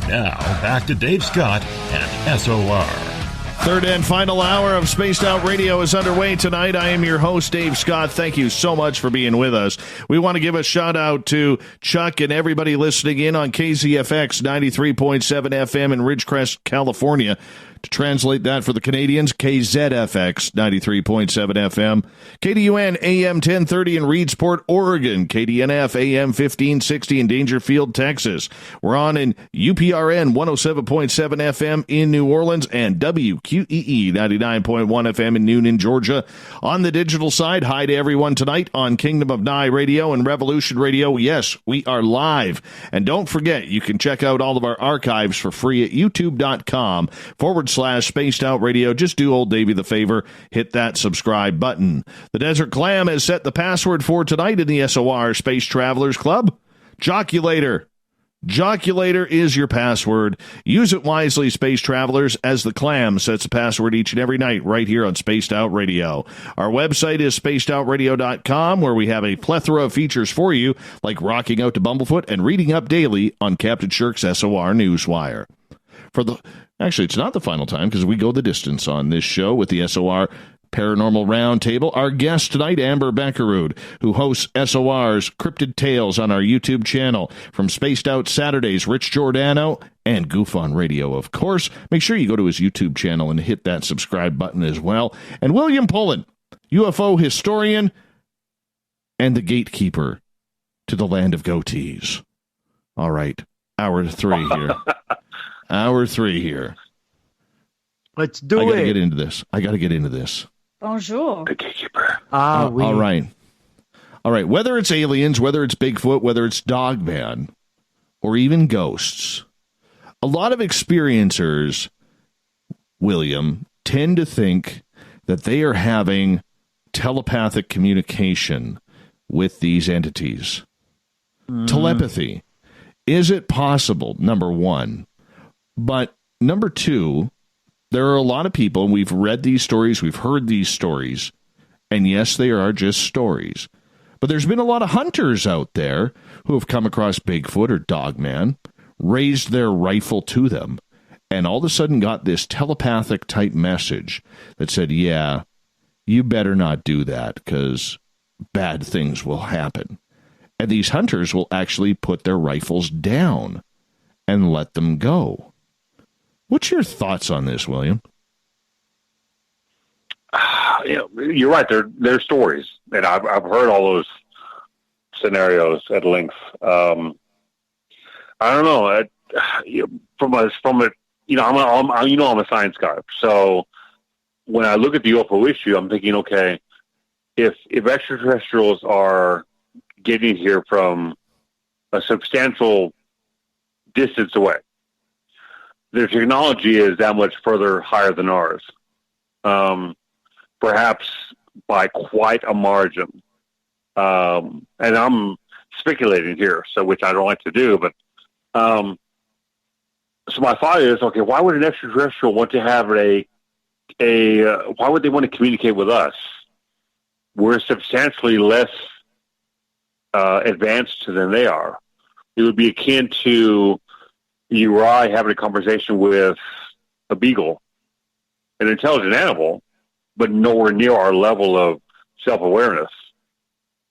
Now, back to Dave Scott and SOR. Third and final hour of Spaced Out Radio is underway tonight. I am your host, Dave Scott. Thank you so much for being with us. We want to give a shout out to Chuck and everybody listening in on KZFX 93.7 FM in Ridgecrest, California. To translate that for the Canadians, KZFX 93.7 FM, KDUN AM 1030 in Reedsport, Oregon, KDNF AM 1560 in Dangerfield, Texas. We're on in UPRN 107.7 FM in New Orleans and WQEE 99.1 FM in Noonan, Georgia. On the digital side, hi to everyone tonight on Kingdom of Nye Radio and Revolution Radio. Yes, we are live. And don't forget, you can check out all of our archives for free at youtube.com/Spaced Out Radio. Just do old Davey the favor, hit that subscribe button. The Desert Clam has set the password for tonight in the SOR Space Travelers Club. Joculator. Joculator is your password. Use it wisely, Space Travelers, as the Clam sets the password each and every night right here on Spaced Out Radio. Our website is spacedoutradio.com, where we have a plethora of features for you, like rocking out to Bumblefoot and reading up daily on Captain Shirk's SOR Newswire. Actually, it's not the final time, because we go the distance on this show with the SOR Paranormal Round Table. Our guest tonight, Amber Bekkerud, who hosts SOR's Cryptid Tales on our YouTube channel. From Spaced Out Saturdays, Rich Giordano, and Goof on Radio, of course. Make sure you go to his YouTube channel and hit that subscribe button as well. And William Pullin, UFO historian and the gatekeeper to the land of goatees. All right, hour 3 here. Hour 3 here. Let's do it. I got to get into this. Bonjour. The gatekeeper. All right. Whether it's aliens, whether it's Bigfoot, whether it's Dogman, or even ghosts, a lot of experiencers, William, tend to think that they are having telepathic communication with these entities. Telepathy. Is it possible? Number one. But number two, there are a lot of people, and we've read these stories, we've heard these stories, and yes, they are just stories. But there's been a lot of hunters out there who have come across Bigfoot or Dogman, raised their rifle to them, and all of a sudden got this telepathic type message that said, yeah, you better not do that, because bad things will happen. And these hunters will actually put their rifles down and let them go. What's your thoughts on this, William? you're right. They're stories, and I've heard all those scenarios at length. I don't know. I'm a science guy. So when I look at the UFO issue, I'm thinking, okay, if extraterrestrials are getting here from a substantial distance away, their technology is that much further higher than ours, perhaps by quite a margin. And I'm speculating here, which I don't like to do, but so my thought is, okay, why would an extraterrestrial want to have why would they want to communicate with us? We're substantially less advanced than they are. It would be akin to you or I having a conversation with a beagle, an intelligent animal, but nowhere near our level of self-awareness.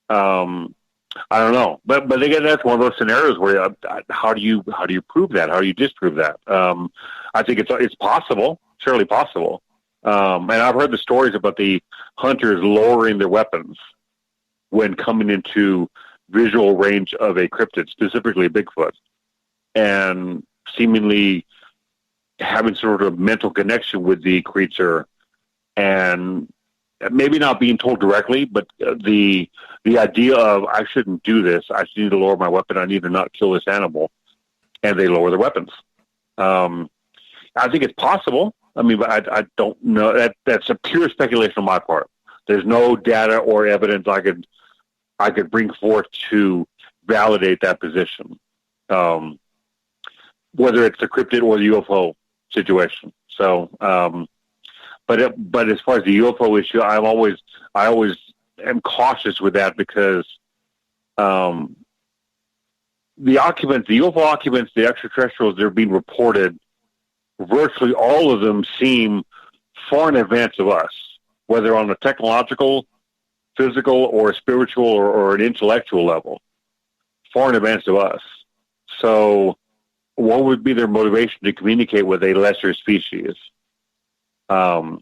I don't know, but again, that's one of those scenarios where how do you prove that? How do you disprove that? I think it's possible, surely possible. And I've heard the stories about the hunters lowering their weapons when coming into visual range of a cryptid, specifically Bigfoot, and seemingly having sort of mental connection with the creature, and maybe not being told directly, but the idea of, I shouldn't do this. I need to lower my weapon. I need to not kill this animal. And they lower their weapons. I think it's possible. I mean, but I don't know. That's a pure speculation on my part. There's no data or evidence I could bring forth to validate that position, whether it's the cryptid or the UFO situation. So, but as far as the UFO issue, I always am cautious with that because the UFO occupants, the extraterrestrials, they're being reported. Virtually all of them seem far in advance of us, whether on a technological, physical, or spiritual, or an intellectual level, far in advance of us. So what would be their motivation to communicate with a lesser species? And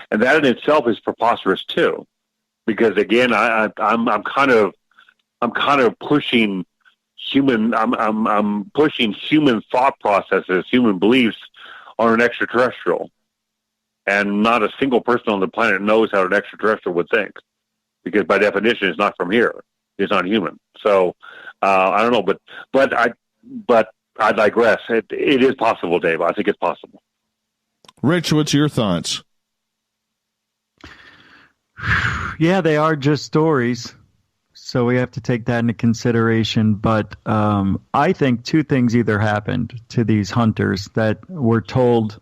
that in itself is preposterous too, because again, I'm kind of pushing I'm pushing human thought processes, human beliefs on an extraterrestrial, and not a single person on the planet knows how an extraterrestrial would think, because by definition, it's not from here. It's not human. So I don't know, but I digress. It is possible, Dave. I think it's possible. Rich, what's your thoughts? Yeah, they are just stories, so we have to take that into consideration. But I think two things either happened to these hunters that were told,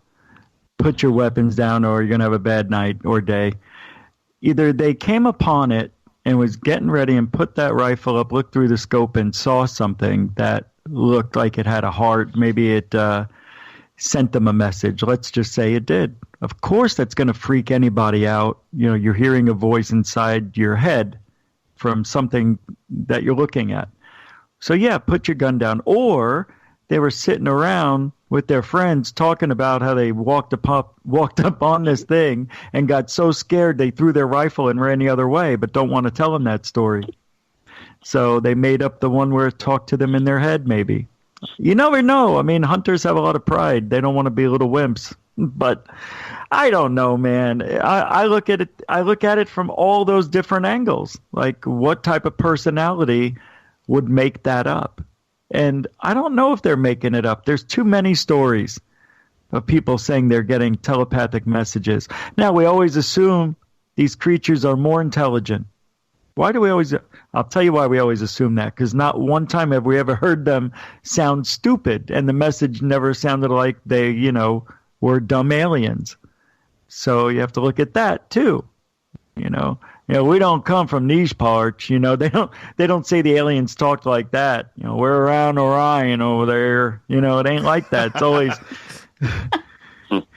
put your weapons down or you're going to have a bad night or day. Either they came upon it and was getting ready and put that rifle up, looked through the scope and saw something that looked like it had a heart. Maybe it sent them a message. Let's just say it did. Of course, that's going to freak anybody out. You know, you're hearing a voice inside your head from something that you're looking at. So yeah, put your gun down. Or they were sitting around with their friends talking about how they walked up on this thing and got so scared they threw their rifle and ran the other way, but don't want to tell them that story. So they made up the one where it talked to them in their head, maybe. You never know. I mean, hunters have a lot of pride. They don't want to be little wimps. But I don't know, man. I look at it from all those different angles. Like, what type of personality would make that up? And I don't know if they're making it up. There's too many stories of people saying they're getting telepathic messages. Now, we always assume these creatures are more intelligent. Why do we always... I'll tell you why we always assume that, because not one time have we ever heard them sound stupid, and the message never sounded like they, were dumb aliens. So you have to look at that, too. We don't come from these parts, they don't say the aliens talked like that. We're around Orion over there. It ain't like that. It's always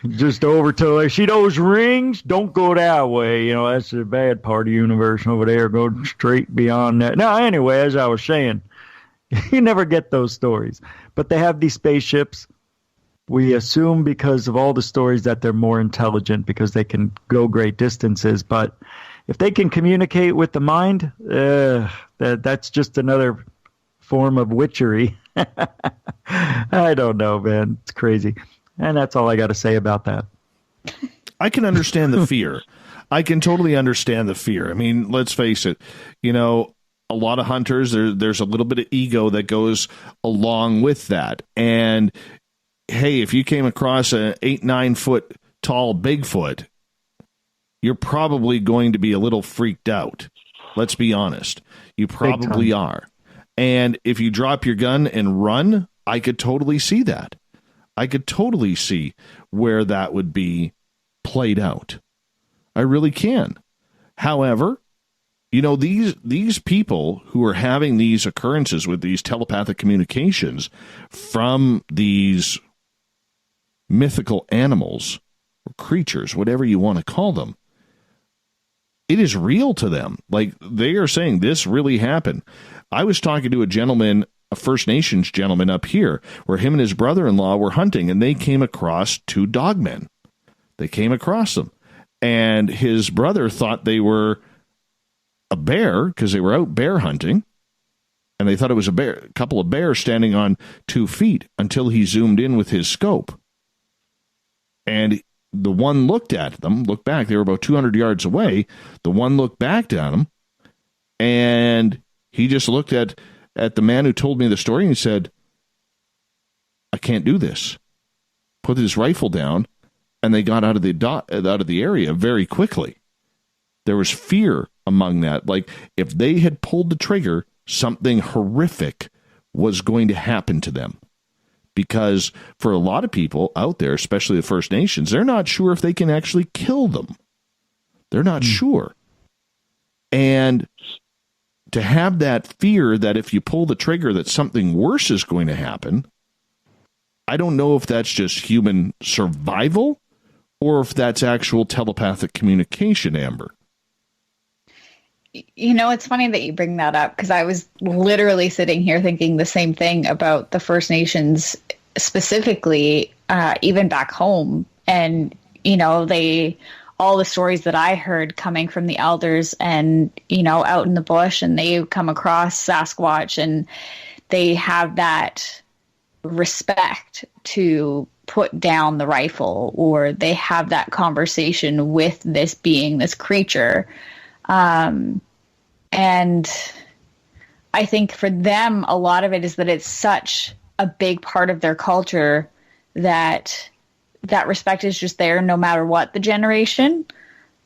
just over to, see those rings? Don't go that way. That's the bad part of the universe over there. Go straight beyond that. Now, anyway, as I was saying, you never get those stories. But they have these spaceships. we assume because of all the stories that they're more intelligent because they can go great distances. But if they can communicate with the mind, that's just another form of witchery. I don't know, man. It's crazy. And that's all I got to say about that. I can understand the fear. I can totally understand the fear. I mean, let's face it. You know, a lot of hunters, there's a little bit of ego that goes along with that. And hey, if you came across an 8-9 foot tall Bigfoot, you're probably going to be a little freaked out. Let's be honest. You probably are. And if you drop your gun and run, I could totally see that. I could totally see where that would be played out. I really can. However, you know, these people who are having these occurrences with these telepathic communications from these mythical animals or creatures, whatever you want to call them, it is real to them. Like, they are saying this really happened. I was talking to a gentleman, a First Nations gentleman up here, where him and his brother-in-law were hunting, and they came across 2 dogmen. They came across them, and his brother thought they were a bear because they were out bear hunting, and they thought it was a bear, a couple of bears standing on 2 feet until he zoomed in with his scope. And the one looked back, they were about 200 yards away. The one looked back at him, and he just looked at the man who told me the story and he said, I can't do this. Put his rifle down, and they got out of the area very quickly. There was fear among that. Like, if they had pulled the trigger, something horrific was going to happen to them. Because for a lot of people out there, especially the First Nations, they're not sure if they can actually kill them. They're not sure. And to have that fear that if you pull the trigger that something worse is going to happen, I don't know if that's just human survival or if that's actual telepathic communication, Amber. You know, it's funny that you bring that up because I was literally sitting here thinking the same thing about the First Nations specifically, even back home. And, you know, all the stories that I heard coming from the elders and, you know, out in the bush, and they come across Sasquatch and they have that respect to put down the rifle, or they have that conversation with this being, this creature. And I think for them, a lot of it is that it's such a big part of their culture that respect is just there no matter what the generation.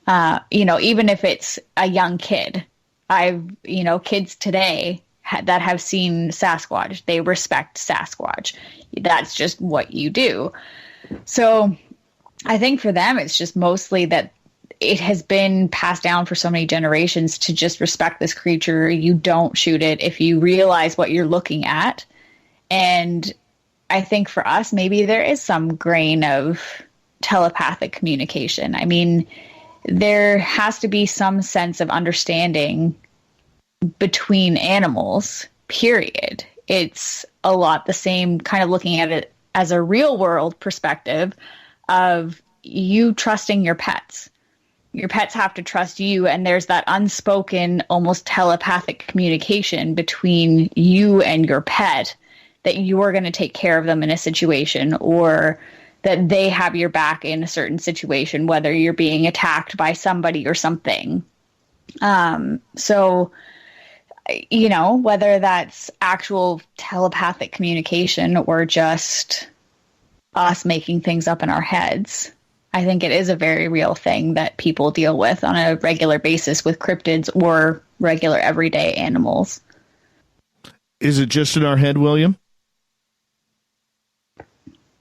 You know, even if it's a young kid, kids today that have seen Sasquatch, they respect Sasquatch. That's just what you do. So I think for them, it's just mostly that it has been passed down for so many generations to just respect this creature. You don't shoot it if you realize what you're looking at. And I think for us, maybe there is some grain of telepathic communication. I mean, there has to be some sense of understanding between animals, period. It's a lot the same, kind of looking at it as a real world perspective of you trusting your pets. Your pets have to trust you, and there's that unspoken, almost telepathic communication between you and your pet that you are going to take care of them in a situation, or that they have your back in a certain situation, whether you're being attacked by somebody or something. So, you know, whether that's actual telepathic communication or just us making things up in our heads, I think it is a very real thing that people deal with on a regular basis with cryptids or regular everyday animals. Is it just in our head, William?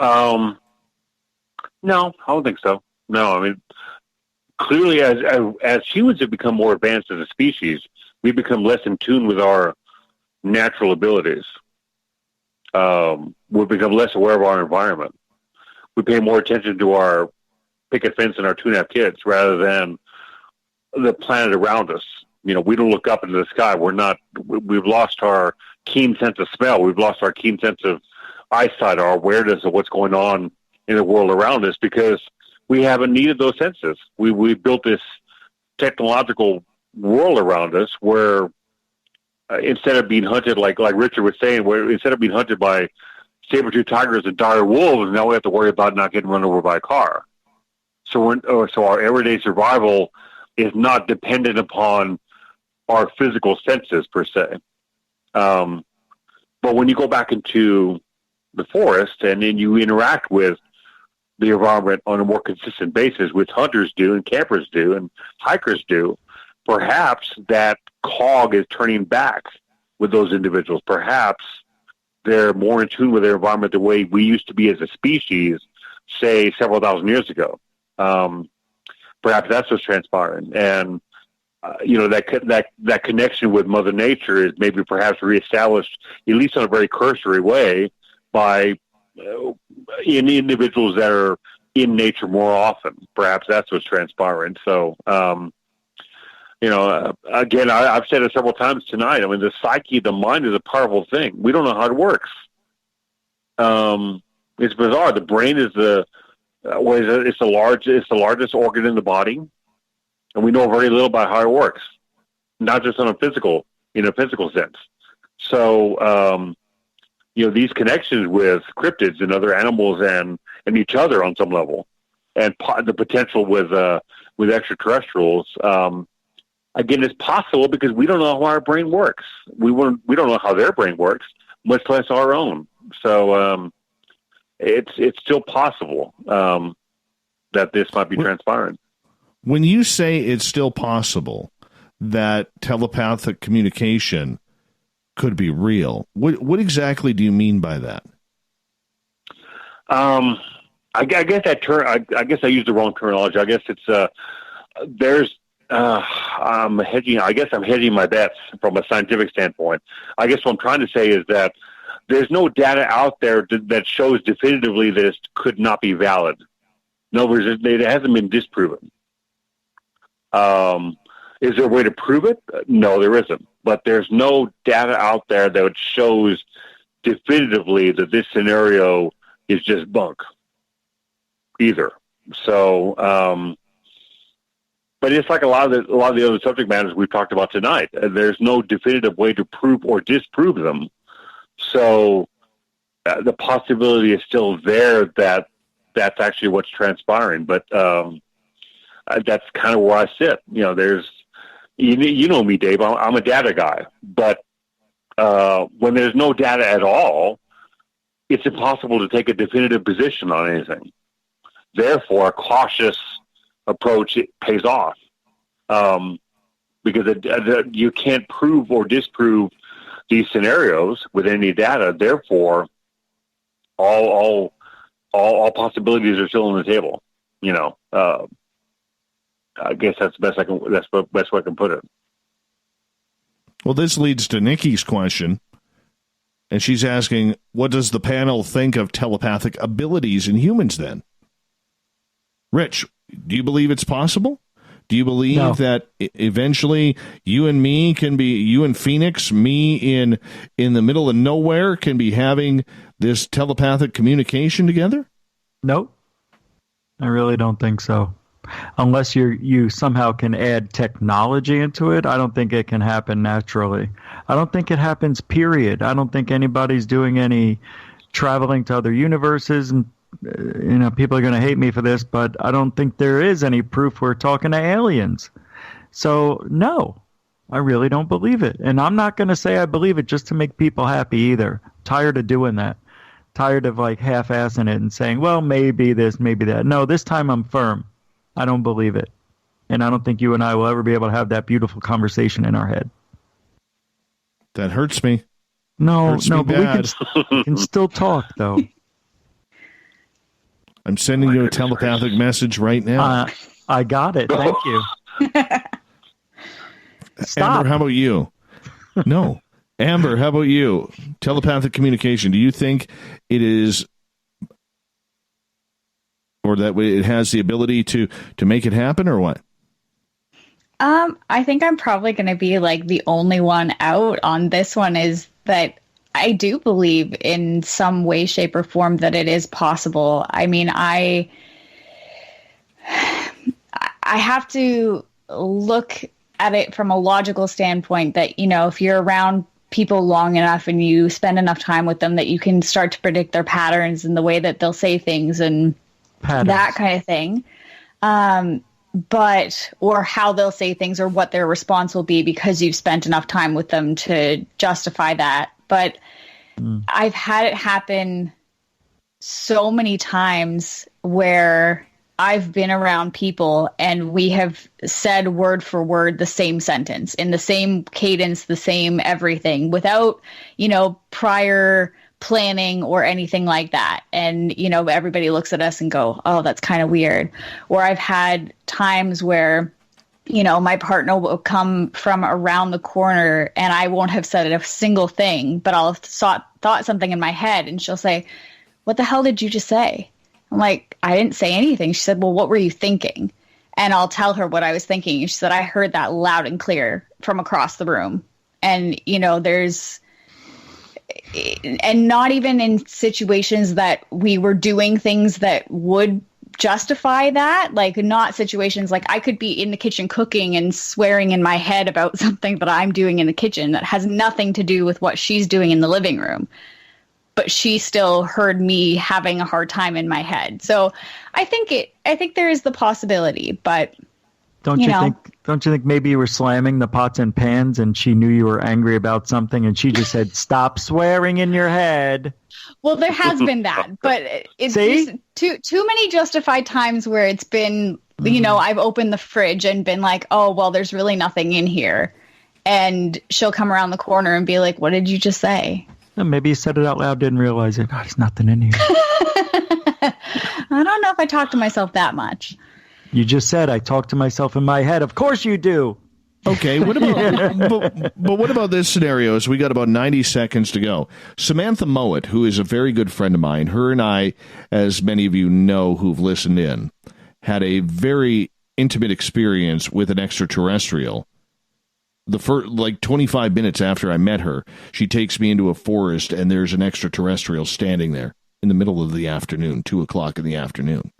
No, I don't think so. No, I mean, clearly as humans have become more advanced as a species, we've become less in tune with our natural abilities. We've become less aware of our environment. We pay more attention to our picket fence and our tune-up kids rather than the planet around us. You know, we don't look up into the sky. We've lost our keen sense of smell. We've lost our keen sense of eyesight, our awareness of what's going on in the world around us, because we haven't needed those senses. We built this technological world around us where instead of being hunted, like Richard was saying, where instead of being hunted by saber-toothed tigers and dire wolves, now we have to worry about not getting run over by a car. So our everyday survival is not dependent upon our physical senses per se. But when you go back into the forest and then you interact with the environment on a more consistent basis, which hunters do and campers do and hikers do, perhaps that cog is turning back with those individuals. Perhaps they're more in tune with their environment the way we used to be as a species, say, several thousand years ago. Perhaps that's what's transpiring. And, that connection with Mother Nature is maybe perhaps reestablished, at least in a very cursory way, by in individuals that are in nature more often. Perhaps that's what's transpiring. So, again, I've said it several times tonight. I mean, the psyche, the mind is a powerful thing. We don't know how it works. It's bizarre. The brain is it's the largest organ in the body, and we know very little about how it works, not just in a physical sense. So, these connections with cryptids and other animals and each other on some level, and the potential with extraterrestrials, again, it's possible because we don't know how our brain works. We don't know how their brain works, much less our own. So it's still possible that this might be transpiring. When you say it's still possible that telepathic communication could be real, what exactly do you mean by that? I guess that term. I guess I used the wrong terminology. I guess it's I'm hedging. I guess I'm hedging my bets from a scientific standpoint. I guess what I'm trying to say is that there's no data out there that shows definitively this could not be valid. In other words, it hasn't been disproven. Is there a way to prove it? No, there isn't. But there's no data out there that shows definitively that this scenario is just bunk either. So, but it's like a lot of the other subject matters we've talked about tonight. There's no definitive way to prove or disprove them. So the possibility is still there that that's actually what's transpiring. But that's kind of where I sit. There's, you know me, Dave. I'm a data guy. But when there's no data at all, it's impossible to take a definitive position on anything. Therefore, a cautious approach pays off because you can't prove or disprove these scenarios with any data. Therefore, all possibilities are still on the table. I guess that's the best I can. That's the best way I can put it. Well, this leads to Nikki's question, and she's asking, "What does the panel think of telepathic abilities in humans?" Then, Rich, do you believe it's possible? Do you believe that eventually you and me can be, you and Phoenix, me in the middle of nowhere, can be having this telepathic communication together? Nope. I really don't think so. Unless you somehow can add technology into it, I don't think it can happen naturally. I don't think it happens, period. I don't think anybody's doing any traveling to other universes, and people are going to hate me for this, but I don't think there is any proof we're talking to aliens. So, no, I really don't believe it. And I'm not going to say I believe it just to make people happy either. Tired of doing that. Tired of half-assing it and saying, well, maybe this, maybe that. No, this time I'm firm. I don't believe it. And I don't think you and I will ever be able to have that beautiful conversation in our head. That hurts me. No, but we can still talk, though. I'm sending you a telepathic message right now. I got it. Thank you. Stop. Amber, how about you? No. Amber, how about you? Telepathic communication. Do you think it is, or that it has the ability to make it happen, or what? I think I'm probably going to be the only one out on this one, is that I do believe in some way, shape, or form that it is possible. I mean, I have to look at it from a logical standpoint that, you know, if you're around people long enough and you spend enough time with them, that you can start to predict their patterns and the way that they'll say things and that kind of thing. Or how they'll say things or what their response will be because you've spent enough time with them to justify that. But I've had it happen so many times where I've been around people and we have said word for word the same sentence in the same cadence, the same everything without, you know, prior planning or anything like that. And, you know, everybody looks at us and go, oh, that's kind of weird. Or I've had times where, you know, my partner will come from around the corner and I won't have said a single thing, but I'll have thought something in my head and she'll say, what the hell did you just say? I'm like, I didn't say anything. She said, well, what were you thinking? And I'll tell her what I was thinking. And she said, I heard that loud and clear from across the room. And, you know, and not even in situations that we were doing things that would justify that, like not situations like I could be in the kitchen cooking and swearing in my head about something that I'm doing in the kitchen that has nothing to do with what she's doing in the living room. But she still heard me having a hard time in my head. So I think there is the possibility, but don't you think maybe you were slamming the pots and pans and she knew you were angry about something and she just said, stop swearing in your head? Well, there has been that, but it's too many justified times where it's been, you know, I've opened the fridge and been like, oh, well, there's really nothing in here. And she'll come around the corner and be like, what did you just say? Maybe you said it out loud, didn't realize it. Oh, there's nothing in here. I don't know if I talk to myself that much. You just said I talk to myself in my head. Of course you do. Okay, what about but what about this scenario? Is we got about 90 seconds to go. Samantha Mowat, who is a very good friend of mine, her and I, as many of you know who've listened in, had a very intimate experience with an extraterrestrial. The first, 25 minutes after I met her, she takes me into a forest and there's an extraterrestrial standing there in the middle of the afternoon, 2:00 in the afternoon.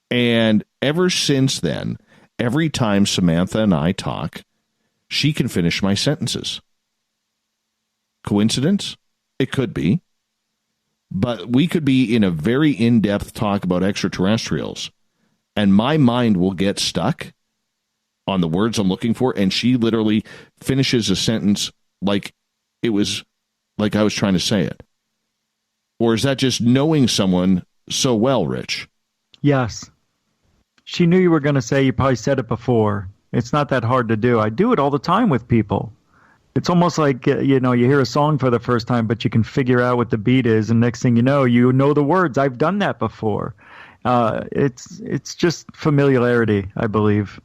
And ever since then, every time Samantha and I talk, she can finish my sentences. Coincidence? It could be. But we could be in a very in-depth talk about extraterrestrials, and my mind will get stuck on the words I'm looking for, and she literally finishes a sentence like it was like I was trying to say it. Or is that just knowing someone so well, Rich? Yes. She knew you were going to say, you probably said it before. It's not that hard to do. I do it all the time with people. It's almost like, you know, you hear a song for the first time, but you can figure out what the beat is, and next thing you know the words. I've done that before. It's just familiarity, I believe.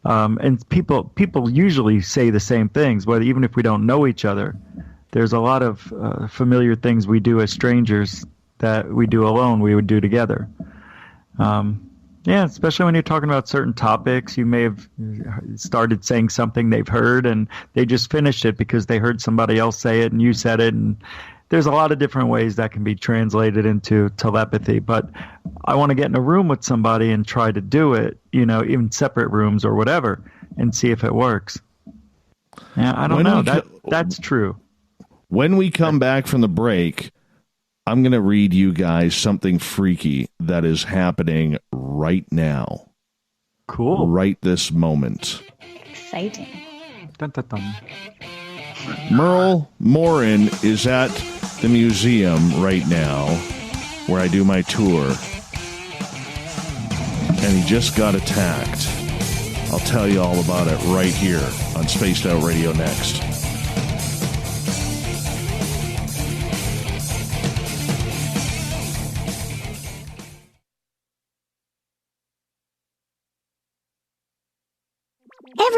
And people usually say the same things, whether even if we don't know each other. There's a lot of familiar things we do as strangers that we do alone, we would do together. Yeah, especially when you're talking about certain topics. You may have started saying something they've heard, and they just finished it because they heard somebody else say it and you said it. And there's a lot of different ways that can be translated into telepathy. But I want to get in a room with somebody and try to do it, you know, even separate rooms or whatever, and see if it works. Yeah, I don't know. That's true. When we come back from the break, I'm going to read you guys something freaky that is happening right now. Cool. Right this moment. Exciting. Dun, dun, dun. Merle Morin is at the museum right now where I do my tour. And he just got attacked. I'll tell you all about it right here on Spaced Out Radio next.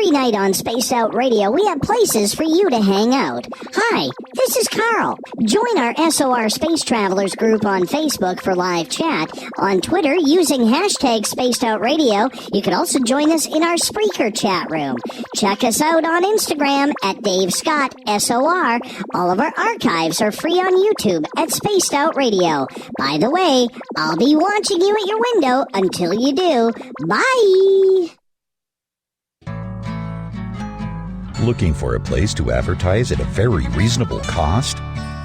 Every night on Spaced Out Radio, we have places for you to hang out. Hi, this is Carl. Join our SOR Space Travelers group on Facebook for live chat. On Twitter, using hashtag Spaced Out Radio. You can also join us in our Spreaker chat room. Check us out on Instagram at Dave Scott SOR. All of our archives are free on YouTube at Spaced Out Radio. By the way, I'll be watching you at your window until you do. Bye! Looking for a place to advertise at a very reasonable cost?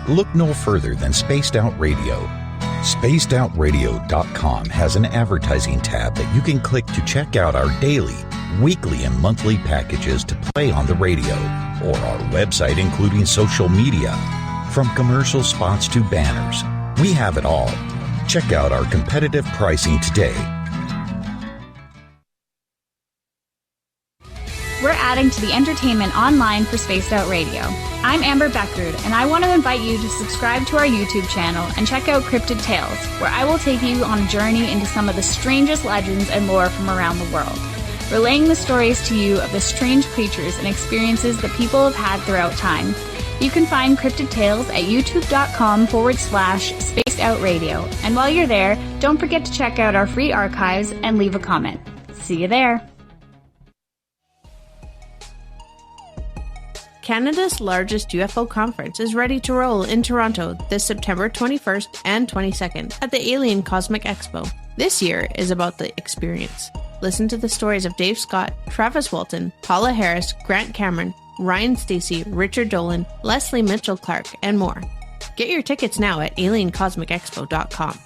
Look no further than Spaced Out Radio. SpacedOutRadio.com has an advertising tab that you can click to check out our daily, weekly, and monthly packages to play on the radio, or our website including social media. From commercial spots to banners, we have it all. Check out our competitive pricing today. We're adding to the entertainment online for Spaced Out Radio. I'm Amber Bekkerud, and I want to invite you to subscribe to our YouTube channel and check out Cryptid Tales, where I will take you on a journey into some of the strangest legends and lore from around the world, relaying the stories to you of the strange creatures and experiences that people have had throughout time. You can find Cryptid Tales at youtube.com/Spaced Out Radio. And while you're there, don't forget to check out our free archives and leave a comment. See you there. Canada's largest UFO conference is ready to roll in Toronto this September 21st and 22nd at the Alien Cosmic Expo. This year is about the experience. Listen to the stories of Dave Scott, Travis Walton, Paula Harris, Grant Cameron, Ryan Stacey, Richard Dolan, Leslie Mitchell-Clark, and more. Get your tickets now at aliencosmicexpo.com.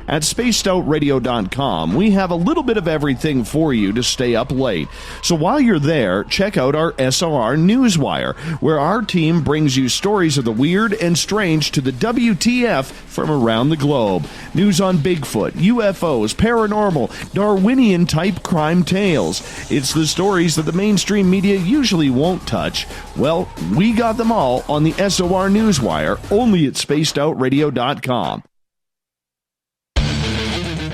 At spacedoutradio.com, we have a little bit of everything for you to stay up late. So while you're there, check out our SOR Newswire, where our team brings you stories of the weird and strange to the WTF from around the globe. News on Bigfoot, UFOs, paranormal, Darwinian-type crime tales. It's the stories that the mainstream media usually won't touch. Well, we got them all on the SOR Newswire, only at spacedoutradio.com.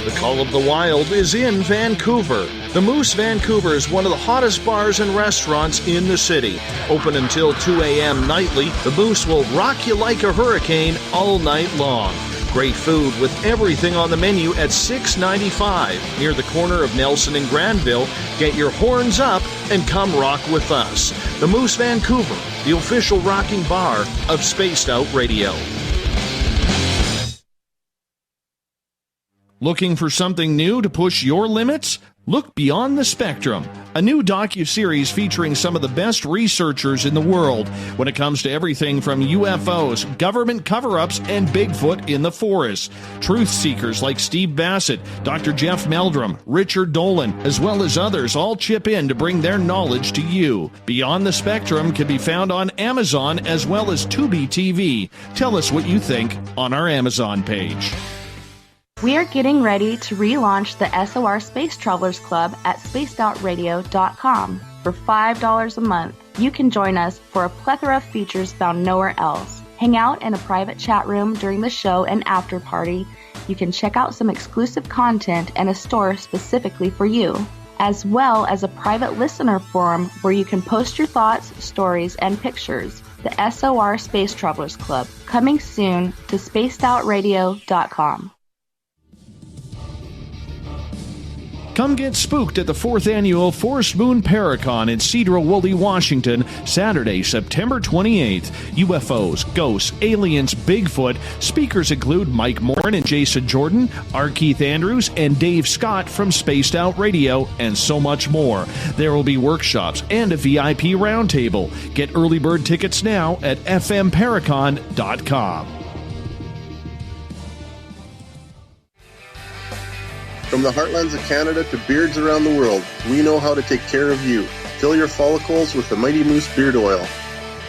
The Call of the Wild is in Vancouver. The Moose Vancouver is one of the hottest bars and restaurants in the city. Open until 2 a.m. nightly, the Moose will rock you like a hurricane all night long. Great food with everything on the menu at $6.95 near the corner of Nelson and Granville. Get your horns up and come rock with us. The Moose Vancouver, the official rocking bar of Spaced Out Radio. Looking for something new to push your limits? Look Beyond the Spectrum, a new docuseries featuring some of the best researchers in the world when it comes to everything from UFOs, government cover-ups, and Bigfoot in the forest. Truth seekers like Steve Bassett, Dr. Jeff Meldrum, Richard Dolan, as well as others all chip in to bring their knowledge to you. Beyond the Spectrum can be found on Amazon as well as Tubi TV. Tell us what you think on our Amazon page. We are getting ready to relaunch the SOR Space Travelers Club at spacedoutradio.com. For $5 a month, you can join us for a plethora of features found nowhere else. Hang out in a private chat room during the show and after party. You can check out some exclusive content and a store specifically for you, as well as a private listener forum where you can post your thoughts, stories, and pictures. The SOR Space Travelers Club, coming soon to spacedoutradio.com. Come get spooked at the 4th Annual Forest Moon Paracon in Cedar-Woolley, Washington, Saturday, September 28th. UFOs, ghosts, aliens, Bigfoot. Speakers include Mike Morin and Jason Jordan, R. Keith Andrews, and Dave Scott from Spaced Out Radio, and so much more. There will be workshops and a VIP roundtable. Get early bird tickets now at fmparacon.com. From the heartlands of Canada to beards around the world, we know how to take care of you. Fill your follicles with the Mighty Moose Beard Oil.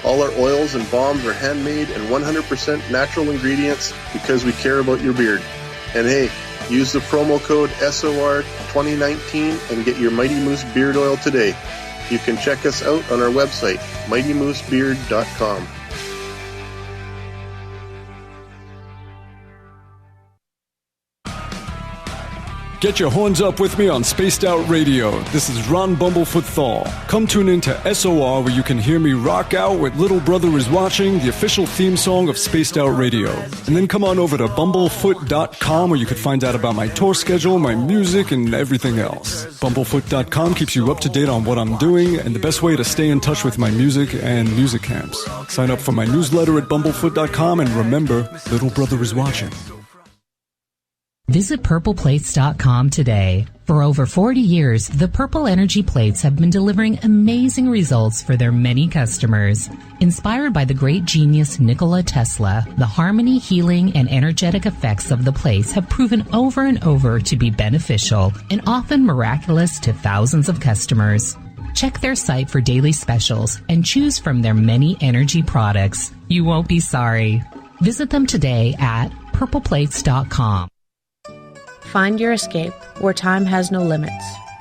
All our oils and balms are handmade and 100% natural ingredients because we care about your beard. And hey, use the promo code SOR2019 and get your Mighty Moose Beard Oil today. You can check us out on our website, mightymoosebeard.com. Get your horns up with me on Spaced Out Radio. This is Ron Bumblefoot Thal. Come tune in to SOR where you can hear me rock out with Little Brother is Watching, the official theme song of Spaced Out Radio. And then come on over to bumblefoot.com where you can find out about my tour schedule, my music, and everything else. Bumblefoot.com keeps you up to date on what I'm doing and the best way to stay in touch with my music and music camps. Sign up for my newsletter at bumblefoot.com and remember, Little Brother is watching. Visit purpleplates.com today. For over 40 years, the Purple Energy Plates have been delivering amazing results for their many customers. Inspired by the great genius Nikola Tesla, the harmony, healing, and energetic effects of the plates have proven over and over to be beneficial and often miraculous to thousands of customers. Check their site for daily specials and choose from their many energy products. You won't be sorry. Visit them today at purpleplates.com. Find your escape where time has no limits.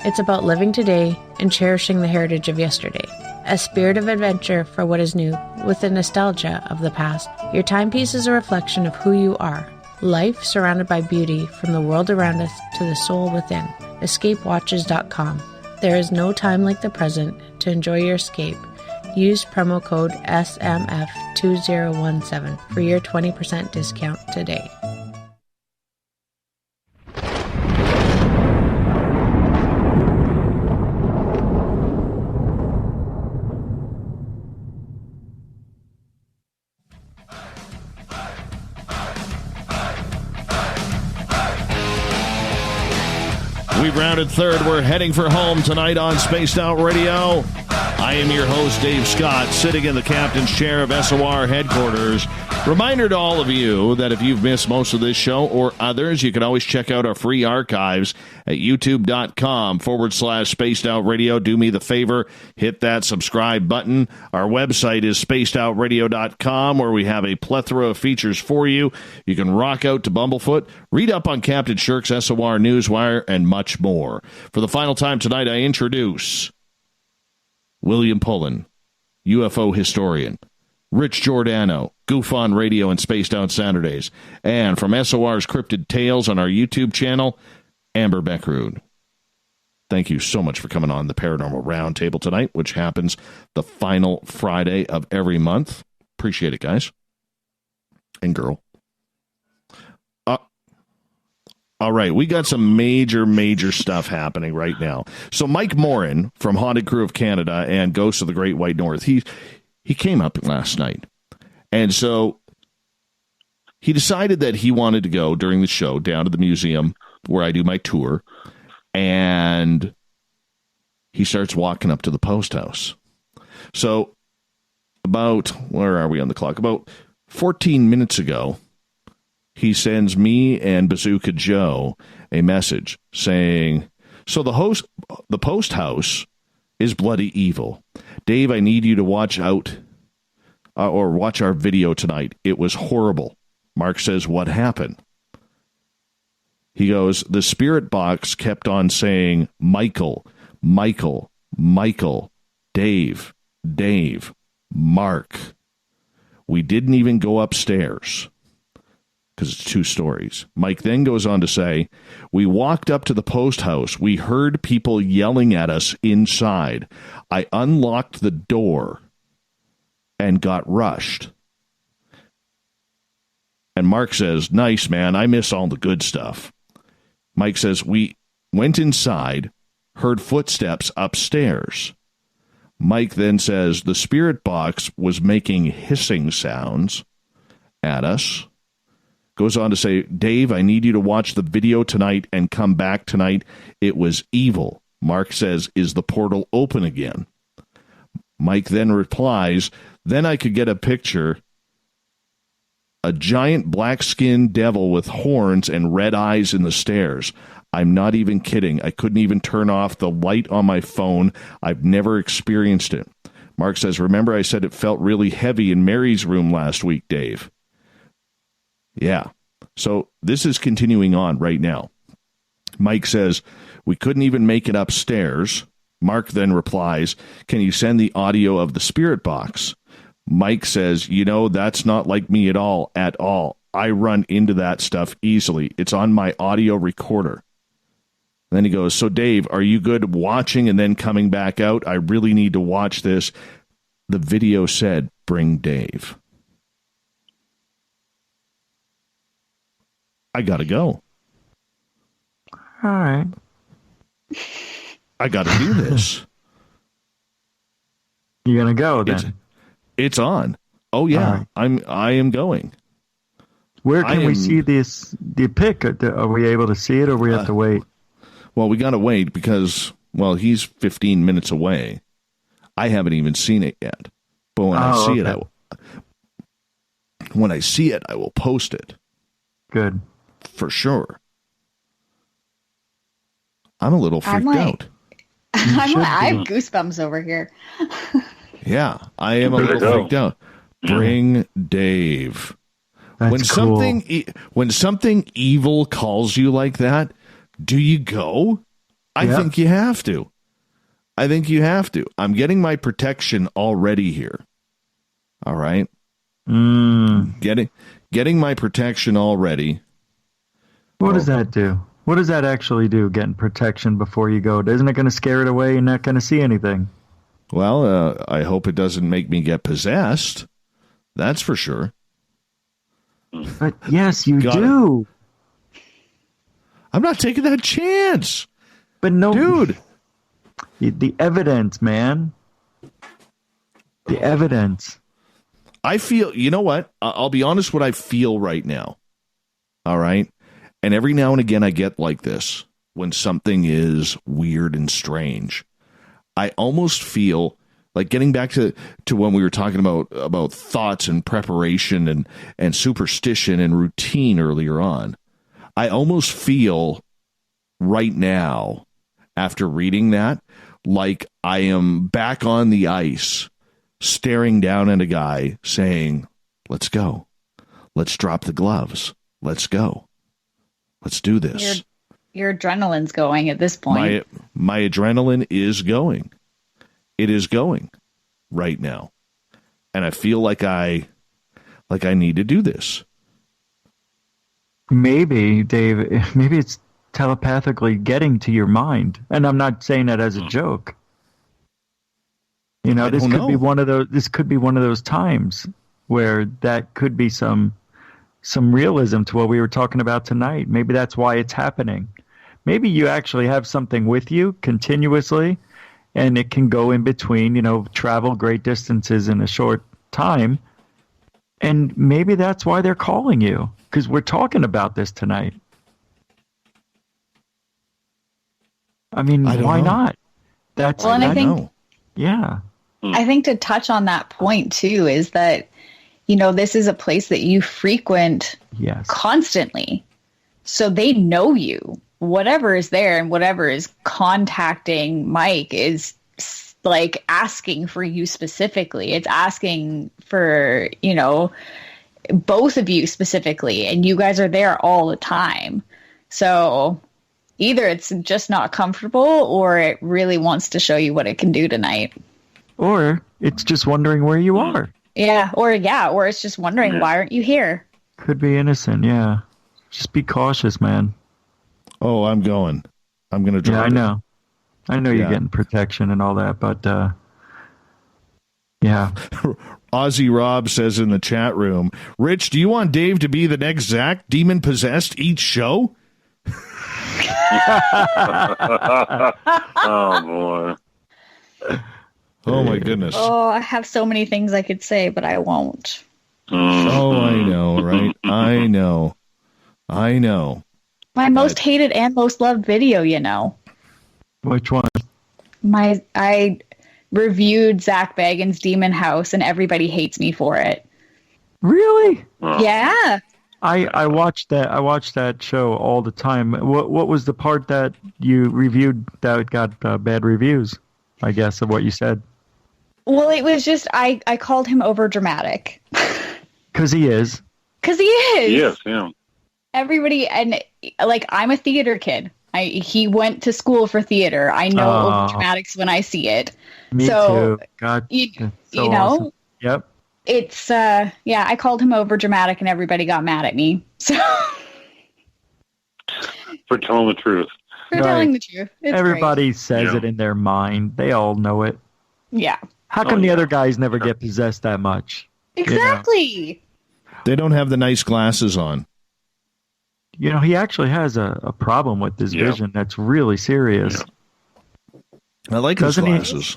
It's about living today and cherishing the heritage of yesterday. A spirit of adventure for what is new with the nostalgia of the past. Your timepiece is a reflection of who you are. Life surrounded by beauty from the world around us to the soul within. EscapeWatches.com. There is no time like the present to enjoy your escape. Use promo code SMF2017 for your 20% discount today. We've rounded third. We're heading for home tonight on Spaced Out Radio. I am your host, Dave Scott, sitting in the captain's chair of SOR headquarters. Reminder to all of you that if you've missed most of this show or others, you can always check out our free archives at youtube.com/Spaced Out Radio. Do me the favor, hit that subscribe button. Our website is spacedoutradio.com, where we have a plethora of features for you. You can rock out to Bumblefoot, read up on Captain Shirk's SOR Newswire, and much more. For the final time tonight, I introduce William Pullin, UFO historian, Rich Giordano, Goof on Radio and Spaced Out Saturdays, and from SOR's Cryptid Tales on our YouTube channel, Amber Bekkerud. Thank you so much for coming on the Paranormal Round Table tonight, which happens the final Friday of every month. Appreciate it, guys. And girl. All right, we got some major stuff happening right now. So Mike Morin from Haunted Crew of Canada and Ghosts of the Great White North, he came up last night. And so he decided that he wanted to go during the show down to the museum where I do my tour. And he starts walking up to the post house. So about, where are we on the clock? About 14 minutes ago, he sends me and Bazooka Joe a message saying, so the post house is bloody evil. Dave, I need you to watch out or watch our video tonight. It was horrible. Mark says, what happened? He goes, the spirit box kept on saying, Michael, Michael, Michael, Dave, Dave, Mark. We didn't even go upstairs because it's 2 stories. Mike then goes on to say, we walked up to the post house. We heard people yelling at us inside. I unlocked the door and got rushed. And Mark says, nice, man. I miss all the good stuff. Mike says, we went inside, heard footsteps upstairs. Mike then says, the spirit box was making hissing sounds at us. Goes on to say, Dave, I need you to watch the video tonight and come back tonight. It was evil. Mark says, is the portal open again? Mike then replies, then I could get a picture. A giant black-skinned devil with horns and red eyes in the stairs. I'm not even kidding. I couldn't even turn off the light on my phone. I've never experienced it. Mark says, remember I said it felt really heavy in Mary's room last week, Dave? Yeah. So this is continuing on right now. Mike says, we couldn't even make it upstairs. Mark then replies, can you send the audio of the spirit box? Mike says, that's not like me at all. I run into that stuff easily. It's on my audio recorder. And then he goes, so Dave, are you good watching and then coming back out? I really need to watch this. The video said, bring Dave. I got to go. All right. I got to do this. You're going to go then? It's on. Oh, yeah. Right. I am going. Where can we see the pic? Are we able to see it, or we have to wait? Well, we got to wait because, he's 15 minutes away. I haven't even seen it yet. But when I see it, I will post it. Good. For sure. I'm a little freaked out. I have goosebumps over here. Yeah, I am a little freaked out. Bring Dave. That's cool. When something evil calls you like that, do you go? I think you have to. I'm getting my protection already here. All right. Getting my protection already. What does that do? What does that actually do, getting protection before you go? Isn't it going to scare it away? You're not going to see anything. Well, I hope it doesn't make me get possessed. That's for sure. But yes, you do. I'm not taking that chance. But no, dude. The evidence, man. The evidence. I feel, you know what? I'll be honest what I feel right now. All right? And every now and again I get like this when something is weird and strange. I almost feel like, getting back to when we were talking about thoughts and preparation and superstition and routine earlier on. I almost feel right now, after reading that, like I am back on the ice, staring down at a guy saying, let's go. Let's drop the gloves. Let's go. Let's do this. Your adrenaline's going at this point. My adrenaline is going. It is going right now. And I feel like I need to do this. Maybe, Dave, maybe it's telepathically getting to your mind. And I'm not saying that as a joke. You know, this could be one of those times where that could be some realism to what we were talking about tonight. Maybe that's why it's happening. Maybe you actually have something with you continuously, and it can go in between, travel great distances in a short time. And maybe that's why they're calling you, because we're talking about this tonight. I mean, why not? I think, yeah. I think to touch on that point too is that, this is a place that you frequent constantly. So they know you. Whatever is there and whatever is contacting Mike is like asking for you specifically. It's asking for, both of you specifically, and you guys are there all the time. So either it's just not comfortable or it really wants to show you what it can do tonight. Or it's just wondering where you are. Yeah, or it's just wondering, why aren't you here? Could be innocent, yeah. Just be cautious, man. Oh, I'm going. I'm going to drop it. I know you're getting protection and all that, but yeah. Ozzy Rob says in the chat room, Rich, do you want Dave to be the next Zach, demon possessed each show? Oh, boy. Oh, my goodness. Oh, I have so many things I could say, but I won't. Oh, I know, right? I know. My most hated and most loved video, Which one? I reviewed Zach Bagans' Demon House, and everybody hates me for it. Really? Yeah. I watched that. I watched that show all the time. What was the part that you reviewed that got bad reviews? I guess of what you said. Well, it was just I called him over dramatic. Because he is. Yes, yeah. Everybody, and I'm a theater kid. He went to school for theater. I know over dramatics when I see it. Me too. God, you know. Awesome. Yep. It's I called him over dramatic, and everybody got mad at me. So for telling the truth. They're telling the truth. It's everybody great. says it in their mind. They all know it. Yeah. How come the other guys never get possessed that much? Exactly. They don't have the nice glasses on. You know, he actually has a problem with his vision that's really serious. I like his glasses.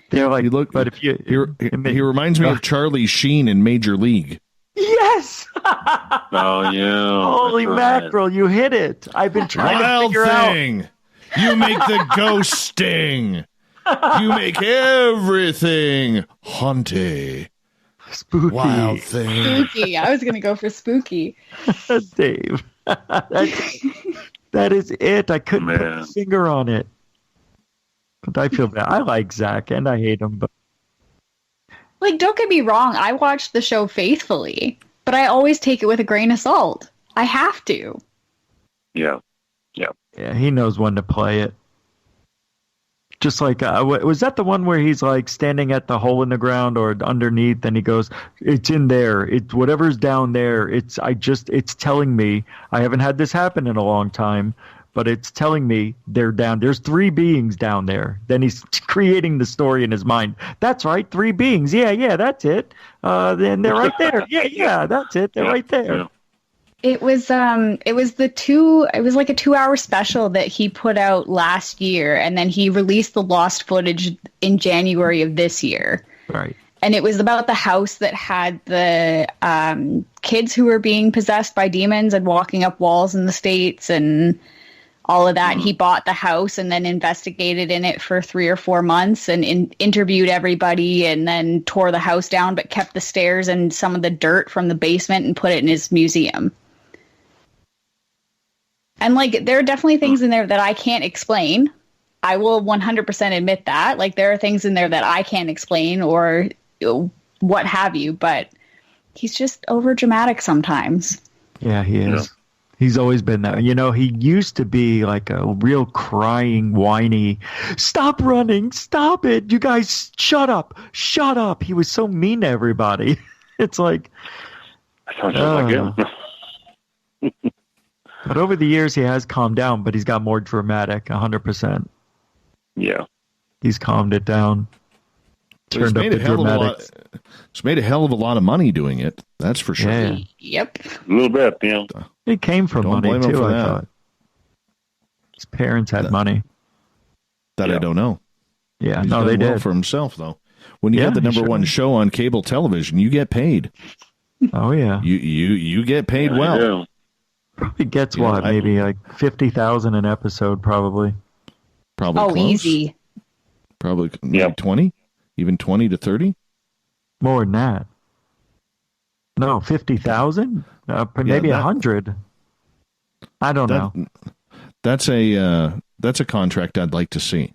They're like, but if you... He reminds me of Charlie Sheen in Major League. Yes! Oh, yeah. Holy mackerel, you hit it. I've been trying to figure thing. You make the ghost sting. You make everything haunty. Spooky. Wild thing. Spooky. I was going to go for spooky. Dave. That is it. I couldn't put a finger on it. But I feel bad. I like Zach, and I hate him. But Like, don't get me wrong. I watch the show faithfully, but I always take it with a grain of salt. I have to. Yeah. Yeah, he knows when to play it. Just like, was that the one where he's like standing at the hole in the ground or underneath, and he goes, "It's in there. It's whatever's down there. It's telling me. I haven't had this happen in a long time, but it's telling me they're down. There's 3 beings down there." Then he's creating the story in his mind. That's right, 3 beings. Yeah, that's it. Then they're right there. Yeah, that's it. They're right there. Yeah. It was like a 2-hour special that he put out last year, and then he released the lost footage in January of this year. Right. And it was about the house that had the kids who were being possessed by demons and walking up walls in the States and all of that. He bought the house and then investigated in it for 3 or 4 months and interviewed everybody, and then tore the house down but kept the stairs and some of the dirt from the basement and put it in his museum. And, like, there are definitely things in there that I can't explain. I will 100% admit that. Like, there are things in there that I can't explain or what have you, but he's just over dramatic sometimes. Yeah, he is. Yeah. He's always been that. You know, he used to be like a real crying, whiny, "Stop running, stop it, you guys, shut up. He was so mean to everybody. It's like... Sounds like him. But over the years, he has calmed down, but he's got more dramatic, 100%. Yeah. He's calmed it down. Turned up the dramatics. He's made a hell of a lot of money doing it. That's for sure. Yeah. Yep. A little bit, yeah. It came from money, too, I thought. His parents had money. That I don't know. Yeah, He's no, done they well did. for himself, though. When you have the number one show on cable television, you get paid. Oh, yeah. You get paid well. Probably gets maybe like $50,000 an episode, probably. Probably close. Easy. Probably 20, even 20 to 30. More than that. No, 50,000, maybe 100. I don't know. That's a contract I'd like to see.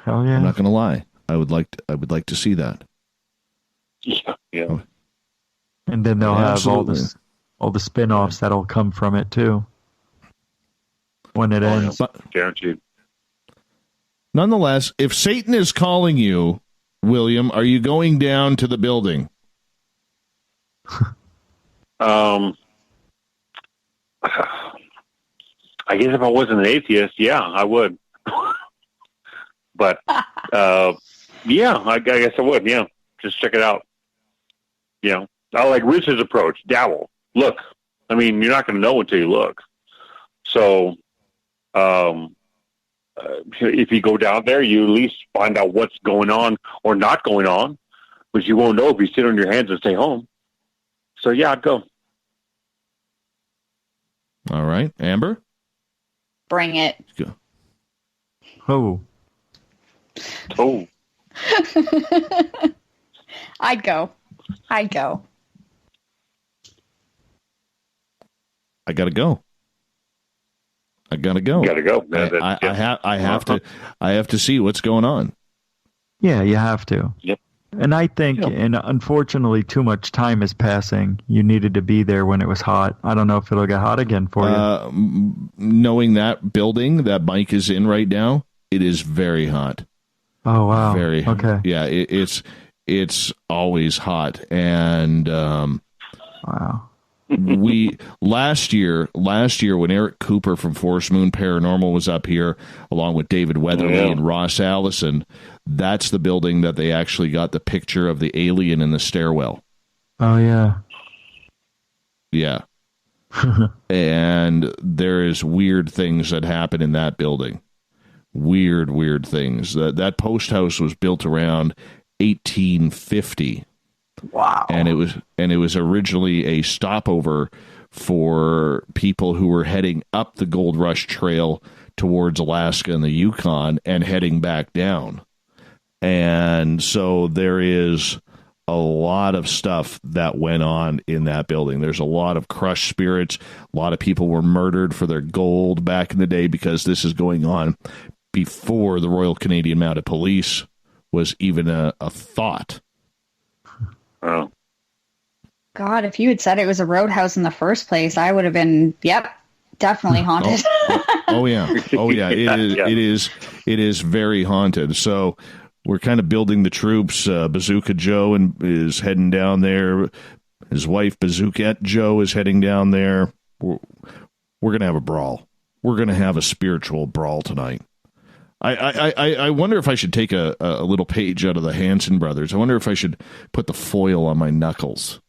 Hell yeah! I'm not going to lie. I would like to see that. Yeah. And then they'll have all the spin-offs that'll come from it too when it ends. Yeah. Guaranteed. Nonetheless, if Satan is calling you, William, are you going down to the building? I guess if I wasn't an atheist, yeah, I would. But yeah, I guess I would. Yeah, just check it out. Yeah, I like Rich's approach. Dabble. Look. I mean, you're not going to know until you look. So, if you go down there, you at least find out what's going on or not going on, which you won't know if you sit on your hands and stay home. So, yeah, I'd go. All right. Amber? Bring it. Go. Oh. I'd go. I gotta go. You gotta go. I have to see what's going on. Yeah, you have to. Yep. And I think, and unfortunately, too much time is passing. You needed to be there when it was hot. I don't know if it'll get hot again for you. Knowing that building that Mike is in right now, it is very hot. Oh wow! Very okay. Yeah, it's always hot, and wow. last year when Eric Cooper from Forest Moon Paranormal was up here, along with David Weatherly and Ross Allison, that's the building that they actually got the picture of the alien in the stairwell. Oh, yeah. Yeah. And there is weird things that happen in that building. Weird things. That post house was built around 1850. Wow. And it was originally a stopover for people who were heading up the Gold Rush Trail towards Alaska and the Yukon and heading back down. And so there is a lot of stuff that went on in that building. There's a lot of crushed spirits. A lot of people were murdered for their gold back in the day, because this is going on before the Royal Canadian Mounted Police was even a thought. Oh. God, if you had said it was a roadhouse in the first place, I would have been, definitely haunted. Oh yeah. It is very haunted. So we're kind of building the troops. Bazooka Joe is heading down there. His wife Bazookette Joe is heading down there. We're going to have a brawl. We're going to have a spiritual brawl tonight. I wonder if I should take a little page out of the Hanson brothers. I wonder if I should put the foil on my knuckles,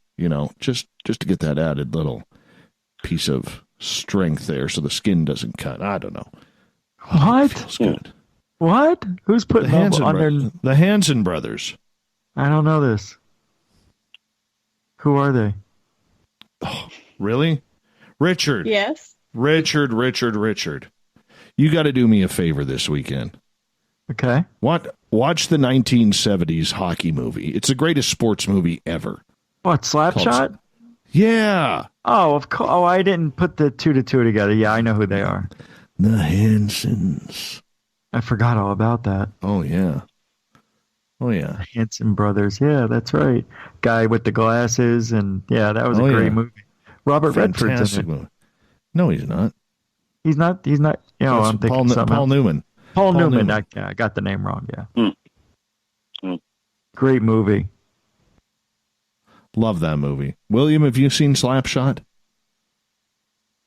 just to get that added little piece of strength there so the skin doesn't cut. I don't know. What? Feels good. What? Who's putting the Hanson brothers? I don't know this. Who are they? Oh, really? Richard. Yes. Richard. You got to do me a favor this weekend. Okay. Watch the 1970s hockey movie. It's the greatest sports movie ever. What, Slapshot? Yeah. Oh, of course. Oh, I didn't put the 2 to 2 together. Yeah, I know who they are. The Hansons. I forgot all about that. Oh, yeah. The Hanson brothers. Yeah, that's right. Guy with the glasses, and that was a great movie. Robert Redford's in it. Movie. No, he's not. He's not. I'm thinking Paul Newman. Paul Newman. I got the name wrong. Yeah. Great movie. Love that movie. William, have you seen Slapshot?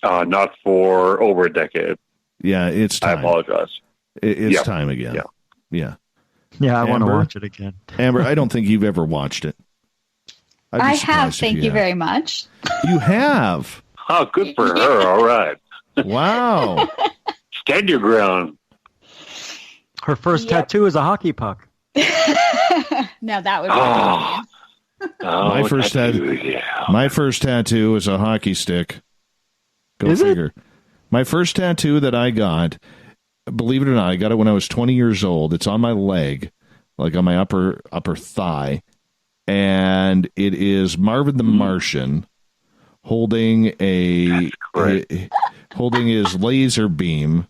Not for over a decade. Yeah, it's time. I apologize. It's time again. Yeah. Yeah, I want to watch it again. Amber, I don't think you've ever watched it. I have. Thank you very much. You have? Oh, good for her. All right. Wow. Stand your ground. Her first tattoo is a hockey puck. Now that would be my first tattoo is a hockey stick. Go figure. My first tattoo that I got, believe it or not, I got it when I was 20 years old. It's on my leg, like on my upper thigh, and it is Marvin the Martian holding holding his laser beam.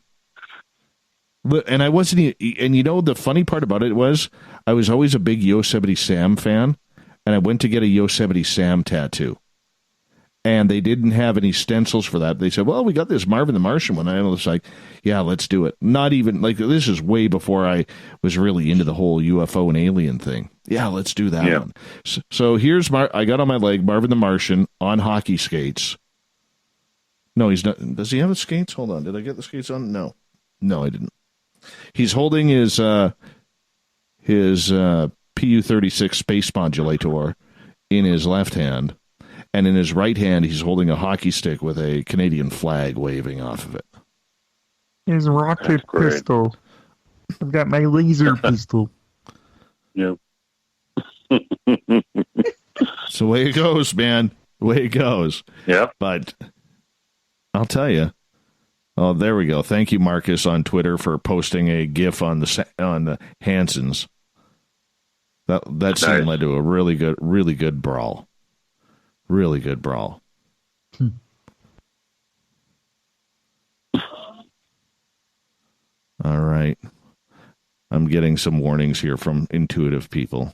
And I wasn't, and the funny part about it was I was always a big Yosemite Sam fan, and I went to get a Yosemite Sam tattoo. And they didn't have any stencils for that. They said, well, we got this Marvin the Martian one. And I was like, yeah, let's do it. Not even, this is way before I was really into the whole UFO and alien thing. Yeah, let's do that one. So here's I got on my leg Marvin the Martian on hockey skates. No, he's not. Does he have the skates? Hold on. Did I get the skates on? No, I didn't. He's holding his PU-36 space modulator in his left hand. And in his right hand, he's holding a hockey stick with a Canadian flag waving off of it. His rocket pistol. I've got my laser pistol. Yep. It's the way it goes, man. The way it goes. Yep. But I'll tell you. Oh, there we go. Thank you, Marcus, on Twitter for posting a GIF on the Hansons. That scene led to a really good brawl. Really good brawl. All right. I'm getting some warnings here from intuitive people.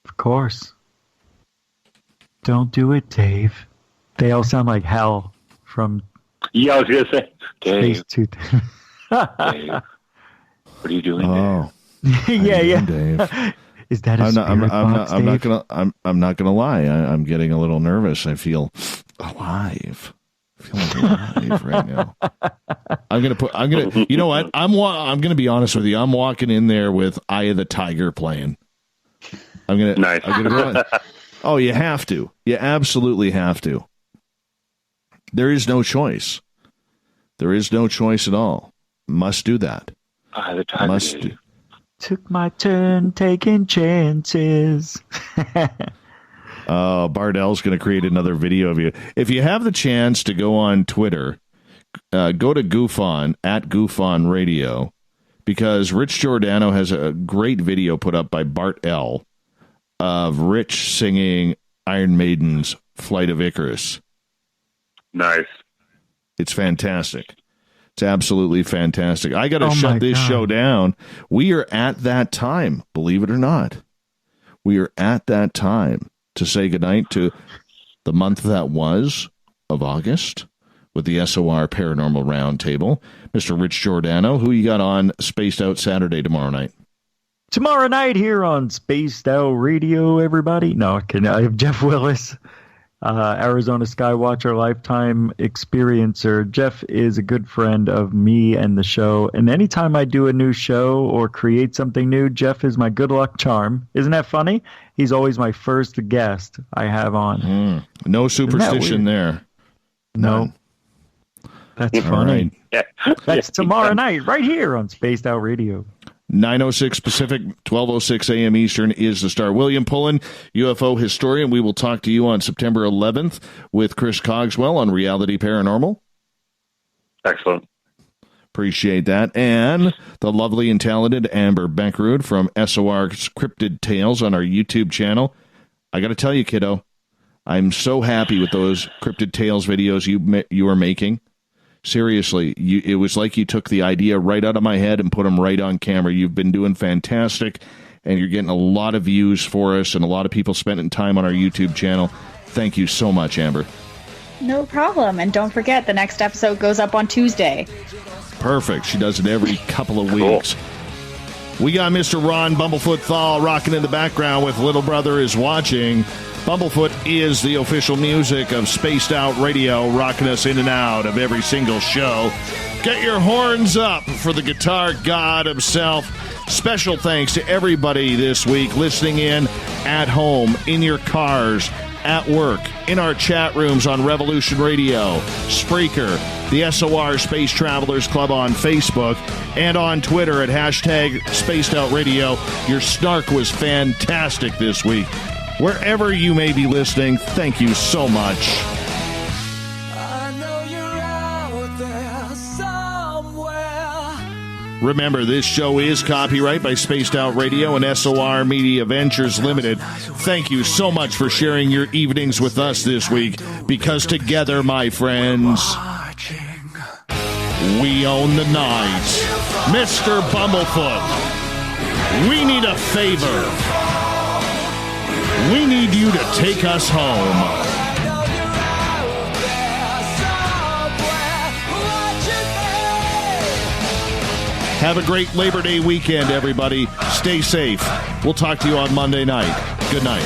Of course. Don't do it, Dave. They all sound like hell from... Yeah, I was going to say, Dave. Dave. What are you doing there? Yeah. Dave? Is that a spirit box, Dave? I'm not gonna lie. I'm getting a little nervous. I feel alive. Right now. You know what? I'm gonna be honest with you. I'm walking in there with Eye of the Tiger playing. Nice. Oh, you have to. You absolutely have to. There is no choice. There is no choice at all. Must do that. Eye of the Tiger. Must do. Took my turn taking chances. Bardell's going to create another video of you. If you have the chance to go on Twitter, go to GoofOn, at GoofOn Radio, because Rich Giordano has a great video put up by Bart L. of Rich singing Iron Maiden's Flight of Icarus. Nice. It's fantastic. It's absolutely fantastic. I got to shut this show down. We are at that time, believe it or not. We are at that time to say goodnight to the month that was of August with the SOR Paranormal Round Table. Mr. Rich Giordano, who you got on Spaced Out Saturday tomorrow night? Tomorrow night here on Spaced Out Radio, everybody. No, I have Jeff Willis, Arizona Skywatcher Lifetime Experiencer. Jeff is a good friend of me and the show, and anytime I do a new show or create something new, Jeff is my good luck charm. Isn't that funny? He's always my first guest I have on. No superstition there. No. That's funny. Right. That's tomorrow night right here on Spaced Out Radio. 9:06 Pacific, 12:06 a.m. Eastern is the star. William Pullin, UFO historian. We will talk to you on September 11th with Chris Cogswell on Reality Paranormal. Excellent. Appreciate that. And the lovely and talented Amber Bekkerud from SOR's Cryptid Tales on our YouTube channel. I got to tell you, kiddo, I'm so happy with those Cryptid Tales videos you are making. Seriously, it was like you took the idea right out of my head and put them right on camera. You've been doing fantastic, and you're getting a lot of views for us and a lot of people spending time on our YouTube channel. Thank you so much, Amber. No problem. And don't forget, the next episode goes up on Tuesday. Perfect. She does it every couple of weeks. We got Mr. Ron Bumblefoot Thal rocking in the background with Little Brother is Watching. Bumblefoot is the official music of Spaced Out Radio, rocking us in and out of every single show. Get your horns up for the guitar god himself. Special thanks to everybody this week listening in at home, in your cars, at work, in our chat rooms on Revolution Radio, Spreaker, the SOR Space Travelers Club on Facebook, and on Twitter at hashtag Spaced Out Radio. Your snark was fantastic this week. Wherever you may be listening, thank you so much. I know you're out there somewhere. Remember, this show is copyright by Spaced Out Radio and SOR Media Ventures Limited. Thank you so much for sharing your evenings with us this week, because together, my friends, we own the night. Mr. Bumblefoot, we need a favor. We need you to take us home. Have a great Labor Day weekend, everybody. Stay safe. We'll talk to you on Monday night. Good night.